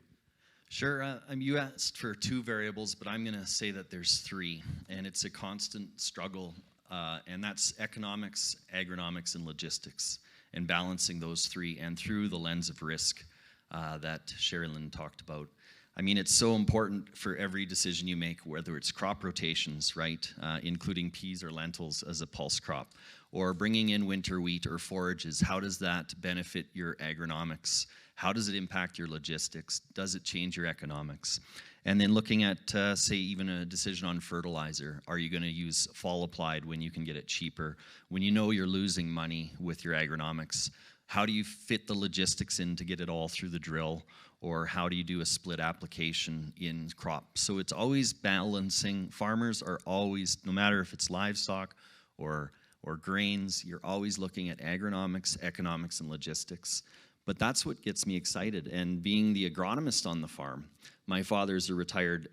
Sure. You asked for 2 variables, but I'm going to say that there's 3, and it's a constant struggle, and that's economics, agronomics, and logistics, and balancing those 3, and through the lens of risk that Sherilyn talked about. I mean, it's so important for every decision you make, whether it's crop rotations, right, including peas or lentils as a pulse crop, or bringing in winter wheat or forages. How does that benefit your agronomics? How does it impact your logistics? Does it change your economics? And then looking at, say, even a decision on fertilizer. Are you going to use fall applied when you can get it cheaper? When you know you're losing money with your agronomics, how do you fit the logistics in to get it all through the drill? Or how do you do a split application in crop? So it's always balancing. Farmers are always, no matter if it's livestock or grains, you're always looking at agronomics, economics, and logistics. But that's what gets me excited. And being the agronomist on the farm, my father's a retired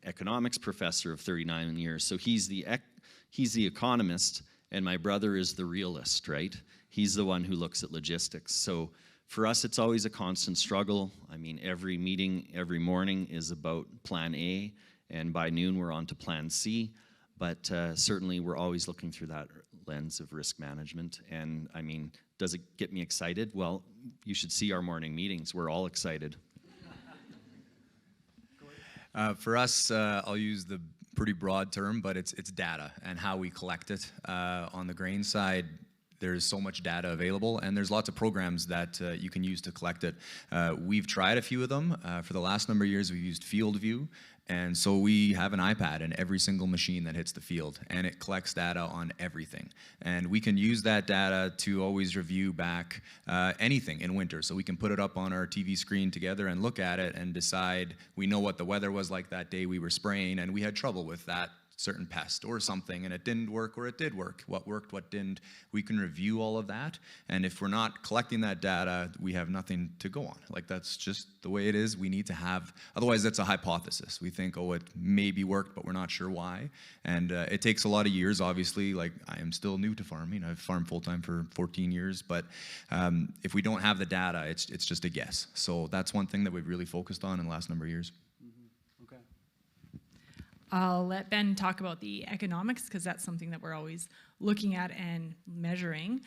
economics professor of 39 years. So he's the economist, and my brother is the realist, right? He's the one who looks at logistics. So for us, it's always a constant struggle. I mean, every meeting, every morning is about plan A, and by noon we're on to plan C. But certainly we're always looking through that lens of risk management. And I mean, does it get me excited? Well, you should see our morning meetings. We're all excited. For us, I'll use the pretty broad term, but it's data and how we collect it. On the grain side, there's so much data available, and there's lots of programs that you can use to collect it. We've tried a few of them. For the last number of years, we've used FieldView, and so we have an iPad in every single machine that hits the field, and it collects data on everything. And we can use that data to always review back anything in winter. So we can put it up on our TV screen together and look at it and decide, we know what the weather was like that day we were spraying, and we had trouble with that certain pest or something, and it didn't work or it did work. What worked, what didn't. We can review all of that, and if we're not collecting that data, we have nothing to go on. Like, that's just the way it is. We need to have, otherwise that's a hypothesis. We think, oh, it maybe worked, but we're not sure why. And it takes a lot of years, obviously. Like, I am still new to farming. I've farmed full-time for 14 years, but if we don't have the data, it's just a guess. So that's one thing that we've really focused on in the last number of years. I'll let Ben talk about the economics, because that's something that we're always looking at and measuring.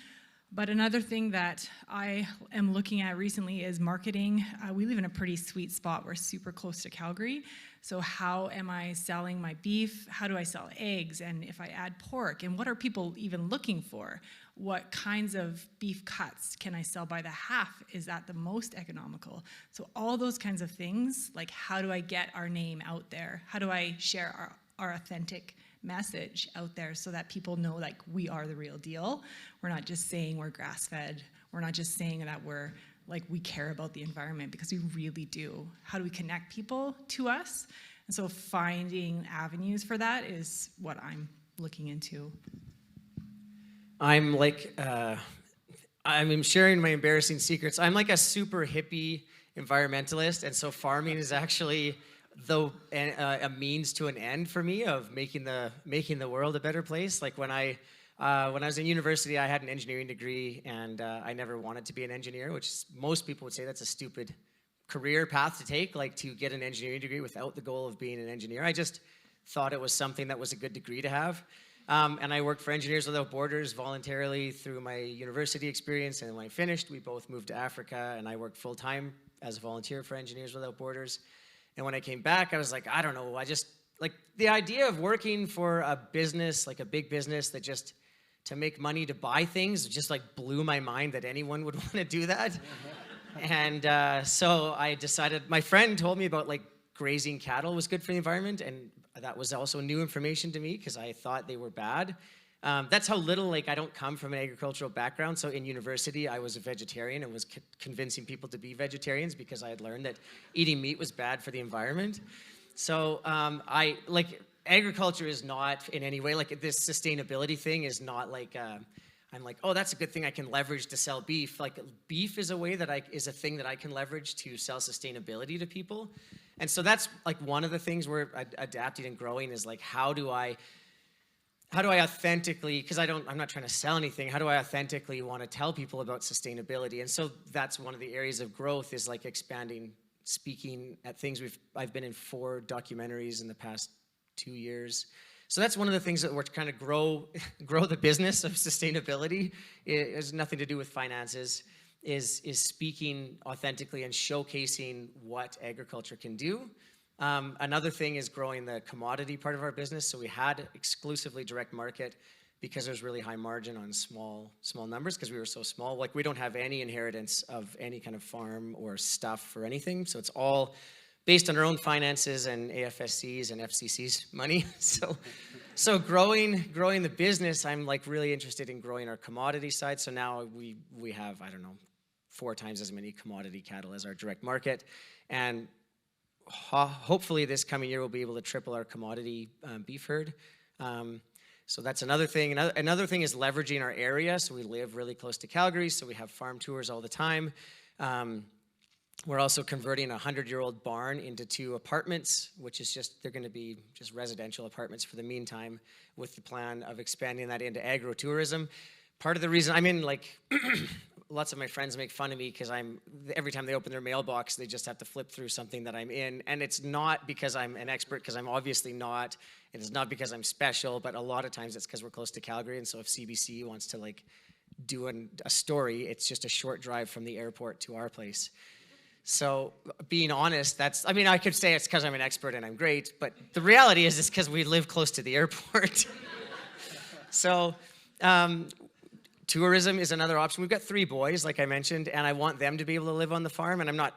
But another thing that I am looking at recently is marketing. We live in a pretty sweet spot. We're super close to Calgary. So how am I selling my beef? How do I sell eggs? And if I add pork? And what are people even looking for? What kinds of beef cuts can I sell by the half? Is that the most economical? So all those kinds of things, like how do I get our name out there? How do I share our authentic message out there so that people know, like, we are the real deal? We're not just saying we're grass-fed. We're not just saying that we're, like, we care about the environment, because we really do. How do we connect people to us? And so finding avenues for that is what I'm looking into. I'm like, I'm sharing my embarrassing secrets. I'm like a super hippie environmentalist, and so farming is actually a means to an end for me of making the world a better place. Like when I was in university, I had an engineering degree, and I never wanted to be an engineer, which most people would say that's a stupid career path to take, like to get an engineering degree without the goal of being an engineer. I just thought it was something that was a good degree to have. And I worked for Engineers Without Borders voluntarily through my university experience, and when I finished, we both moved to Africa, and I worked full-time as a volunteer for Engineers Without Borders. And when I came back, I was like, I don't know, I just, like, the idea of working for a business, like a big business that just, to make money to buy things, just like blew my mind that anyone would want to do that. And so I decided, my friend told me about, like, grazing cattle was good for the environment, and that was also new information to me because I thought they were bad. That's how little, like, I don't come from an agricultural background. So in university, I was a vegetarian and was convincing people to be vegetarians because I had learned that eating meat was bad for the environment. So agriculture is not in any way, like, this sustainability thing is not like, I'm like, oh, that's a good thing I can leverage to sell beef. Like, beef is a way that is a thing that I can leverage to sell sustainability to people. And so that's like one of the things we're adapting and growing is like, how do I authentically, because I'm not trying to sell anything, how do I authentically want to tell people about sustainability? And so that's one of the areas of growth is like expanding, speaking at things. I've been in 4 documentaries in the past 2 years. So that's one of the things that we're trying to grow the business of sustainability. It has nothing to do with finances. is speaking authentically and showcasing what agriculture can do. Another thing is growing the commodity part of our business. So we had exclusively direct market because there's really high margin on small numbers because we were so small. Like we don't have any inheritance of any kind of farm or stuff or anything. So it's all based on our own finances and AFSC's and FCC's money. So growing the business, I'm like really interested in growing our commodity side. So now we have, I don't know, 4 times as many commodity cattle as our direct market. And hopefully this coming year we'll be able to triple our commodity beef herd. So that's another thing. Another thing is leveraging our area. So we live really close to Calgary, so we have farm tours all the time. We're also converting a 100-year-old barn into 2 apartments, which is they're going to be just residential apartments for the meantime, with the plan of expanding that into agro-tourism. Part of the reason I'm in, like, lots of my friends make fun of me because every time they open their mailbox, they just have to flip through something that I'm in. And it's not because I'm an expert, because I'm obviously not. And it's not because I'm special, but a lot of times it's because we're close to Calgary. And so if CBC wants to, like, do a story, it's just a short drive from the airport to our place. So being honest, I could say it's because I'm an expert and I'm great, but the reality is it's because we live close to the airport. So tourism is another option. We've got 3 boys, like I mentioned, and I want them to be able to live on the farm, and I'm not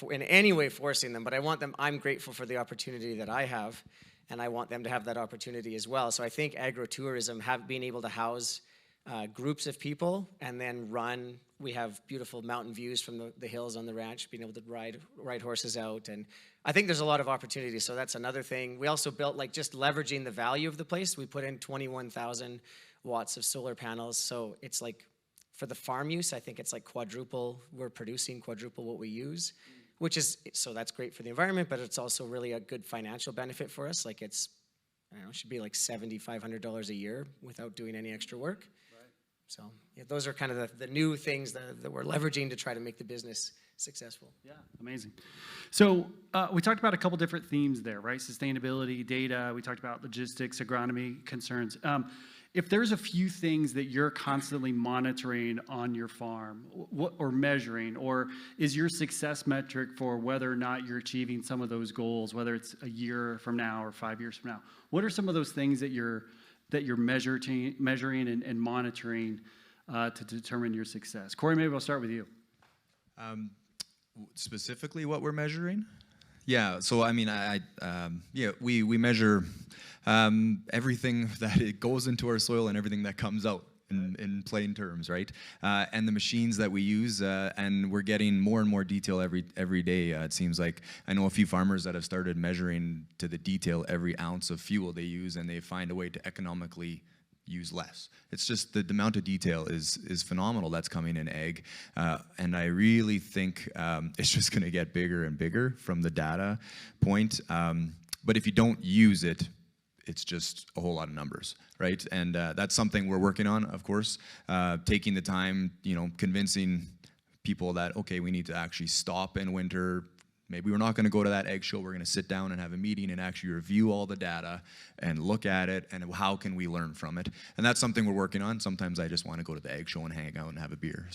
in any way forcing them, but I'm grateful for the opportunity that I have, and I want them to have that opportunity as well. So I think agro-tourism, being able to house groups of people and then we have beautiful mountain views from the hills on the ranch, being able to ride horses out. And I think there's a lot of opportunities. So that's another thing. We also built, like, just leveraging the value of the place. We put in 21,000 watts of solar panels. So it's like, for the farm use, I think it's like we're producing quadruple what we use, so that's great for the environment, but it's also really a good financial benefit for us. Like it should be like $7,500 a year without doing any extra work. So yeah, those are kind of the new things that we're leveraging to try to make the business successful. Yeah, amazing. So we talked about a couple different themes there, right? Sustainability, data. We talked about logistics, agronomy concerns. If there's a few things that you're constantly monitoring on your farm or measuring, or is your success metric for whether or not you're achieving some of those goals, whether it's a year from now or 5 years from now, what are some of those things that you're measuring and monitoring to determine your success? Corey, maybe I'll start with you. Specifically what we're measuring? Yeah, so I mean, we measure everything that it goes into our soil and everything that comes out in plain terms, right? And the machines that we use, and we're getting more and more detail every day. It seems like I know a few farmers that have started measuring to the detail every ounce of fuel they use, and they find a way to economically use less. It's just the amount of detail is phenomenal that's coming in ag, and I really think it's just going to get bigger and bigger from the data point. But if you don't use it, it's just a whole lot of numbers, right? And that's something we're working on, of course, taking the time, convincing people that, okay, we need to actually stop in winter. Maybe we're not going to go to that egg show. We're going to sit down and have a meeting and actually review all the data and look at it and how can we learn from it. And that's something we're working on. Sometimes I just want to go to the egg show and hang out and have a beer.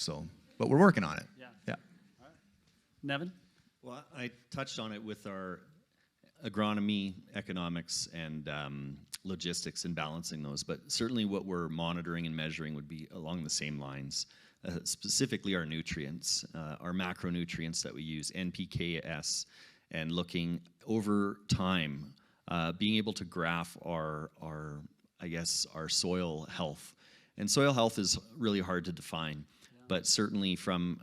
But we're working on it. Yeah. All right. Nevin? Well, I touched on it with our agronomy, economics, and logistics and balancing those. But certainly what we're monitoring and measuring would be along the same lines. Specifically our nutrients, our macronutrients that we use, NPK, and looking over time, being able to graph our soil health. And soil health is really hard to define, but certainly from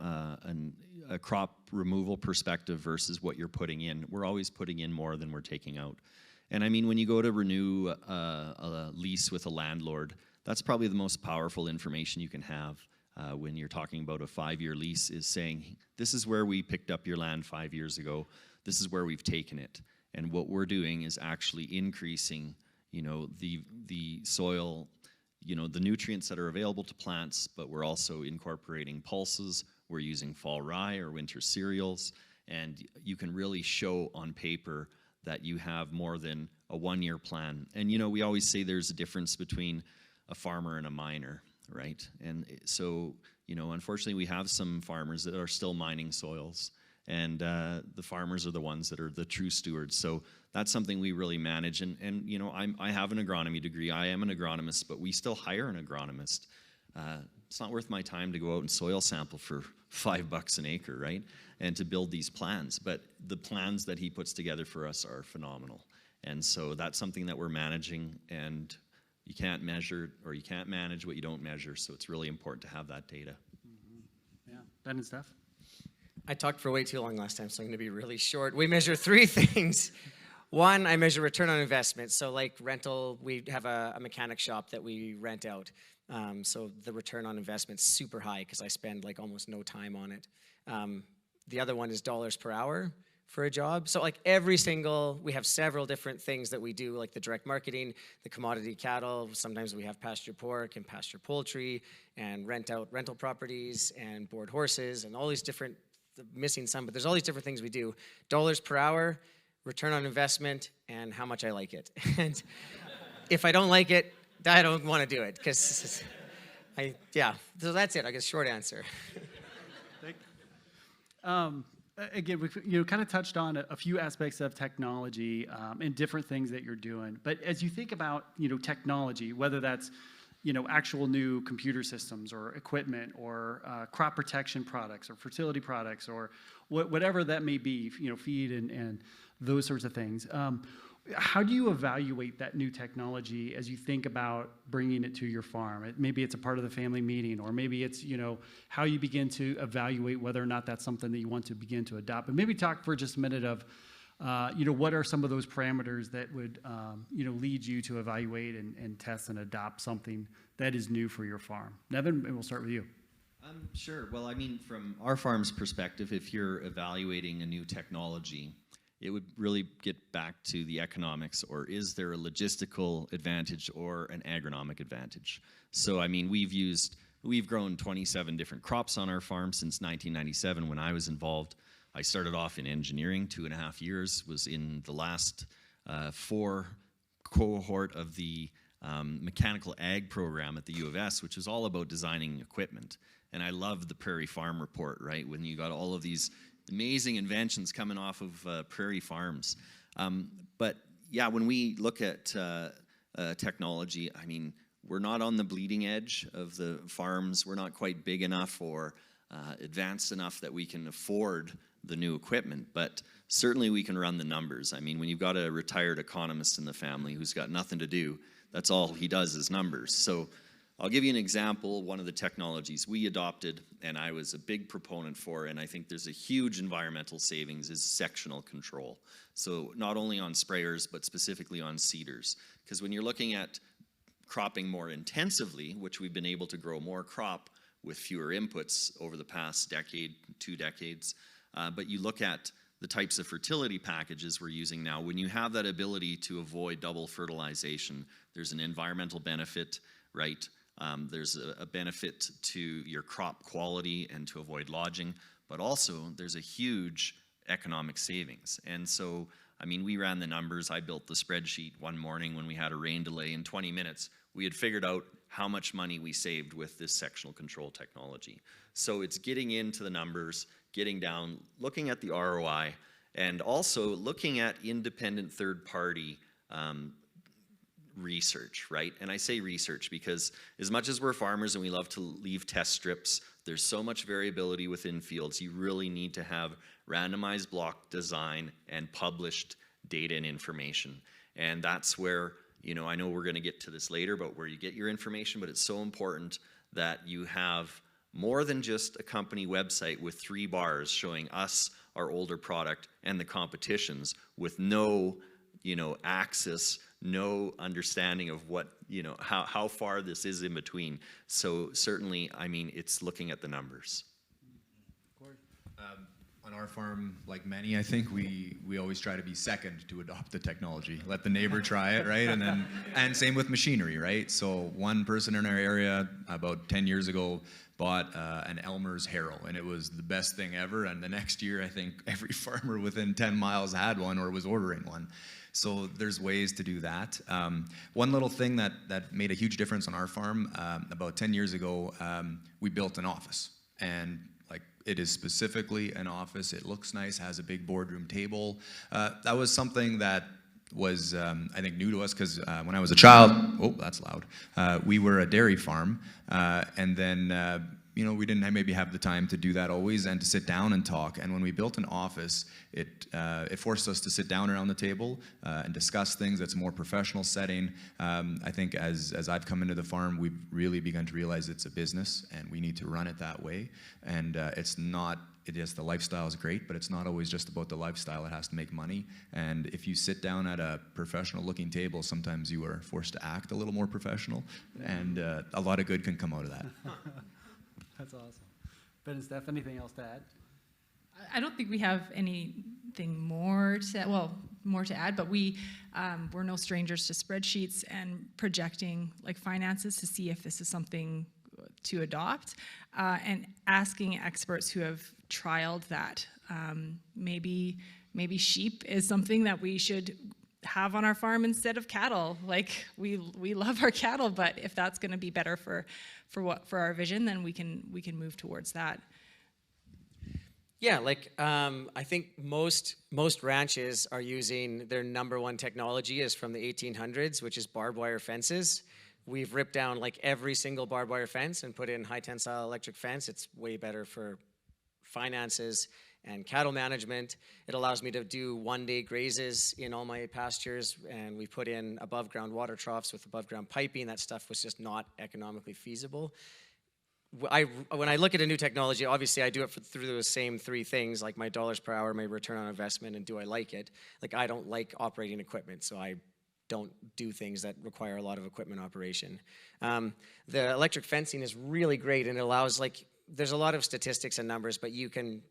a crop removal perspective versus what you're putting in, we're always putting in more than we're taking out. And I mean, when you go to renew a lease with a landlord, that's probably the most powerful information you can have. When you're talking about a 5-year lease, is saying, this is where we picked up your land 5 years ago, this is where we've taken it. And what we're doing is actually increasing, the soil, the nutrients that are available to plants, but we're also incorporating pulses, we're using fall rye or winter cereals, and you can really show on paper that you have more than a 1-year plan. And we always say there's a difference between a farmer and a miner, right? And so you know, unfortunately, we have some farmers that are still mining soils, and the farmers are the ones that are the true stewards. So that's something we really manage. And you know, I have an agronomy degree. I am an agronomist, but we still hire an agronomist. It's not worth my time to go out and soil sample for $5 an acre, right? And to build these plans. But the plans that he puts together for us are phenomenal. And so that's something that we're managing, and you can't measure or you can't manage what you don't measure. So it's really important to have that data. Yeah, Ben and Steph? I talked for way too long last time, so I'm going to be really short. We measure 3 things. One, I measure return on investment. So like rental, we have a mechanic shop that we rent out. So the return on investment's super high because I spend like almost no time on it. The other one is dollars per hour for a job. So like we have several different things that we do, like the direct marketing, the commodity cattle. Sometimes we have pasture pork and pasture poultry, and rent out rental properties and board horses and all these different, missing some, but there's all these different things we do. Dollars per hour, return on investment, and how much I like it. And if I don't like it, I don't want to do it because so that's it, I guess, short answer. Again, we kind of touched on a few aspects of technology and different things that you're doing. But as you think about, technology, whether that's, actual new computer systems or equipment or crop protection products or fertility products or whatever that may be, feed and those sorts of things. How do you evaluate that new technology as you think about bringing it to your farm? Maybe it's a part of the family meeting, or maybe it's, how you begin to evaluate whether or not that's something that you want to begin to adopt. But maybe talk for just a minute of, what are some of those parameters that would, lead you to evaluate and test and adopt something that is new for your farm? Nevin, we'll start with you. Sure. Well, I mean, from our farm's perspective, if you're evaluating a new technology, it would really get back to the economics, or is there a logistical advantage or an agronomic advantage? So, I mean, we've grown 27 different crops on our farm since 1997 when I was involved. I started off in engineering, 2.5 years, was in the last 4 cohort of the mechanical ag program at the U of S, which is all about designing equipment. And I love the Prairie Farm Report, right? When you got all of these amazing inventions coming off of prairie farms. But yeah, when we look at technology, I mean, we're not on the bleeding edge of the farms. We're not quite big enough or advanced enough that we can afford the new equipment, but certainly we can run the numbers. I mean, when you've got a retired economist in the family who's got nothing to do, that's all he does is numbers. So I'll give you an example. One of the technologies we adopted, and I was a big proponent for, and I think there's a huge environmental savings, is sectional control. So not only on sprayers, but specifically on seeders. Because when you're looking at cropping more intensively, which we've been able to grow more crop with fewer inputs over the past decade, 2 decades, but you look at the types of fertility packages we're using now, when you have that ability to avoid double fertilization, there's an environmental benefit, right? There's a benefit to your crop quality and to avoid lodging, but also there's a huge economic savings. And so, I mean, we ran the numbers. I built the spreadsheet one morning when we had a rain delay. In 20 minutes, we had figured out how much money we saved with this sectional control technology. So it's getting into the numbers, getting down, looking at the ROI, and also looking at independent third-party research, right? And I say research because as much as we're farmers and we love to leave test strips, there's so much variability within fields. You really need to have randomized block design and published data and information. And that's where, I know we're going to get to this later, but where you get your information, but it's so important that you have more than just a company website with 3 bars showing us, our older product, and the competitions with no, axis, no understanding of what, how far this is in between. So certainly, I mean, it's looking at the numbers. On our farm, like many, I think we always try to be second to adopt the technology. Let the neighbor try it, right? And same with machinery, right? So one person in our area about 10 years ago bought an Elmer's harrow, and it was the best thing ever. And the next year, I think every farmer within 10 miles had one or was ordering one. So there's ways to do that. One little thing that made a huge difference on our farm, about 10 years ago, we built an office. And like, it is specifically an office. It looks nice, has a big boardroom table. That was something that was, I think, new to us, because when I was a child, oh, that's loud, we were a dairy farm, and then you know, we didn't maybe have the time to do that always and to sit down and talk. And when we built an office, it forced us to sit down around the table and discuss things. It's a more professional setting. I think as I've come into the farm, we've really begun to realize it's a business and we need to run it that way. And it's not, the lifestyle is great, but it's not always just about the lifestyle. It has to make money. And if you sit down at a professional looking table, sometimes you are forced to act a little more professional. And a lot of good can come out of that. That's awesome. Ben and Steph, anything else to add? I don't think we have anything more to add, but we're no strangers to spreadsheets and projecting like finances to see if this is something to adopt, and asking experts who have trialed that. Maybe sheep is something that we should have on our farm instead of cattle. Like, we love our cattle, but if that's going to be better for our vision, then we can move towards that. Yeah, like I think most ranches are using their #1 technology is from the 1800s, which is barbed wire fences. We've ripped down like every single barbed wire fence and put in high tensile electric fence. It's way better for finances and cattle management. It allows me to do one-day grazes in all my pastures, and we put in above ground water troughs with above ground piping. That stuff was just not economically feasible. When I look at a new technology, obviously I do it through those same 3 things, like my dollars per hour, my return on investment, and do I like it? Like, I don't like operating equipment, so I don't do things that require a lot of equipment operation. The electric fencing is really great, and it allows, like, there's a lot of statistics and numbers, but you can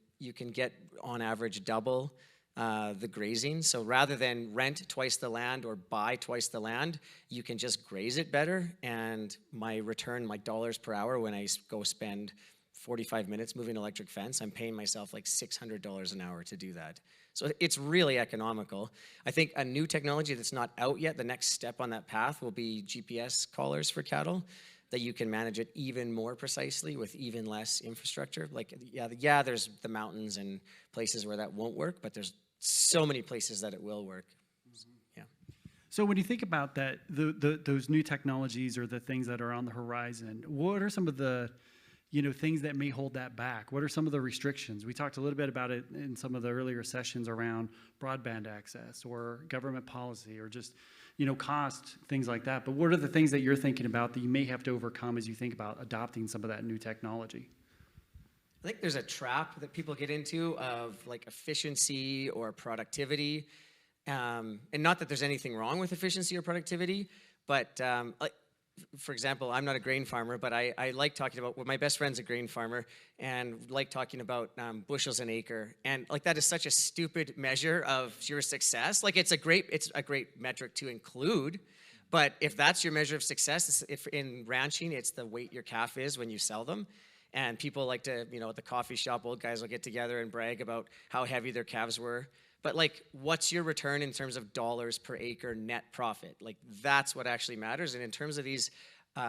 get on average double the grazing. So rather than rent twice the land or buy twice the land, you can just graze it better. And my return, my dollars per hour, when I go spend 45 minutes moving an electric fence, I'm paying myself like $600 an hour to do that. So it's really economical. I think a new technology that's not out yet, the next step on that path will be GPS collars for cattle, that you can manage it even more precisely with even less infrastructure. Like, yeah, there's the mountains and places where that won't work, but there's so many places that it will work. Yeah. So when you think about that, those new technologies or the things that are on the horizon, what are some of the things that may hold that back? What are some of the restrictions? We talked a little bit about it in some of the earlier sessions around broadband access or government policy or just cost, things like that. But what are the things that you're thinking about that you may have to overcome as you think about adopting some of that new technology? I think there's a trap that people get into of like efficiency or productivity. And not that there's anything wrong with efficiency or productivity, but for example, I'm not a grain farmer, but I like talking about, well, my best friend's a grain farmer and like talking about bushels an acre. And like, that is such a stupid measure of your success. Like, it's a great metric to include, but if that's your measure of success, if in ranching, it's the weight your calf is when you sell them. And people like to, at the coffee shop, old guys will get together and brag about how heavy their calves were. But like, what's your return in terms of dollars per acre net profit? Like, that's what actually matters. And in terms of these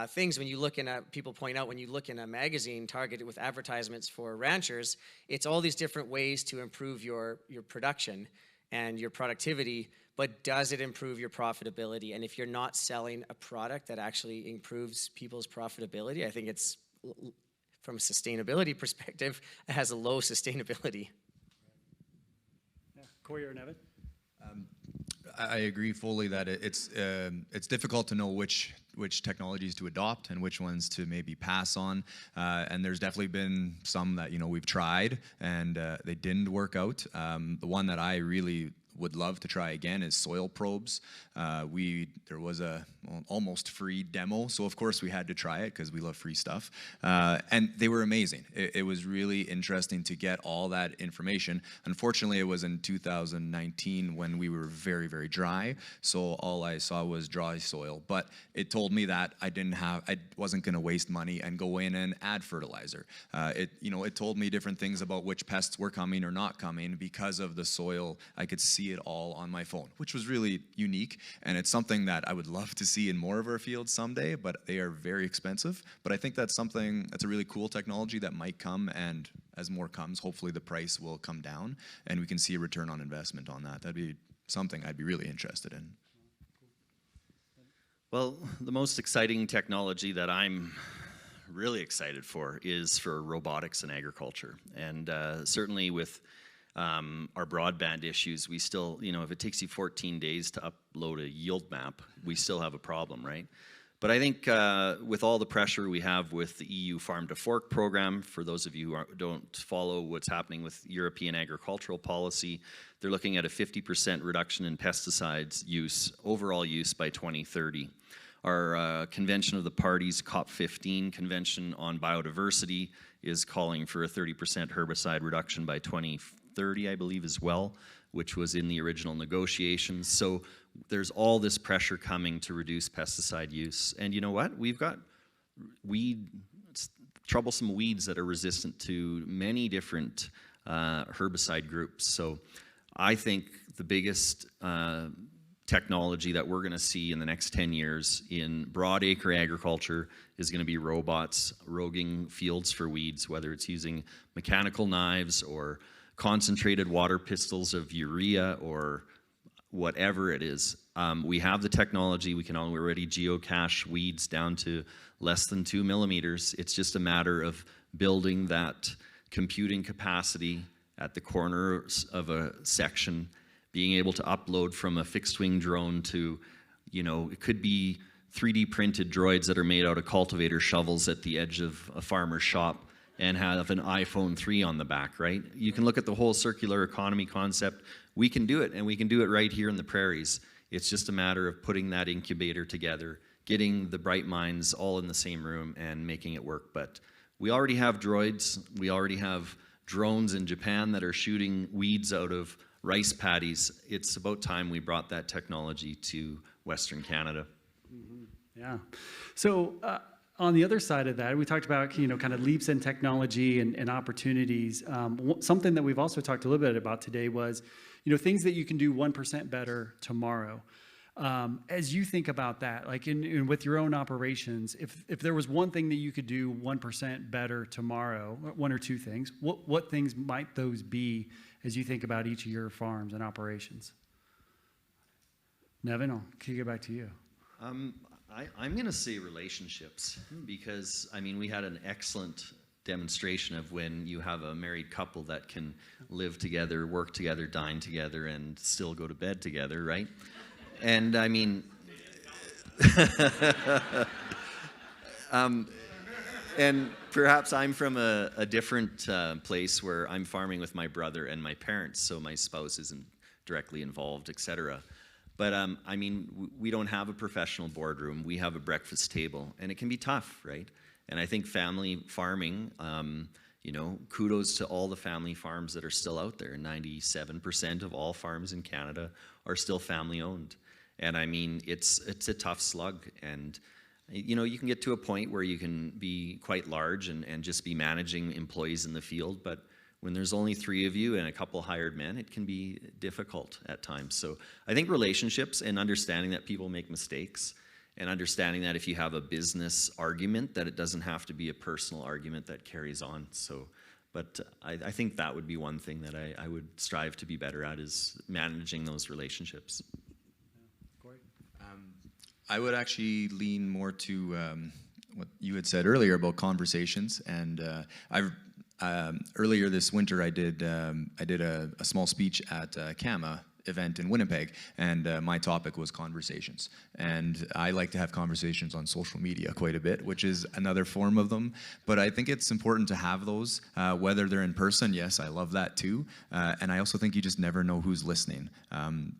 things, when you look in people point out, when you look in a magazine targeted with advertisements for ranchers, it's all these different ways to improve your production and your productivity, but does it improve your profitability? And if you're not selling a product that actually improves people's profitability, I think it's, from a sustainability perspective, it has a low sustainability. Corey or Nevin? I agree fully that it's difficult to know which technologies to adopt and which ones to maybe pass on. And there's definitely been some that we've tried and they didn't work out. The one that I really would love to try again is soil probes. There was a almost free demo, so of course we had to try it because we love free stuff. And they were amazing. It was really interesting to get all that information. Unfortunately, it was in 2019 when we were very, very dry, so all I saw was dry soil. But it told me that I wasn't going to waste money and go in and add fertilizer. It told me different things about which pests were coming or not coming because of the soil. I could see see it all on my phone, which was really unique. And it's something that I would love to see in more of our fields someday, but they are very expensive. But I think that's something, that's a really cool technology that might come, and as more comes, hopefully the price will come down and we can see a return on investment on that. That'd be something I'd be really interested in. Well, the most exciting technology that I'm really excited for is for robotics in agriculture. And certainly with our broadband issues, we still, if it takes you 14 days to upload a yield map, we still have a problem, right? But I think with all the pressure we have with the EU Farm to Fork program, for those of you who don't follow what's happening with European agricultural policy, they're looking at a 50% reduction in pesticides use, overall use by 2030. Our Convention of the Parties, COP15 Convention on Biodiversity, is calling for a 30% herbicide reduction by 2030, I believe, as well, which was in the original negotiations. So there's all this pressure coming to reduce pesticide use. And you know what? We've got troublesome weeds that are resistant to many different herbicide groups. So I think the biggest technology that we're going to see in the next 10 years in broad acre agriculture is going to be robots roguing fields for weeds, whether it's using mechanical knives or concentrated water pistols of urea or whatever it is. We have the technology. We can already geocache weeds down to less than 2 millimeters. It's just a matter of building that computing capacity at the corners of a section, being able to upload from a fixed wing drone to, it could be 3D printed droids that are made out of cultivator shovels at the edge of a farmer's shop and have an iPhone 3 on the back, right? You can look at the whole circular economy concept. We can do it, and we can do it right here in the prairies. It's just a matter of putting that incubator together, getting the bright minds all in the same room and making it work. But we already have droids. We already have drones in Japan that are shooting weeds out of rice paddies. It's about time we brought that technology to Western Canada. Mm-hmm. Yeah. So on the other side of that, we talked about, kind of leaps in technology and opportunities. Something that we've also talked a little bit about today was, things that you can do 1% better tomorrow. As you think about that, like with your own operations, if there was one thing that you could do 1% better tomorrow, one or two things, what things might those be as you think about each of your farms and operations? Nevin, I'll kick it back to you. I'm going to say relationships, because, we had an excellent demonstration of when you have a married couple that can live together, work together, dine together, and still go to bed together, right? And and perhaps I'm from a different place where I'm farming with my brother and my parents, so my spouse isn't directly involved, etc. But we don't have a professional boardroom. We have a breakfast table, and it can be tough, right? And I think family farming, kudos to all the family farms that are still out there. 97% of all farms in Canada are still family owned. And it's a tough slug. And, you can get to a point where you can be quite large and just be managing employees in the field. But when there's only 3 of you and a couple hired men, it can be difficult at times. So I think relationships and understanding that people make mistakes, and understanding that if you have a business argument, that it doesn't have to be a personal argument that carries on. So, but I think that would be one thing that I would strive to be better at, is managing those relationships. I would actually lean more to what you had said earlier about conversations. And earlier this winter, I did a small speech at CAMA event in Winnipeg, and my topic was conversations. And I like to have conversations on social media quite a bit, which is another form of them. But I think it's important to have those, whether they're in person. Yes, I love that too. And I also think you just never know who's listening.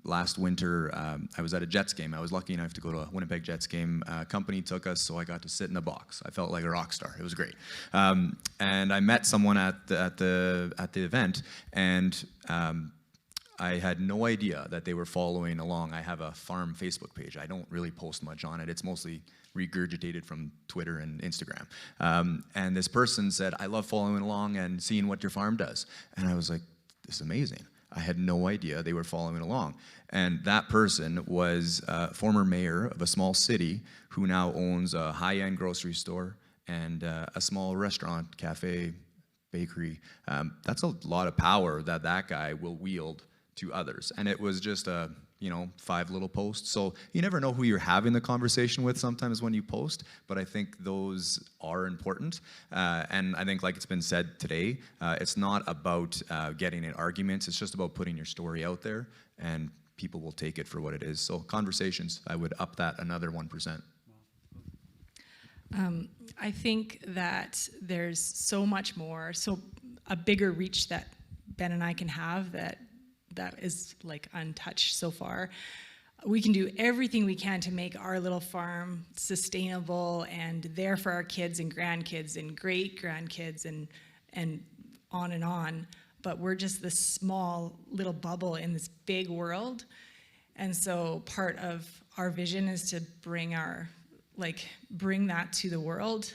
Last winter, I was at a Jets game. I was lucky enough to go to a Winnipeg Jets game. Company took us, so I got to sit in a box. I felt like a rock star. It was great. And I met someone at the event, and I had no idea that they were following along. I have a farm Facebook page. I don't really post much on it. It's mostly regurgitated from Twitter and Instagram. And this person said, I love following along and seeing what your farm does. And I was like, this is amazing. I had no idea they were following along. And that person was a former mayor of a small city who now owns a high-end grocery store and a small restaurant, cafe, bakery. That's a lot of power that that guy will wield to others. And it was just a, 5 little posts. So you never know who you're having the conversation with sometimes when you post, but I think those are important. And I think, like it's been said today, it's not about getting in arguments. It's just about putting your story out there, and people will take it for what it is. So conversations, I would up that another 1%. I think that there's so much more, so a bigger reach that Ben and I can have that is like untouched so far. We can do everything we can to make our little farm sustainable and there for our kids and grandkids and great grandkids and on, but we're just this small little bubble in this big world. And so part of our vision is to bring that to the world,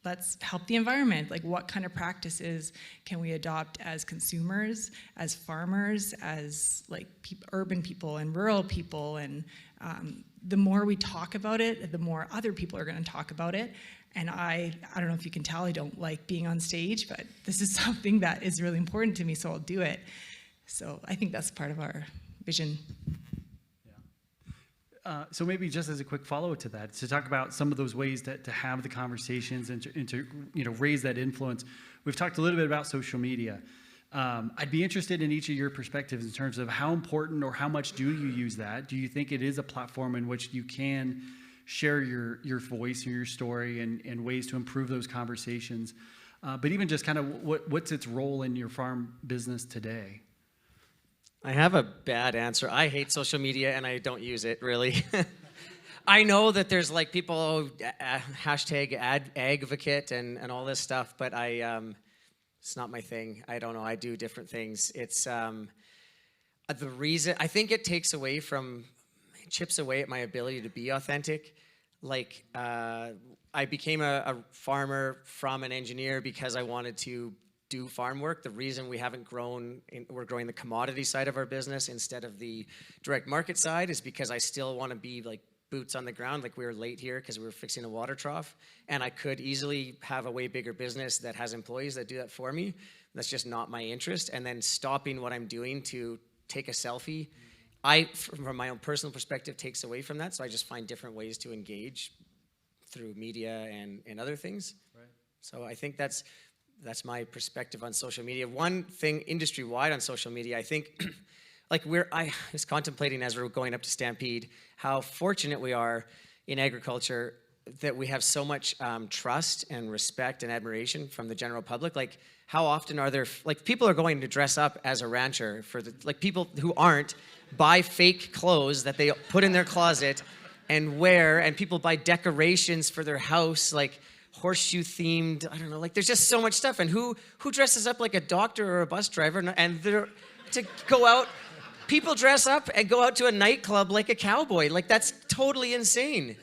let's help the environment. Like, what kind of practices can we adopt as consumers, as farmers, as urban people and rural people? And the more we talk about it, the more other people are going to talk about it. And I don't know if you can tell, I don't like being on stage, but this is something that is really important to me, so I'll do it. So I think that's part of our vision. So maybe just as a quick follow-up to that, to talk about some of those ways to have the conversations and to raise that influence. We've talked a little bit about social media. I'd be interested in each of your perspectives in terms of how important or how much do you use that? Do you think it is a platform in which you can share your voice or your story and ways to improve those conversations? But even just kind of what's its role in your farm business today? I have a bad answer. I hate social media and I don't use it really. I know that there's people hashtag advocate and all this stuff, but it's not my thing. I don't know. I do different things. It's the reason I think it chips away at my ability to be authentic. I became a farmer from an engineer because I wanted to do farm work. The reason we haven't grown, we're growing the commodity side of our business instead of the direct market side is because I still want to be boots on the ground. We were late here because we were fixing a water trough, and I could easily have a way bigger business that has employees that do that for me. That's just not my interest. And then stopping what I'm doing to take a selfie, from my own personal perspective, takes away from that. So I just find different ways to engage through media and other things. Right. So I think that's my perspective on social media. One thing industry-wide on social media, I think, I was contemplating as we were going up to Stampede, how fortunate we are in agriculture that we have so much trust and respect and admiration from the general public. How often are there, people are going to dress up as a rancher for people who aren't buy fake clothes that they put in their closet and wear, and people buy decorations for their house, horseshoe themed, I don't know, there's just so much stuff. And who dresses up like a doctor or a bus driver and they're to go out, people dress up and go out to a nightclub like a cowboy. That's totally insane.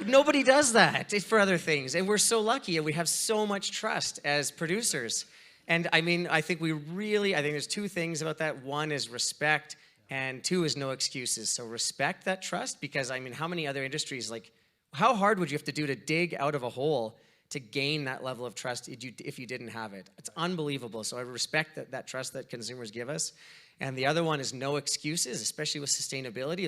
Nobody does that for other things. And we're so lucky and we have so much trust as producers. And I think there's two things about that. One is respect and two is no excuses. So respect that trust because how many other industries how hard would you have to do to dig out of a hole to gain that level of trust if you didn't have it? It's unbelievable. So I respect that trust that consumers give us. And the other one is no excuses, especially with sustainability.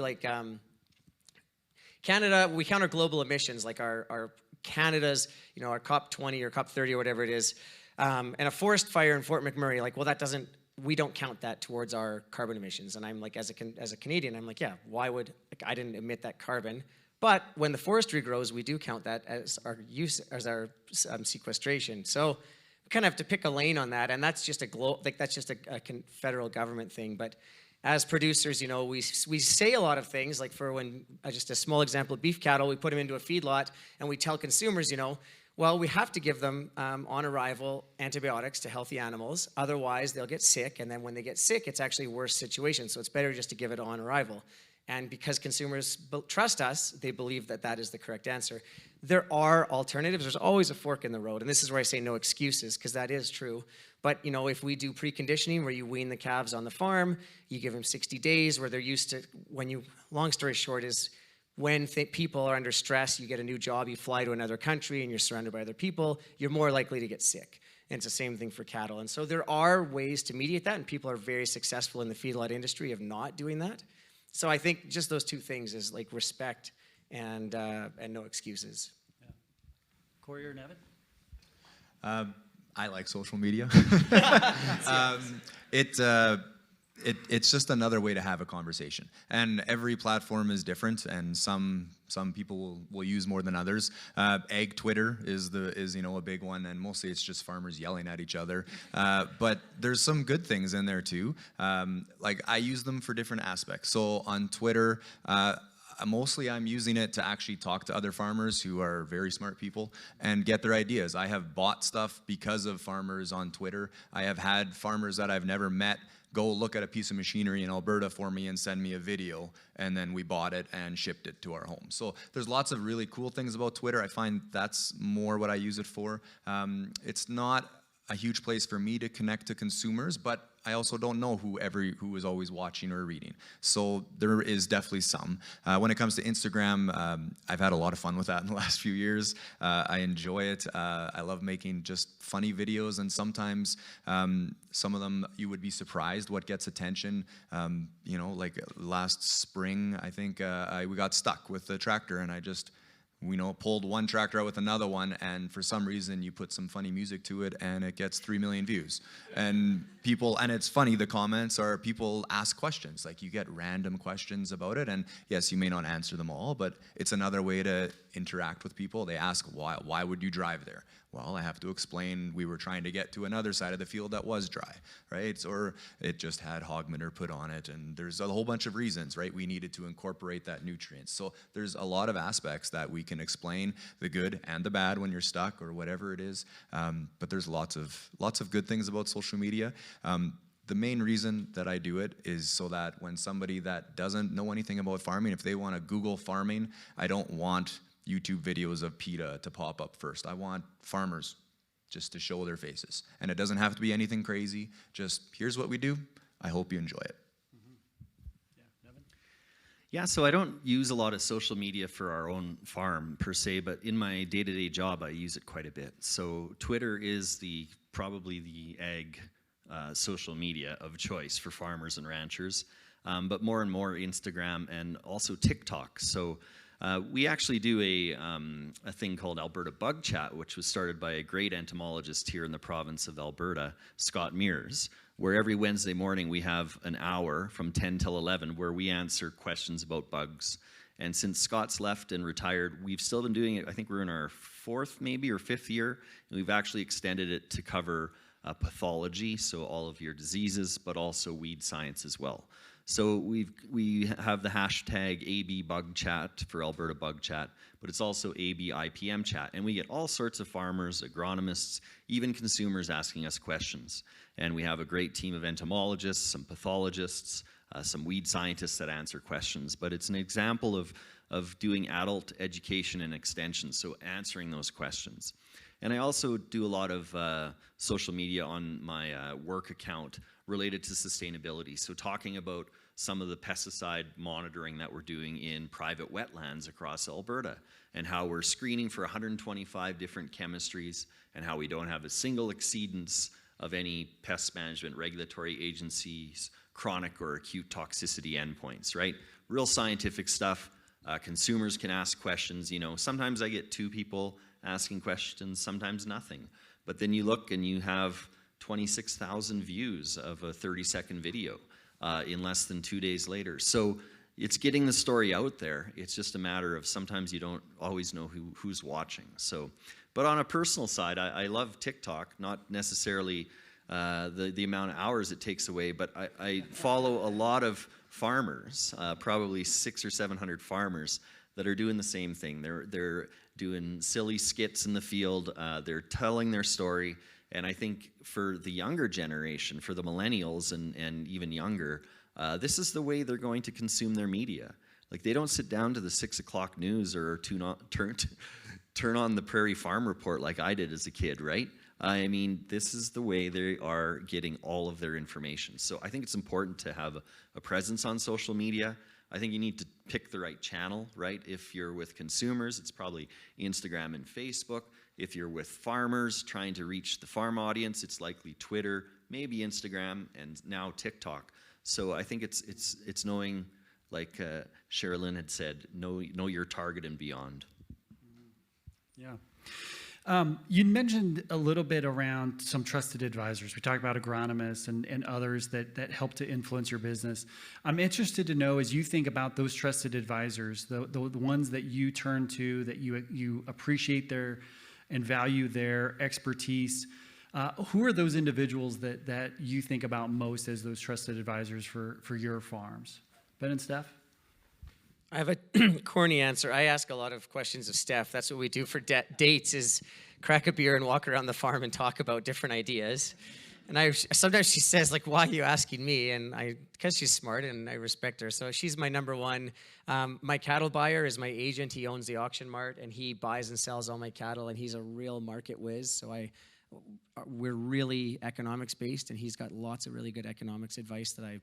Canada, we count our global emissions, our Canada's, our COP20 or COP30 or whatever it is. And a forest fire in Fort McMurray, we don't count that towards our carbon emissions. And I'm as a Canadian, I'm why would, I didn't emit that carbon. But when the forestry grows, we do count that as our sequestration. So we kind of have to pick a lane on that, and that's just a federal government thing. But as producers, we say a lot of things. Just a small example, beef cattle, we put them into a feedlot, and we tell consumers, we have to give them on arrival antibiotics to healthy animals. Otherwise, they'll get sick, and then when they get sick, it's actually a worse situation. So it's better just to give it on arrival. And because consumers trust us, they believe that that is the correct answer. There are alternatives. There's always a fork in the road. And this is where I say no excuses, because that is true. But, you know, if we do preconditioning where you wean the calves on the farm, you give them 60 days where they're used to, long story short is, when people are under stress, you get a new job, you fly to another country and you're surrounded by other people, you're more likely to get sick. And it's the same thing for cattle. And so there are ways to mediate that, and people are very successful in the feedlot industry of not doing that. So I think just those two things is like respect and no excuses. Yeah. Corey or Nevin? I like social media. It's just another way to have a conversation, and every platform is different, and some people will use more than others. Ag Twitter is a big one, and mostly it's just farmers yelling at each other. But there's some good things in there too. Like I use them for different aspects. So on Twitter, mostly I'm using it to actually talk to other farmers who are very smart people and get their ideas. I have bought stuff because of farmers on Twitter. I have had farmers that I've never met go look at a piece of machinery in Alberta for me and send me a video, and then we bought it and shipped it to our home. So there's lots of really cool things about Twitter. I find that's more what I use it for. It's not a huge place for me to connect to consumers, but I also don't know who is always watching or reading. So there is definitely some. When it comes to Instagram, I've had a lot of fun with that in the last few years. I enjoy it. I love making just funny videos, and sometimes some of them you would be surprised what gets attention. You know, like last spring, I think we got stuck with the tractor, and I just pulled one tractor out with another one, and for some reason you put some funny music to it and it gets 3 million views. And it's funny, the comments are, people ask questions, like you get random questions about it, and yes, you may not answer them all, but it's another way to interact with people. They ask, why would you drive there? Well, I have to explain we were trying to get to another side of the field that was dry, right? Or it just had hog manure put on it, and there's a whole bunch of reasons, right? We needed to incorporate that nutrient. So there's a lot of aspects that we can explain, the good and the bad when you're stuck or whatever it is. But there's lots of good things about social media. The main reason that I do it is so that when somebody that doesn't know anything about farming, if they want to Google farming, I don't want YouTube videos of PETA to pop up first. I want farmers just to show their faces. And it doesn't have to be anything crazy. Just, here's what we do. I hope you enjoy it. Yeah, so I don't use a lot of social media for our own farm per se, but in my day-to-day job, I use it quite a bit. So Twitter is probably the ag social media of choice for farmers and ranchers, but more and more Instagram and also TikTok. So we actually do a thing called Alberta Bug Chat, which was started by a great entomologist here in the province of Alberta, Scott Mears, where every Wednesday morning we have an hour from 10 till 11 where we answer questions about bugs. And since Scott's left and retired, we've still been doing it. I think we're in our 4th maybe or 5th year, and we've actually extended it to cover pathology, so all of your diseases, but also weed science as well. So we have the hashtag AB Bug Chat for Alberta Bug Chat, but it's also AB IPM Chat, and we get all sorts of farmers, agronomists, even consumers asking us questions. And we have a great team of entomologists, some pathologists, some weed scientists that answer questions. But it's an example of doing adult education and extension, so answering those questions. And I also do a lot of social media on my work account related to sustainability. So talking about some of the pesticide monitoring that we're doing in private wetlands across Alberta, and how we're screening for 125 different chemistries, and how we don't have a single exceedance of any pest management regulatory agencies' chronic or acute toxicity endpoints, right? Real scientific stuff. Consumers can ask questions. Sometimes I get 2 people asking questions, sometimes nothing. But then you look and you have 26,000 views of a 30-second video in less than 2 days later. So it's getting the story out there. It's just a matter of sometimes you don't always know who's watching. So, but on a personal side, I love TikTok, not necessarily the amount of hours it takes away, but I follow a lot of farmers, probably 600 or 700 farmers that are doing the same thing. They're doing silly skits in the field. They're telling their story. And I think for the younger generation, for the millennials and even younger, this is the way they're going to consume their media. Like, they don't sit down to the 6 o'clock news or turn on the Prairie Farm Report like I did as a kid, right? I mean, this is the way they are getting all of their information. So I think it's important to have a presence on social media. I think you need to pick the right channel, right? If you're with consumers, it's probably Instagram and Facebook. If you're with farmers trying to reach the farm audience, it's likely Twitter, maybe Instagram, and now TikTok. So I think it's knowing, like Sherilyn had said, know your target and beyond. Yeah. You mentioned a little bit around some trusted advisors. We talked about agronomists and others that help to influence your business. I'm interested to know, as you think about those trusted advisors, the ones that you turn to, that you appreciate their and value their expertise, who are those individuals that you think about most as those trusted advisors for your farms? Ben and Steph? I have a corny answer. I ask a lot of questions of Steph. That's what we do for dates, is crack a beer and walk around the farm and talk about different ideas. And sometimes she says, like, why are you asking me? And because she's smart and I respect her. So she's my number one. My cattle buyer is my agent. He owns the auction mart and he buys and sells all my cattle, and he's a real market whiz. So we're really economics based, and he's got lots of really good economics advice that I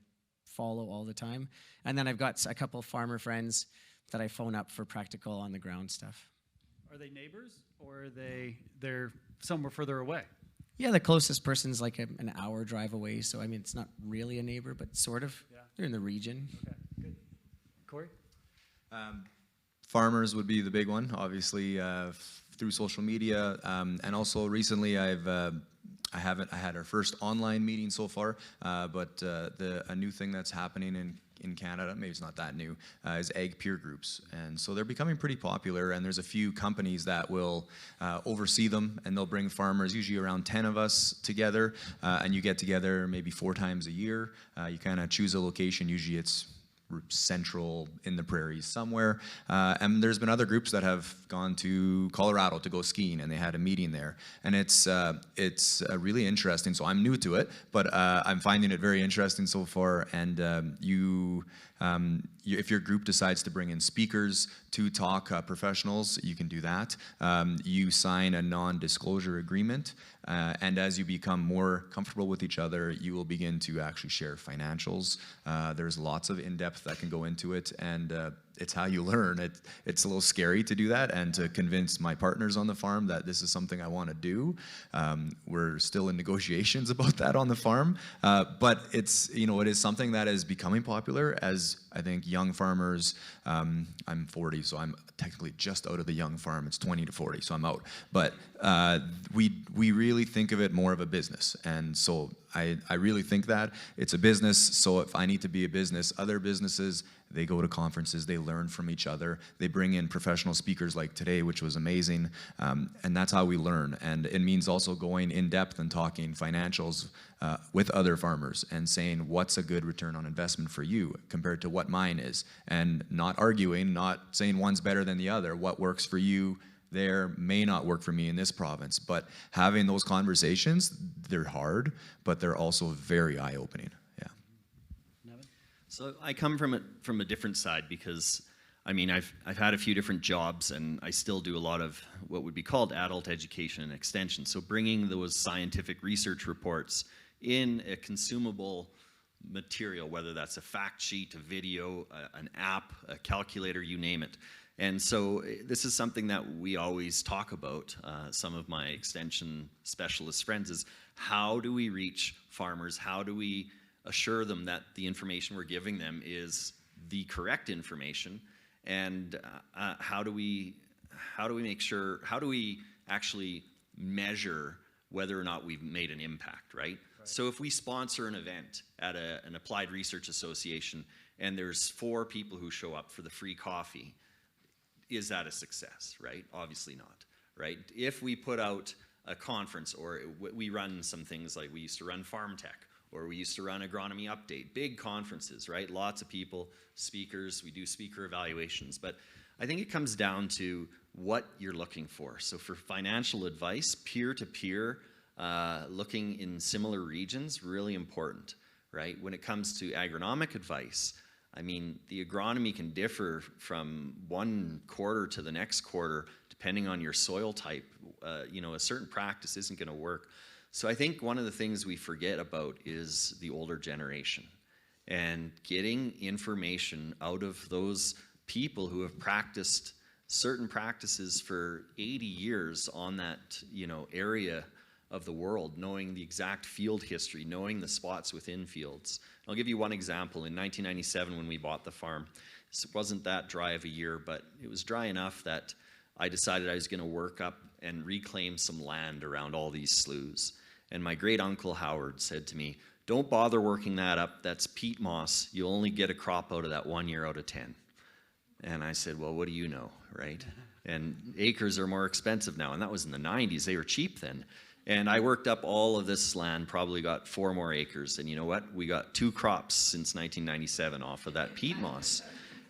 follow all the time. And then I've got a couple farmer friends that I phone up for practical on the ground stuff. Are they neighbors, or they're somewhere further away? Yeah, the closest person's like an hour drive away. So I mean, it's not really a neighbor, but sort of. Yeah. They're in the region. Okay, good. Corey? Farmers would be the big one, obviously, through social media, and also recently I had our first online meeting so far, but a new thing that's happening in Canada, maybe it's not that new, is ag peer groups. And so they're becoming pretty popular, and there's a few companies that will oversee them, and they'll bring farmers, usually around 10 of us together, and you get together maybe 4 times a year. You kind of choose a location, usually it's central in the prairies somewhere, and there's been other groups that have gone to Colorado to go skiing, and they had a meeting there, and it's really interesting. So I'm new to it, but I'm finding it very interesting so far. And if your group decides to bring in speakers to talk, professionals, you can do that. You sign a non-disclosure agreement, and as you become more comfortable with each other, you will begin to actually share financials. There's lots of in-depth that can go into it, and it's how you learn. It's a little scary to do that and to convince my partners on the farm that this is something I want to do. We're still in negotiations about that on the farm, but it is something that is becoming popular as I think young farmers. I'm 40, so I'm technically just out of the young farm. It's 20 to 40, so I'm out. But we really think of it more of a business, and so I really think that it's a business. So if I need to be a business, other businesses, they go to conferences, they learn from each other, they bring in professional speakers like today, which was amazing, and that's how we learn. And it means also going in depth and talking financials with other farmers and saying what's a good return on investment for you compared to what mine is, and not arguing, not saying one's better than the other. What works for you there may not work for me in this province, but having those conversations, they're hard, but they're also very eye-opening. So I come from a different side, because I mean, I've had a few different jobs, and I still do a lot of what would be called adult education and extension. So bringing those scientific research reports in a consumable material, whether that's a fact sheet, a video, an app, a calculator, you name it. And so this is something that we always talk about, some of my extension specialist friends, is how do we reach farmers? How do we assure them that the information we're giving them is the correct information? And how do we make sure, how do we actually measure whether or not we've made an impact, right? So if we sponsor an event at an Applied Research Association, and there's 4 people who show up for the free coffee, is that a success, right? Obviously not, right? If we put out a conference, or we run some things like we used to run Farm Tech, or we used to run Agronomy Update, big conferences, right? Lots of people, speakers, we do speaker evaluations. But I think it comes down to what you're looking for. So for financial advice, peer-to-peer, looking in similar regions, really important, right? When it comes to agronomic advice, I mean, the agronomy can differ from one quarter to the next quarter, depending on your soil type. You know, a certain practice isn't going to work. So I think one of the things we forget about is the older generation, and getting information out of those people who have practiced certain practices for 80 years on that, you know, area of the world, knowing the exact field history, knowing the spots within fields. I'll give you one example. In 1997, when we bought the farm, it wasn't that dry of a year, but it was dry enough that I decided I was going to work up and reclaim some land around all these sloughs. And my great uncle Howard said to me, "Don't bother working that up. That's peat moss. You'll only get a crop out of that 1 year out of 10. And I said, "Well, what do you know, right?" And acres are more expensive now. And that was in the 90s. They were cheap then. And I worked up all of this land, probably got 4 more acres. And you know what? We got 2 crops since 1997 off of that peat moss.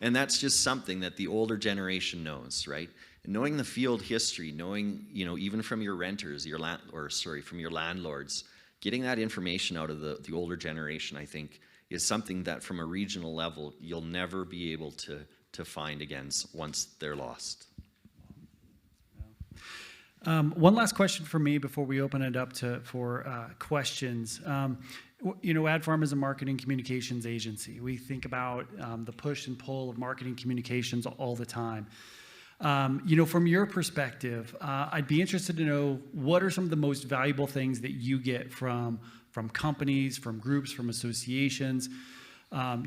And that's just something that the older generation knows, right? And knowing the field history, knowing, you know, even from your renters, from your landlords, getting that information out of the older generation, I think, is something that from a regional level, you'll never be able to find again once they're lost. One last question for me before we open it up for questions. You know, AdFarm is a marketing communications agency. We think about the push and pull of marketing communications all the time. You know, from your perspective, I'd be interested to know what are some of the most valuable things that you get from companies, from groups, from associations,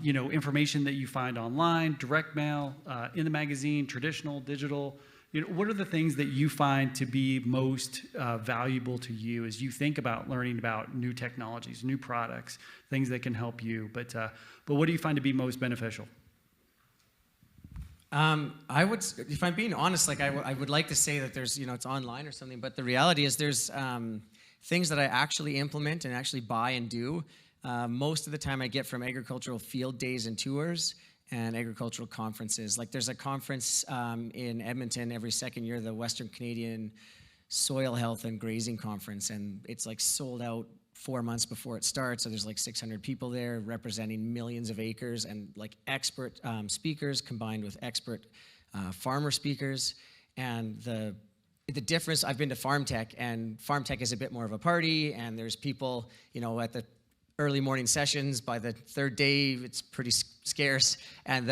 you know, information that you find online, direct mail, in the magazine, traditional, digital. You know, what are the things that you find to be most valuable to you as you think about learning about new technologies, new products, things that can help you? But what do you find to be most beneficial? I would, if I'm being honest, like I would like to say that there's, you know, it's online or something, but the reality is there's things that I actually implement and actually buy and do. Most of the time I get from agricultural field days and tours and agricultural conferences. Like there's a conference in Edmonton every second year, the Western Canadian Soil Health and Grazing Conference, and it's like sold out 4 months before it starts. So there's like 600 people there representing millions of acres and like expert speakers combined with expert farmer speakers. And the difference, I've been to Farm Tech, and Farm Tech is a bit more of a party, and there's people, you know, at the early morning sessions. By the third day, it's pretty scarce. And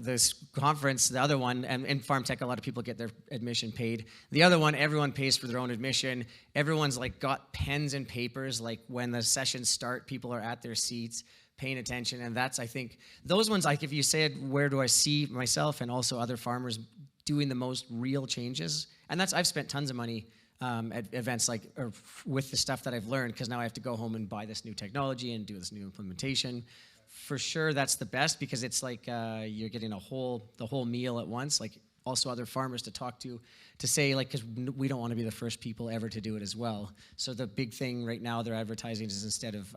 this conference, the other one, and in Farm Tech, a lot of people get their admission paid. The other one, everyone pays for their own admission. Everyone's like got pens and papers. Like when the sessions start, people are at their seats paying attention. And that's, I think, those ones, like if you said, where do I see myself and also other farmers doing the most real changes? And that's, I've spent tons of money at events like, or with the stuff that I've learned, because now I have to go home and buy this new technology and do this new implementation. For sure, that's the best, because it's like you're getting the whole meal at once. Like also other farmers to talk to say, like, because we don't want to be the first people ever to do it as well. So the big thing right now they're advertising is instead of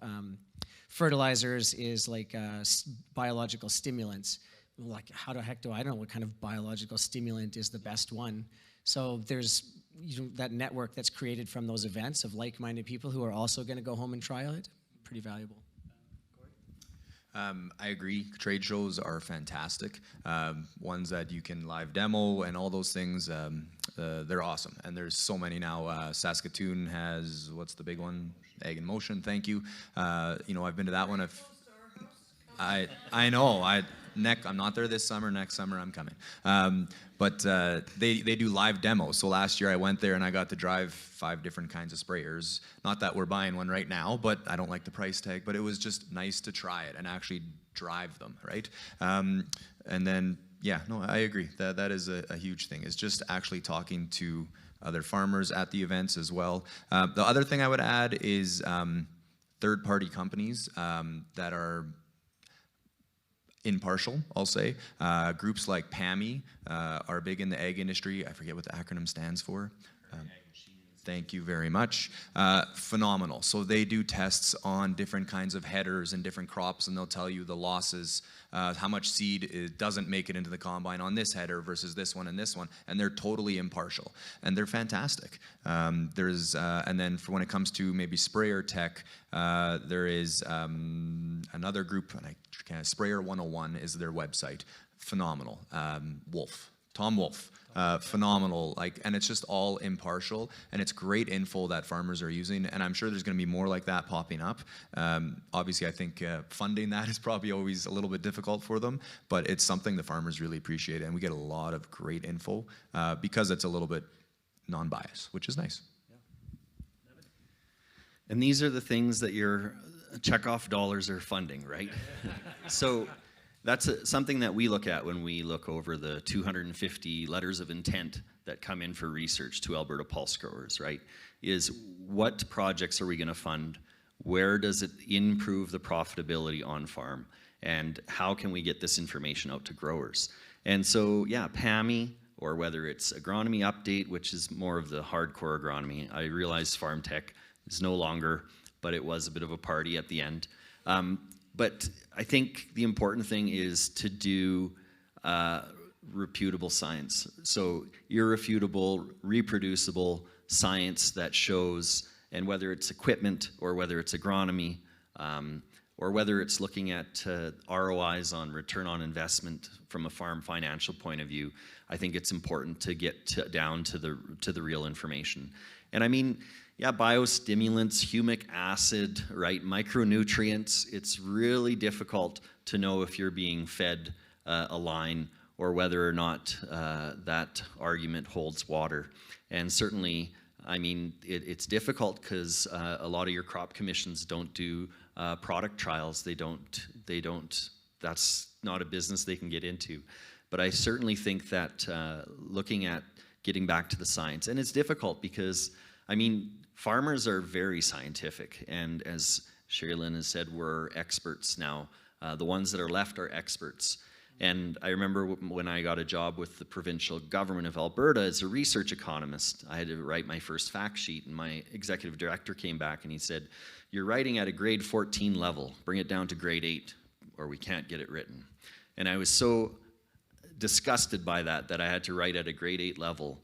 fertilizers is like biological stimulants. Like, how the heck do I know what kind of biological stimulant is the best one? So there's that network that's created from those events of like-minded people who are also going to go home and try it. Pretty valuable. I agree. Trade shows are fantastic. Ones that you can live demo and all those things, they're awesome. And there's so many now. Saskatoon has, what's the big one? Ag in Motion, thank you. You know, I've been to that one. I know. I'm not there this summer. Next summer I'm coming. But they do live demos. So last year I went there and I got to drive 5 different kinds of sprayers. Not that we're buying one right now, but I don't like the price tag. But it was just nice to try it and actually drive them, right? And then, yeah, no, I agree. That is a huge thing, is just actually talking to other farmers at the events as well. The other thing I would add is third-party companies that are impartial, I'll say. Groups like PAMI are big in the ag industry. I forget what the acronym stands for. Thank you very much. Phenomenal. So they do tests on different kinds of headers and different crops, and they'll tell you the losses, how much seed doesn't make it into the combine on this header versus this one, and they're totally impartial, and they're fantastic. And then for when it comes to maybe sprayer tech, there is another group, and Sprayer 101 is their website. Phenomenal. Tom Wolf. Phenomenal, and it's just all impartial, and it's great info that farmers are using, and I'm sure there's going to be more like that popping up. Obviously, I think funding that is probably always a little bit difficult for them, but it's something the farmers really appreciate, and we get a lot of great info because it's a little bit non-biased, which is nice. And these are the things that your checkoff dollars are funding, right? So that's something that we look at when we look over the 250 letters of intent that come in for research to Alberta pulse growers, right? Is what projects are we going to fund? Where does it improve the profitability on farm? And how can we get this information out to growers? And so, yeah, PAMI, or whether it's agronomy update, which is more of the hardcore agronomy. I realize farm tech is no longer, but it was a bit of a party at the end. But I think the important thing is to do reputable science. So irrefutable, reproducible science that shows, and whether it's equipment or whether it's agronomy, or whether it's looking at ROIs on return on investment from a farm financial point of view, I think it's important to get down to the real information. And I mean, yeah, biostimulants, humic acid, right, micronutrients, it's really difficult to know if you're being fed a line or whether or not that argument holds water. And certainly, I mean, it's difficult because a lot of your crop commissions don't do product trials. They don't, that's not a business they can get into. But I certainly think that looking at getting back to the science, and it's difficult because, I mean, farmers are very scientific, and as Sherilyn has said, we're experts now. The ones that are left are experts. And I remember when I got a job with the provincial government of Alberta as a research economist, I had to write my first fact sheet, and my executive director came back and he said, "You're writing at a grade 14 level, bring it down to grade 8 or we can't get it written." And I was so disgusted by that I had to write at a grade 8 level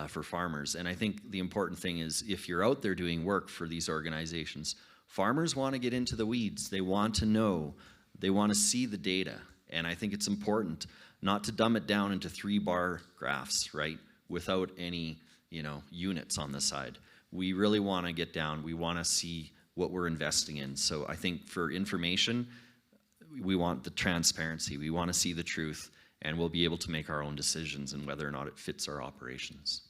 for farmers. And I think the important thing is, if you're out there doing work for these organizations, farmers want to get into the weeds. They want to know, they want to see the data. And I think it's important not to dumb it down into 3-bar graphs, right, without any, units on the side. We really want to get down. We want to see what we're investing in. So I think for information, we want the transparency. We want to see the truth, and we'll be able to make our own decisions and whether or not it fits our operations.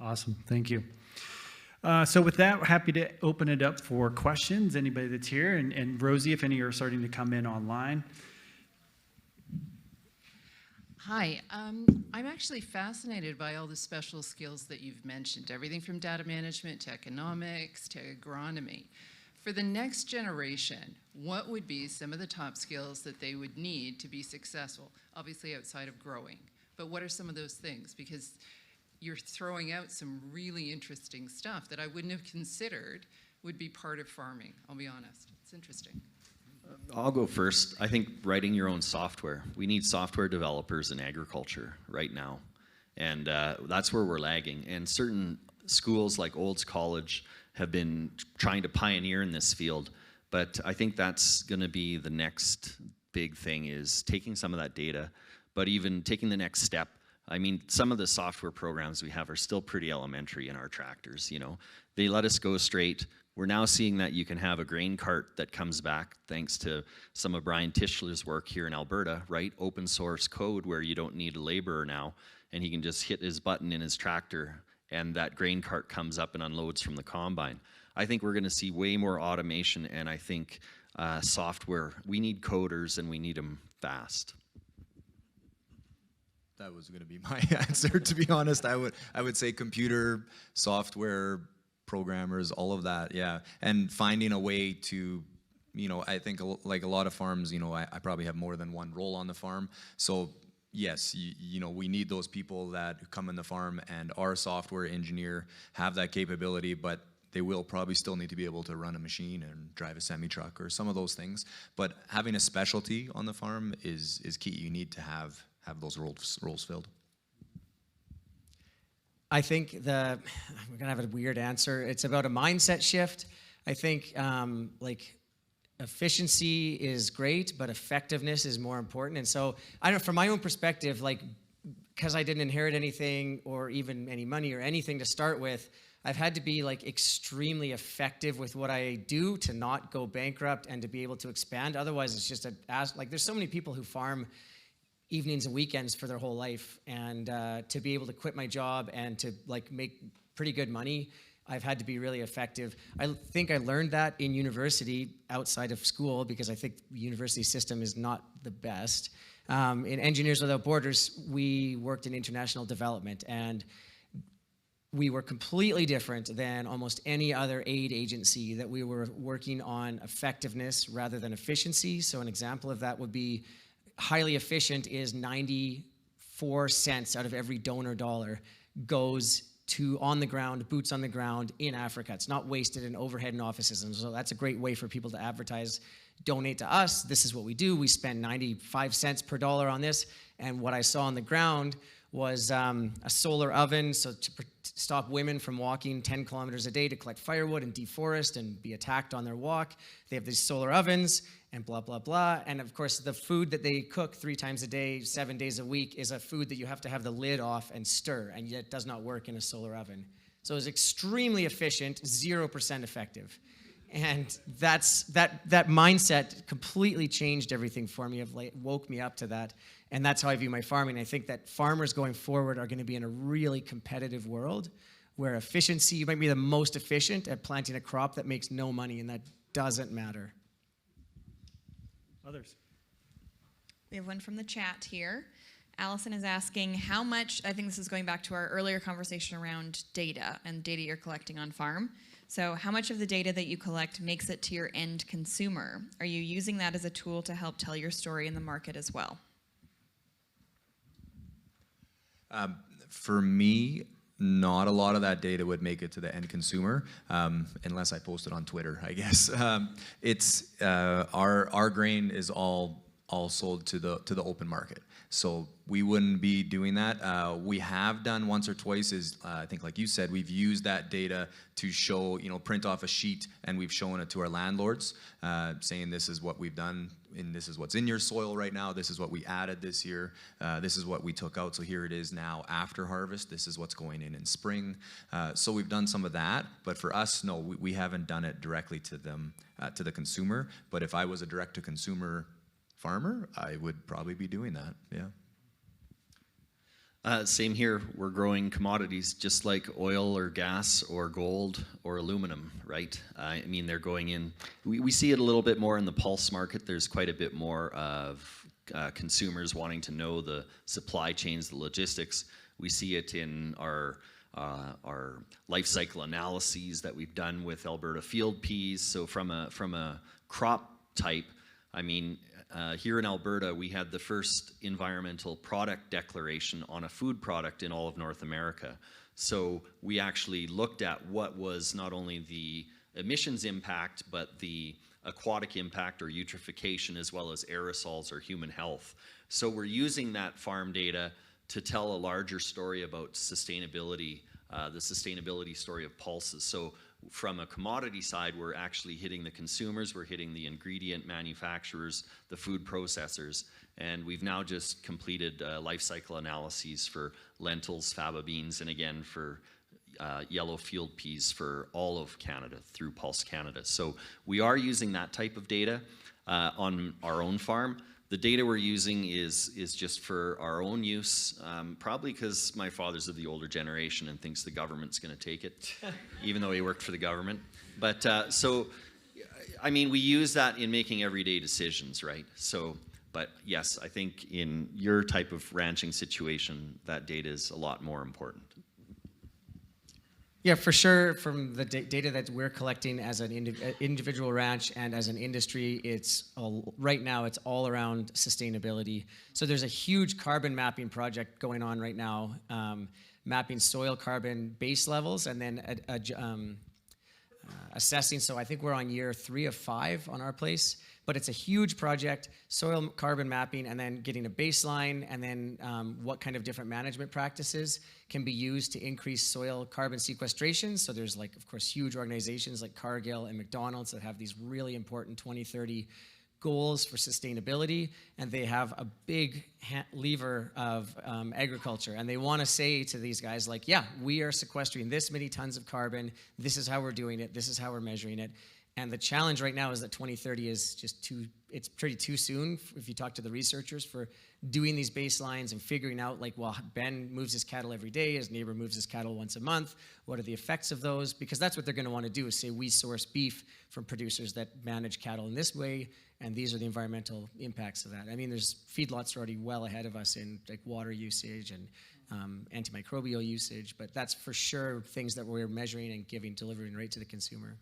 Awesome. Thank you. So with that, we're happy to open it up for questions. Anybody that's here, and Rosie, if any are starting to come in online. Hi, I'm actually fascinated by all the special skills that you've mentioned, everything from data management to economics to agronomy. For the next generation, what would be some of the top skills that they would need to be successful, obviously outside of growing? But what are some of those things? Because you're throwing out some really interesting stuff that I wouldn't have considered would be part of farming, I'll be honest. It's interesting. I'll go first. I think writing your own software. We need software developers in agriculture right now. And that's where we're lagging. And certain schools like Olds College have been trying to pioneer in this field. But I think that's going to be the next big thing, is taking some of that data, but even taking the next step. I mean, some of the software programs we have are still pretty elementary in our tractors, They let us go straight. We're now seeing that you can have a grain cart that comes back thanks to some of Brian Tischler's work here in Alberta, right? Open source code where you don't need a laborer now, and he can just hit his button in his tractor and that grain cart comes up and unloads from the combine. I think we're going to see way more automation, and I think software. We need coders, and we need them fast. That was going to be my answer, to be honest. I would say computer, software, programmers, all of that, yeah. And finding a way to, I think like a lot of farms, I probably have more than one role on the farm. So, yes, you know, we need those people that come in the farm and are a software engineer, have that capability, but they will probably still need to be able to run a machine and drive a semi-truck or some of those things. But having a specialty on the farm is key. You need to have those roles filled. I think we're gonna have a weird answer. It's about a mindset shift. I think like efficiency is great, but effectiveness is more important. And so I don't know, from my own perspective, like, because I didn't inherit anything or even any money or anything to start with, I've had to be like extremely effective with what I do to not go bankrupt and to be able to expand. Otherwise, it's just like there's so many people who farm evenings and weekends for their whole life, and to be able to quit my job and to like make pretty good money, I've had to be really effective. I think I learned that in university outside of school, because I think the university system is not the best. In Engineers Without Borders, we worked in international development, and we were completely different than almost any other aid agency, that we were working on effectiveness rather than efficiency. So an example of that would be highly efficient is 94 cents out of every donor dollar goes to on the ground, boots on the ground in Africa. It's not wasted in overhead and offices. And so that's a great way for people to advertise, donate to us. This is what we do. We spend 95 cents per dollar on this. And what I saw on the ground was a solar oven, so to stop women from walking 10 kilometers a day to collect firewood and deforest and be attacked on their walk. They have these solar ovens and blah, blah, blah. And of course, the food that they cook 3 times a day, 7 days a week is a food that you have to have the lid off and stir, and yet it does not work in a solar oven. So it's extremely efficient, 0% effective. And that mindset completely changed everything for me, woke me up to that. And that's how I view my farming. I think that farmers going forward are going to be in a really competitive world where efficiency, you might be the most efficient at planting a crop that makes no money, and that doesn't matter. Others? We have one from the chat here. Allison is asking how much, I think this is going back to our earlier conversation around data and data you're collecting on farm. So how much of the data that you collect makes it to your end consumer? Are you using that as a tool to help tell your story in the market as well? For me, not a lot of that data would make it to the end consumer, unless I post it on Twitter, I guess. It's our grain is all sold to the open market, so we wouldn't be doing that. We have done once or twice is I think, like you said, we've used that data to show, print off a sheet, and we've shown it to our landlords, saying this is what we've done, and this is what's in your soil right now, this is what we added this year, this is what we took out, so here it is now after harvest, this is what's going in spring. So we've done some of that, but for us, no, we haven't done it directly to them, to the consumer. But if I was a direct-to-consumer farmer, I would probably be doing that, yeah. Same here. We're growing commodities just like oil or gas or gold or aluminum, right? I mean, they're going in. We see it a little bit more in the pulse market. There's quite a bit more of consumers wanting to know the supply chains, the logistics. We see it in our life cycle analyses that we've done with Alberta field peas. So from a crop type, I mean, here in Alberta, we had the first environmental product declaration on a food product in all of North America. So we actually looked at what was not only the emissions impact, but the aquatic impact or eutrophication, as well as aerosols or human health. So we're using that farm data to tell a larger story about sustainability, the sustainability story of pulses. So from a commodity side, we're actually hitting the consumers, we're hitting the ingredient manufacturers, the food processors, and we've now just completed life cycle analyses for lentils, faba beans, and again for yellow field peas for all of Canada through Pulse Canada. So we are using that type of data on our own farm. The data we're using is just for our own use, probably because my father's of the older generation and thinks the government's going to take it, even though he worked for the government. But so, I mean, we use that in making everyday decisions, right? So, but yes, I think in your type of ranching situation, that data is a lot more important. Yeah, for sure. From the data that we're collecting as an individual ranch and as an industry, right now it's all around sustainability. So there's a huge carbon mapping project going on right now, mapping soil carbon base levels and then assessing. So I think we're on year 3 of 5 on our place. But it's a huge project, soil carbon mapping, and then getting a baseline, and then what kind of different management practices can be used to increase soil carbon sequestration. So there's, like, of course, huge organizations like Cargill and McDonald's that have these really important 2030 goals for sustainability, and they have a big lever of agriculture. And they want to say to these guys, like, yeah, we are sequestering this many tons of carbon. This is how we're doing it. This is how we're measuring it. And the challenge right now is that 2030 is just it's pretty too soon if you talk to the researchers for doing these baselines and figuring out, like, well, Ben moves his cattle every day, his neighbor moves his cattle once a month. What are the effects of those? Because that's what they're going to want to do, is say we source beef from producers that manage cattle in this way, and these are the environmental impacts of that. I mean, there's feedlots already well ahead of us in, like, water usage and antimicrobial usage, but that's for sure things that we're measuring and delivering right to the consumer.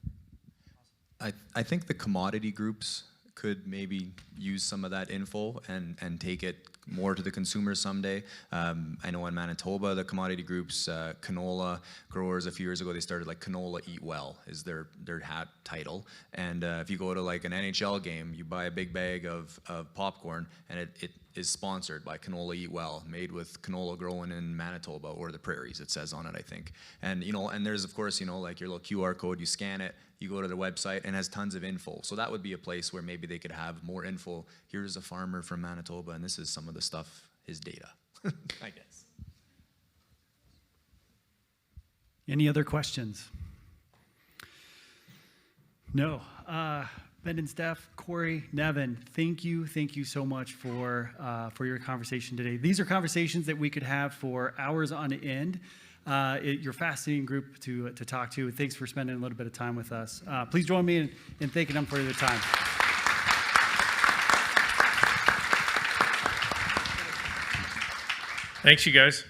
I think the commodity groups could maybe use some of that info and take it more to the consumer someday. I know in Manitoba, the commodity groups, canola growers, a few years ago, they started, like, Canola Eat Well is their title. And if you go to, like, an NHL game, you buy a big bag of popcorn, and it is sponsored by Canola Eat Well, made with canola growing in Manitoba or the prairies, it says on it, I think. And, and there's, of course, like your little QR code, you scan it, you go to the website, and it has tons of info. So that would be a place where maybe they could have more info. Here's a farmer from Manitoba, and this is some of the stuff, his data, I guess. Any other questions? No. Ben and Steph, Corey, Nevin, thank you so much for your conversation today. These are conversations that we could have for hours on end. You're a fascinating group to talk to. Thanks for spending a little bit of time with us. Please join me in thanking them for their time. Thanks, you guys.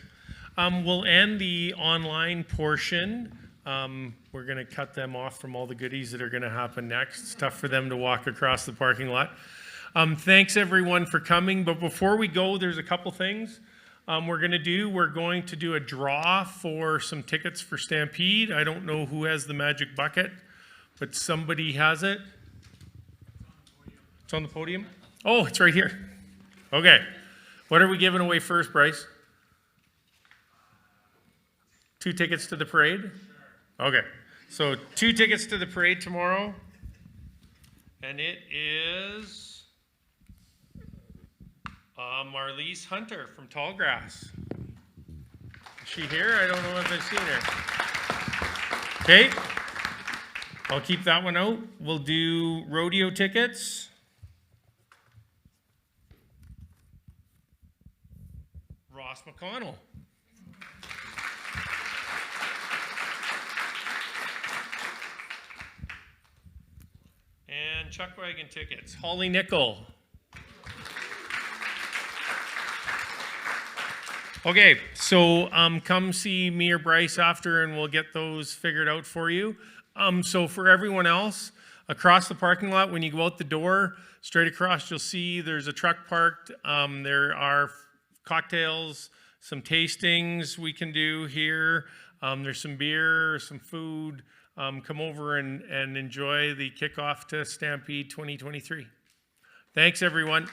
We'll end the online portion. We're going to cut them off from all the goodies that are going to happen next. It's tough for them to walk across the parking lot. Thanks, everyone, for coming. But before we go, there's a couple things we're going to do. We're going to do a draw for some tickets for Stampede. I don't know who has the magic bucket, but somebody has it. It's on the podium? Oh, it's right here. Okay. What are we giving away first, Bryce? 2 tickets to the parade? Okay. So 2 tickets to the parade tomorrow. And it is Marlise Hunter from Tallgrass. Is she here? I don't know if I've seen her. Okay. I'll keep that one out. We'll do rodeo tickets. Ross McConnell. And Chuck Wagon tickets. Holly Nickel. Okay, so come see me or Bryce after and we'll get those figured out for you. So for everyone else, across the parking lot, when you go out the door, straight across, you'll see there's a truck parked. There are cocktails, some tastings we can do here. There's some beer, some food. Come over and enjoy the kickoff to Stampede 2023. Thanks, everyone.